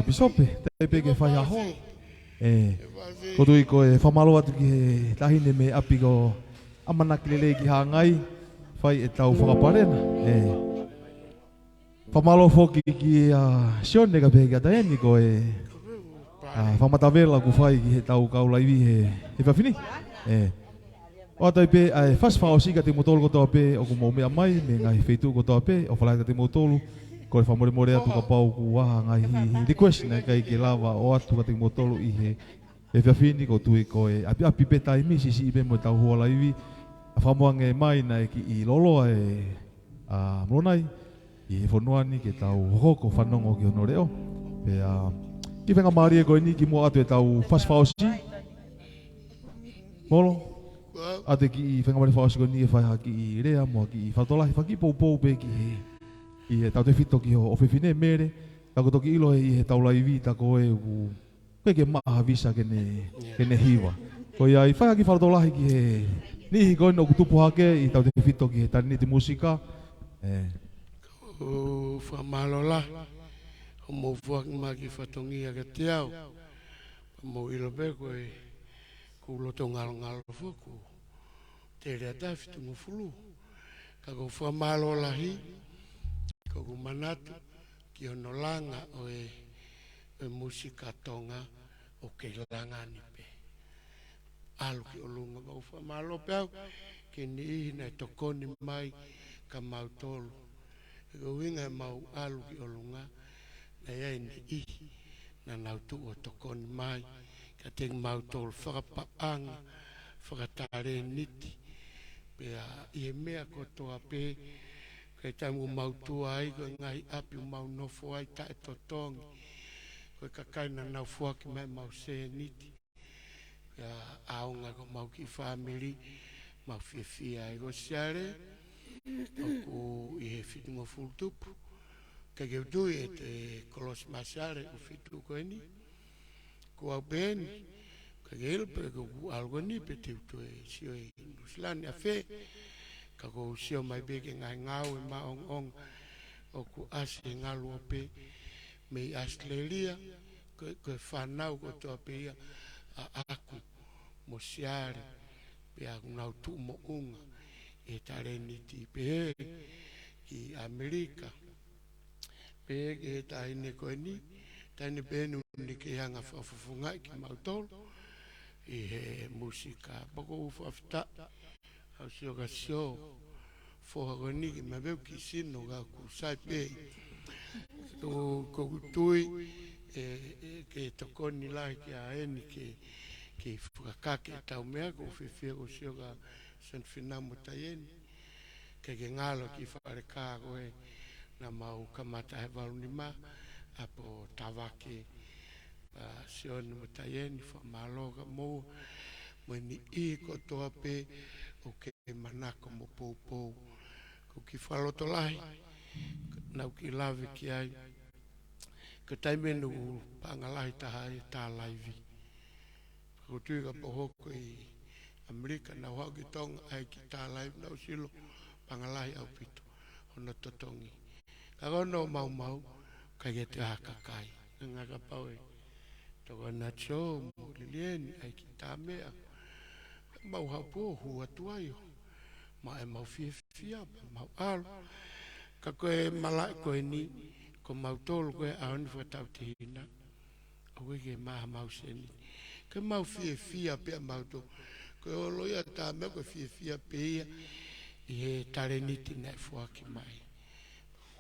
Bisope, tepe ke whai aho. Ko tui ko e whamalo atu ki he tahine me api ko amanaki lele ki hangai, whai e tau whakaparena. Whamalo whoki ki Sione ka pehe ki ataeni ko e whamatawela ku whai ki he tau kaulaiwi he whawhini. O atai pe, whas whaosi ka te motolo kotoa pe o ku maumea mai, me ngai wheitu kotoa pe, o whalai ka te motolo. Ko e whamore more atu ka pau ku waha ngai hi request na kai ke lava o atu ka te motolo i he whiawhini ko tui ko e api pe tai misi si ipe mo tau hua laiwi a whamuange mai na e ki i lolo mronai i he whonuani ke tau hoko whanongo ki hono reo pe ki whenga maari e koe ni ki mua atu e tau fast whaosi molo ate ki i whenga maari whaosi koe ni e whaiha ki i rea mua ki i whatolahi whaki pou pe ki he i he tau te whito ki ho whiwhine mere, tako toki ilo i he tau laiwi tako e u koe ke maha visa kene hiwa. Ko ia i whai haki wharatolahi ki he nihi koe no kutupu hake i tau te whito ki he tani te musika. Ko whamalola, ho mo fuaki maki whatongia ke te au, mo ilo pe koe ku loto ngalo fuku, te rea tafi tu ngufulu, kako whamalola hi, ko manatu ki ono langa o e musika tonga o ke langa ni pe alu ki olunga ma ufa malo pe au ki ni ihi na tokoni mai ka mau tolu e ko winga mau alu ki olunga na ia ni ihi na nautu o tokoni mai ka teng mau tolu whakapaanga whakatare niti pe i mea kotoa pe kei tamu mautua ai, koe ngai api mau nofo ai tae totongi. Koe kakaina nau fuaki mai mau se niti. Aonga ko mau ki family, mau fia ai ko siare. Oku i he fitungo fultupu. Kei keu tui e te kolos masiare u fitu koe ni. Ko au peni. Kei kei ilpe ko ku algo ni pe te utu e sio e nusilani a fe. Kako sio mai beke ngai ngau e maong ong o ku asi ngalu ope me i Australia koe whanau ko toa pe ia a aku mo siare pe aku nau tu mo unga e tare ni ti pe i Amerika pe e taine koe ni taine penu ni ke hanga whafufungai ki mautolo i he musika bako ufafta au sio ka sio foha koe niki ma veu ki sino ka ku sai pei ko kutui ke tokoni lai ki a eni ke whakakake tau mea ko whiwhia ko sio ka San Finamo Taieni ke ngalo ki whareka koe na mau kamata he walu ni ma apo tawake sio ni mo Taieni whamaloga mo ni I ko toa pe o ke manako mo pou ko ki whalotolahi nau ki lawe ki ai ko taimenu pangalahi taha e tā laivi ko tui ka pohoko I Amerika na wau ki tonga ai ki tā live na usilo pangalai au pito ona totongi ka kono mau kai ke te hakakai nga ka pau e toko na cho mo lilieni ai ki tā mea mau hapo hua tuaio ma e mau fia mau alo ka koe malai koe ni ko mau tolu koe aoni whatau te hina o ke maha mau seni ke mau fia pe mau to ko loia ta me ko fia pe ia i he tareniti na fuaki mai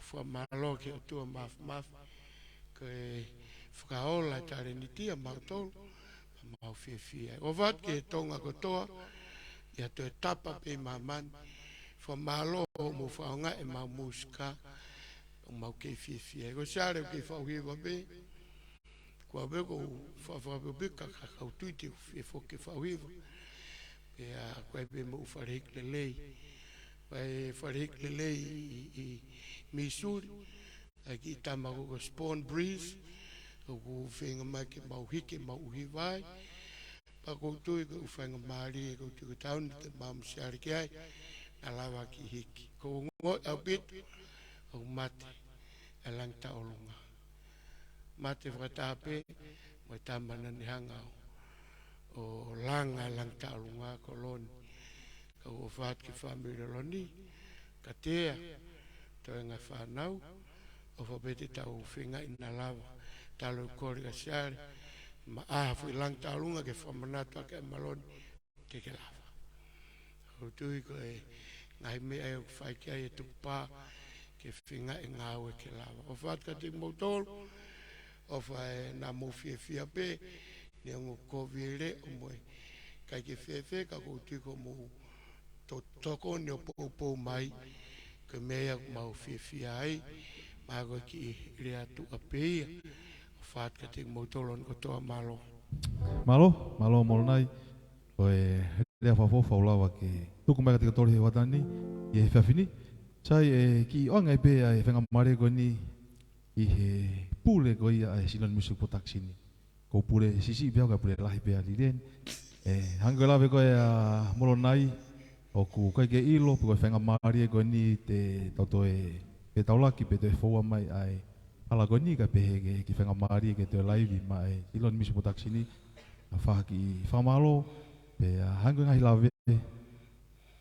fua malo ke o tua maf ko e whakaola tareniti a mau tolu mau fia o vat ke tonga ko toa ia to e tapa pe maman fua malo mo whaonga e mau musika o mau ke fia ko sare ke whauhiwa pe kua beko whawhawhawhika ka kautuiti e whoke whauhiwa pe a koe pe mo wharehik lelei pai wharehik lelei i Missouri a ki tamako ko Spawn Breeze o ku whenga mai ke mau hike mau uhi vai pa koutui ko whenga maari e koutu ko tauni te mamu siari ki ai na lawa ki hiki ko ngoi au pitu o mate e lang ta olunga mate whakatape mo e tamana ni hanga o langa lang ta olunga koloni ka o whaat ki whamira loni ka tea to e ngai whanau o whabete tau whinga ina lawa talo kori ka siare ma ahafu i lang ta olunga ke whamanatua ke maloni te ke lawa o tui ko e ngai mea e o whaikia e tupa ke whinga e ngāwe ke lawa o whaat ka te mautolo o whae nā mō fia pe ni ango kōwire o moe kai ke whewhe ka kouti ko mō toko ni o pōpō mai ke mea mau fia ai ma koe ki rea tu a peia o whaat ka te mautolon ko toa malo Malo nai o e rea whawhofa o lawa ke tuku mai ka te katori he watani i he whiawhini sai e ki oanga i pēa e whenga mare koe ni i he pule ko ia e Silon Music Production ko pule sisi bia ka pule lahi bia liden hanga lawe ko ia molo nai o ku kai ke ilo ko whenga mari ko ni te tauto e pe taulaki pe te foa mai ai ala ko ni ka pe ke ki whenga mari ke te live mai Silon Music Production ni fa ki famalo pe hanga ngai lawe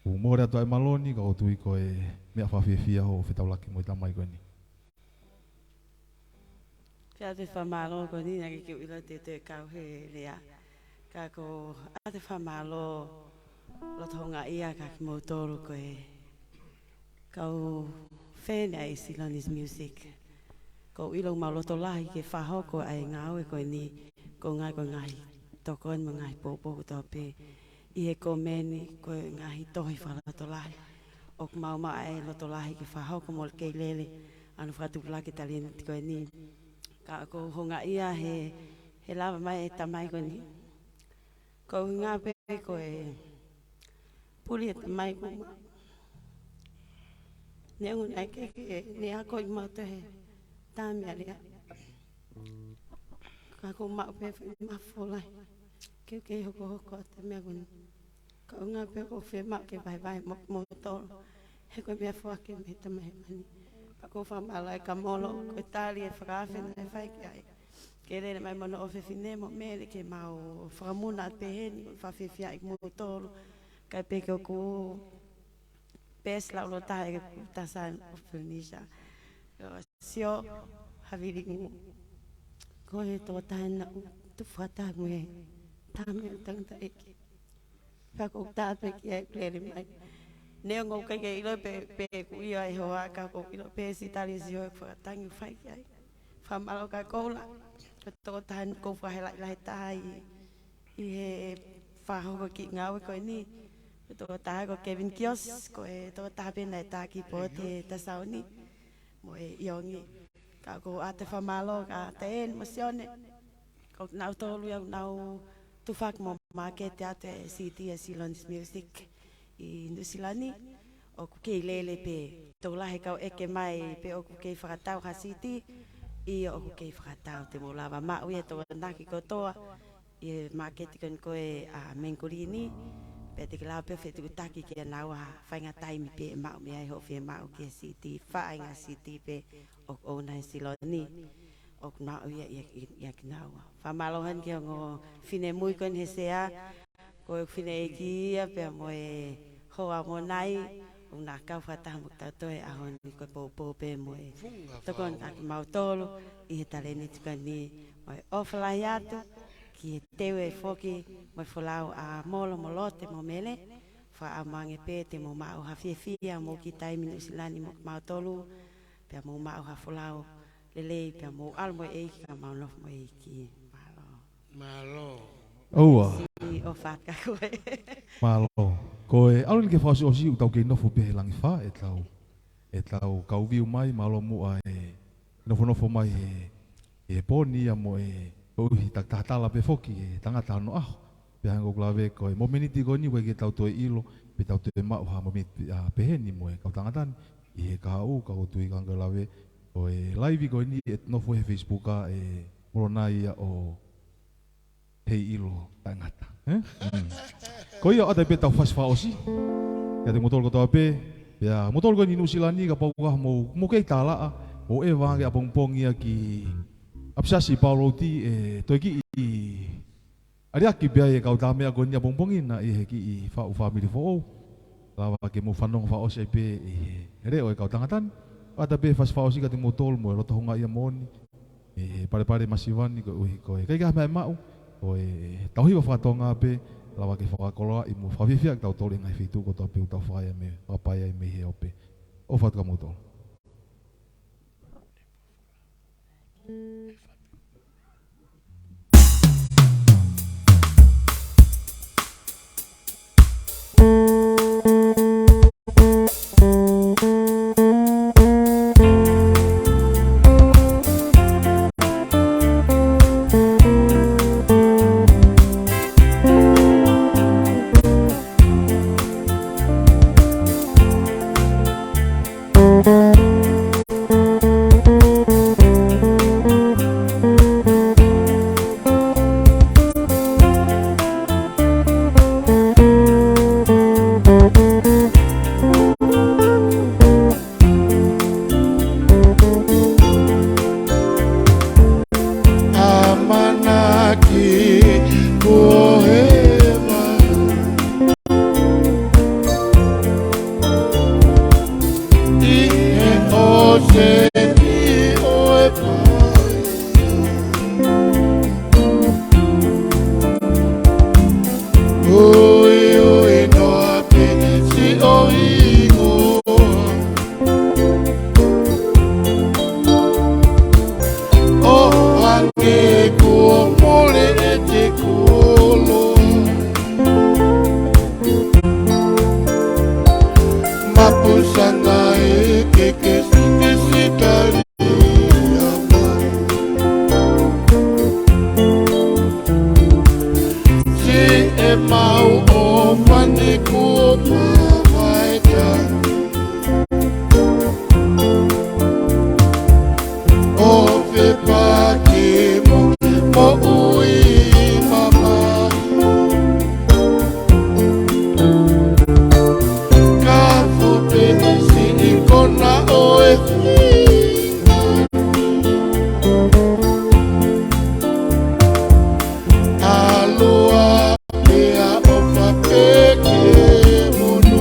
o mora to ai maloni ka o tui ko e me fa fia ho fe taulaki mo tamai ko ni Pia te whamalo ko ni nake ki uila te kau he rea. Ka ko a te whamalo lo tonga ia ka ki mautoro ko e kau whene ai Silonis Music. Ko ilo mauloto lahi ke whahoko ai ngāwe ko ni ko ngai toko en mo ngai pōpō tope. I he ko meni ko ngai tohi whaloto lahi. O mau ai loto lahi ke whahoko mo kei lele anu whatupula ke talina tiko e ni. Ka ko honga ia he lava mai e tamai ko ni. Ko ngā pe ko e puli e tamai ko ma. Ne un ai ke ne ako i mauta he tami alia. Ka ko mau pe ma folai. Ke hoko te mea ko ni. Ko ngā pe ko whi mau ke vai mo tolo. He ko mea fuake me tamai mani. Ko whamala e ka molo, ko tali e whakawhena e whaiki ai. Ke rere mai mono o whiwhine mo mere ke mau whakamuna at peheni, whawhiwhia i mo tolo. Kai peke o ku pes laulo tae ke tasan o Felicia. Sio haviri ngu. Ko he tō tae na u tu whata ngue. Tāme o tangata eke. Whako tāpe ki ai rere mai. Neo ngau kai ke ilo pe ku ia e hoa ka ko ilo pe si tali si hoa whakatangi whai ki ai. Whamalo ka koula. Ko toko tahan ko whahela i lahi tahi i he whahoko ki ngawe koe ni. Ko toko taha ko Kevin Kios ko e toko taha pena e tāki po te tasau ni. Mo e iongi. Ka ko a te whamalo ka te en mo sione. Ko nau tolu iau nau tufak mo market a te CD e Silonis Music. I Nusilani o ku kei lele pe tō lahe kau eke mai pe o ku kei whakatau ha siti i o ku kei whakatau te mo lava maui e tō naki kotoa i maketi kon koe a Menkurini Pe te kala pe fe tu taki ke na wa fa nga tai mi pe ma mi ai ho fe ma o ke city fa nga city pe o na siloni o na ya kna wa fa malohan ke ngo fine muy kon hesea ko fine ki ya pe mo e ho a mo nai una ka fa ta mo ta to e a hon ko po pe mo e to kon ak mau tolo i tale ni tikani mai ofla yato ki tewe foki mai folau a molo molote mo mele fa amange pe te mo mau ha fia mo ki tai minu silani mo mau tolu pe mo mau ha folau lele pe mo almo e ka mau no mo e ki Malo. Oa. si o fa ka ko Malo. Koe alun ke fasi osi utau ke nofo pe langi fa e tau kau viu mai malo mu a nofo mai e poni mo e uhi tak tatala pe foki e tangata no pe hango klave koe momeniti ko ni ke tau to ilo pe tau te ma ha momeniti pe heni mo e kau tangatan e kau tu i kanga lave koe live ko ni et nofo e Facebook a e moronai o hei ilo tangata ko ia ada beta fas fa osi ya de motor ko to pe ya motor ko ni nusilani ka pau ka mo ke tala o e wa ke pong ia ki absasi paulo ti to ki ari aki bia e ka utame ko ni pong ina e ki fa family fo lava ke mo fanong fa osi pe re o ka tangatan ada be fas fa osi ka de motor mo lo to nga ia moni pare masivani ko kai ka mau oi tau hiwa whatonga pe lawa ke whakakoloa i mo whawhiwhiak tau tole ngai whitu ko tau peu tau whaia me papaia i me he ope o whatka moto Alua, mea ofa peke mono.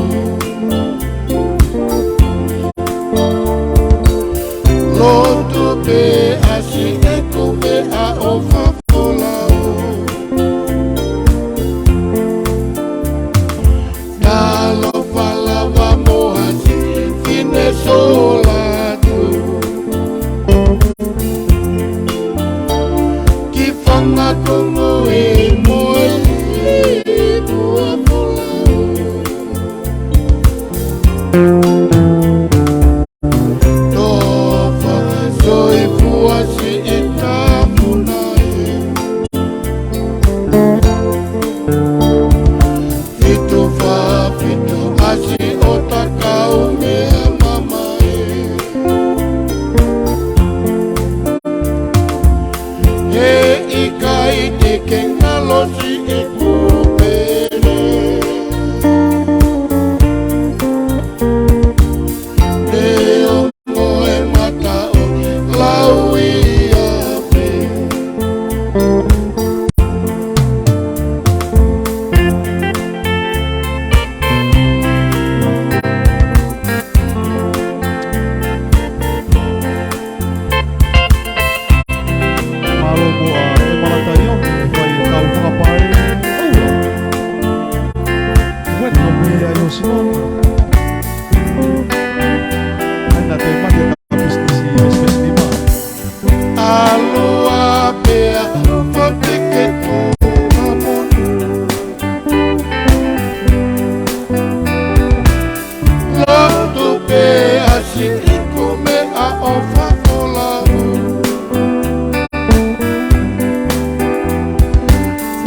senang. Anda tu mati habis isi space 5. Alua bea fapike tu amon Lotu bea sikikume a ofa olahu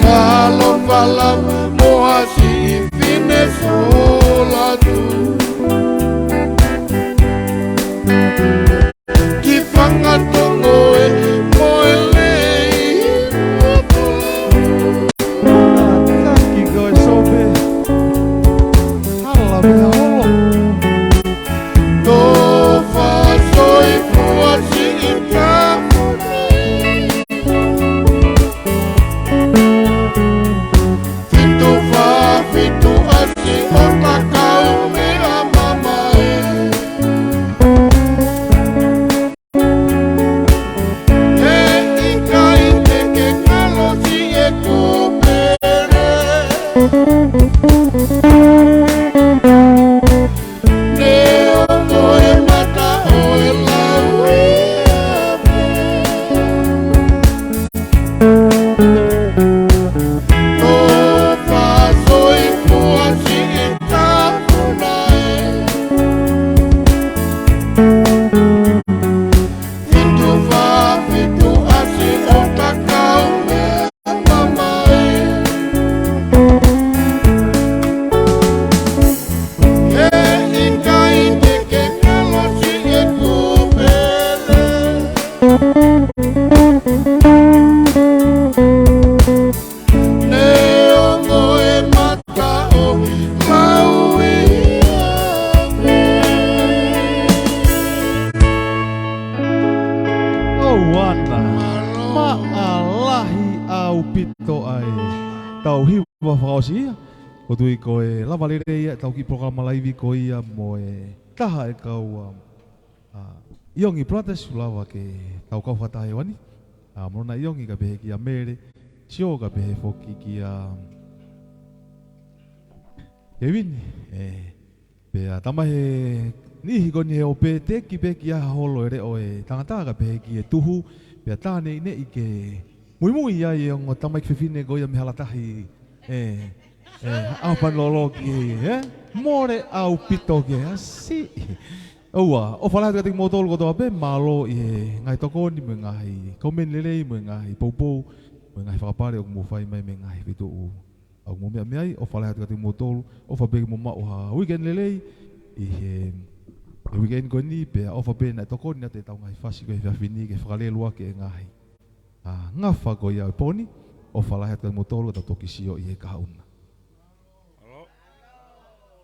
Kalau falam moasi fine solatu Kifanga tongoe moelei Kaki goe sobe. Hala bea holo. Tofa soi puasi ikamune Fitu fa fitu asi otakau mera mamae Tau hiu wa whakaosi o tui koe lava lere ia tau ki programa laivi ko ia mo e taha e kau Iongi Brothers lava ke tau kau whatahe wani Mona Iongi ka behe ki a mere Sio ka behe foki ki a Kevin Pea tamahe nihi koni he o pe teki peki a holo ere o e tangata ka behe ki e tuhu Pea tāne ine i ke Mui mui ia i ongo tamaik whiwhine goia me halatahi au panlolo ki more au pito ki asi Oua, o whalahat katik motol ko toa pe malo i ngai toko ni me ngahi komen lelei me ngahi poupou me ngahi whakapare o mo whai mai me ngahi pito u au mo mea meai o whalahat katik motol o whabegi mo mao ha weekend lelei i he weekend ko ni pe o whabe nai toko ni ate tau ngai whasi ko he whiwhini ke whakalelua ke ngahi Ngafa ko ia poni o whalahat katik motol ko ta toki sio i he kahauna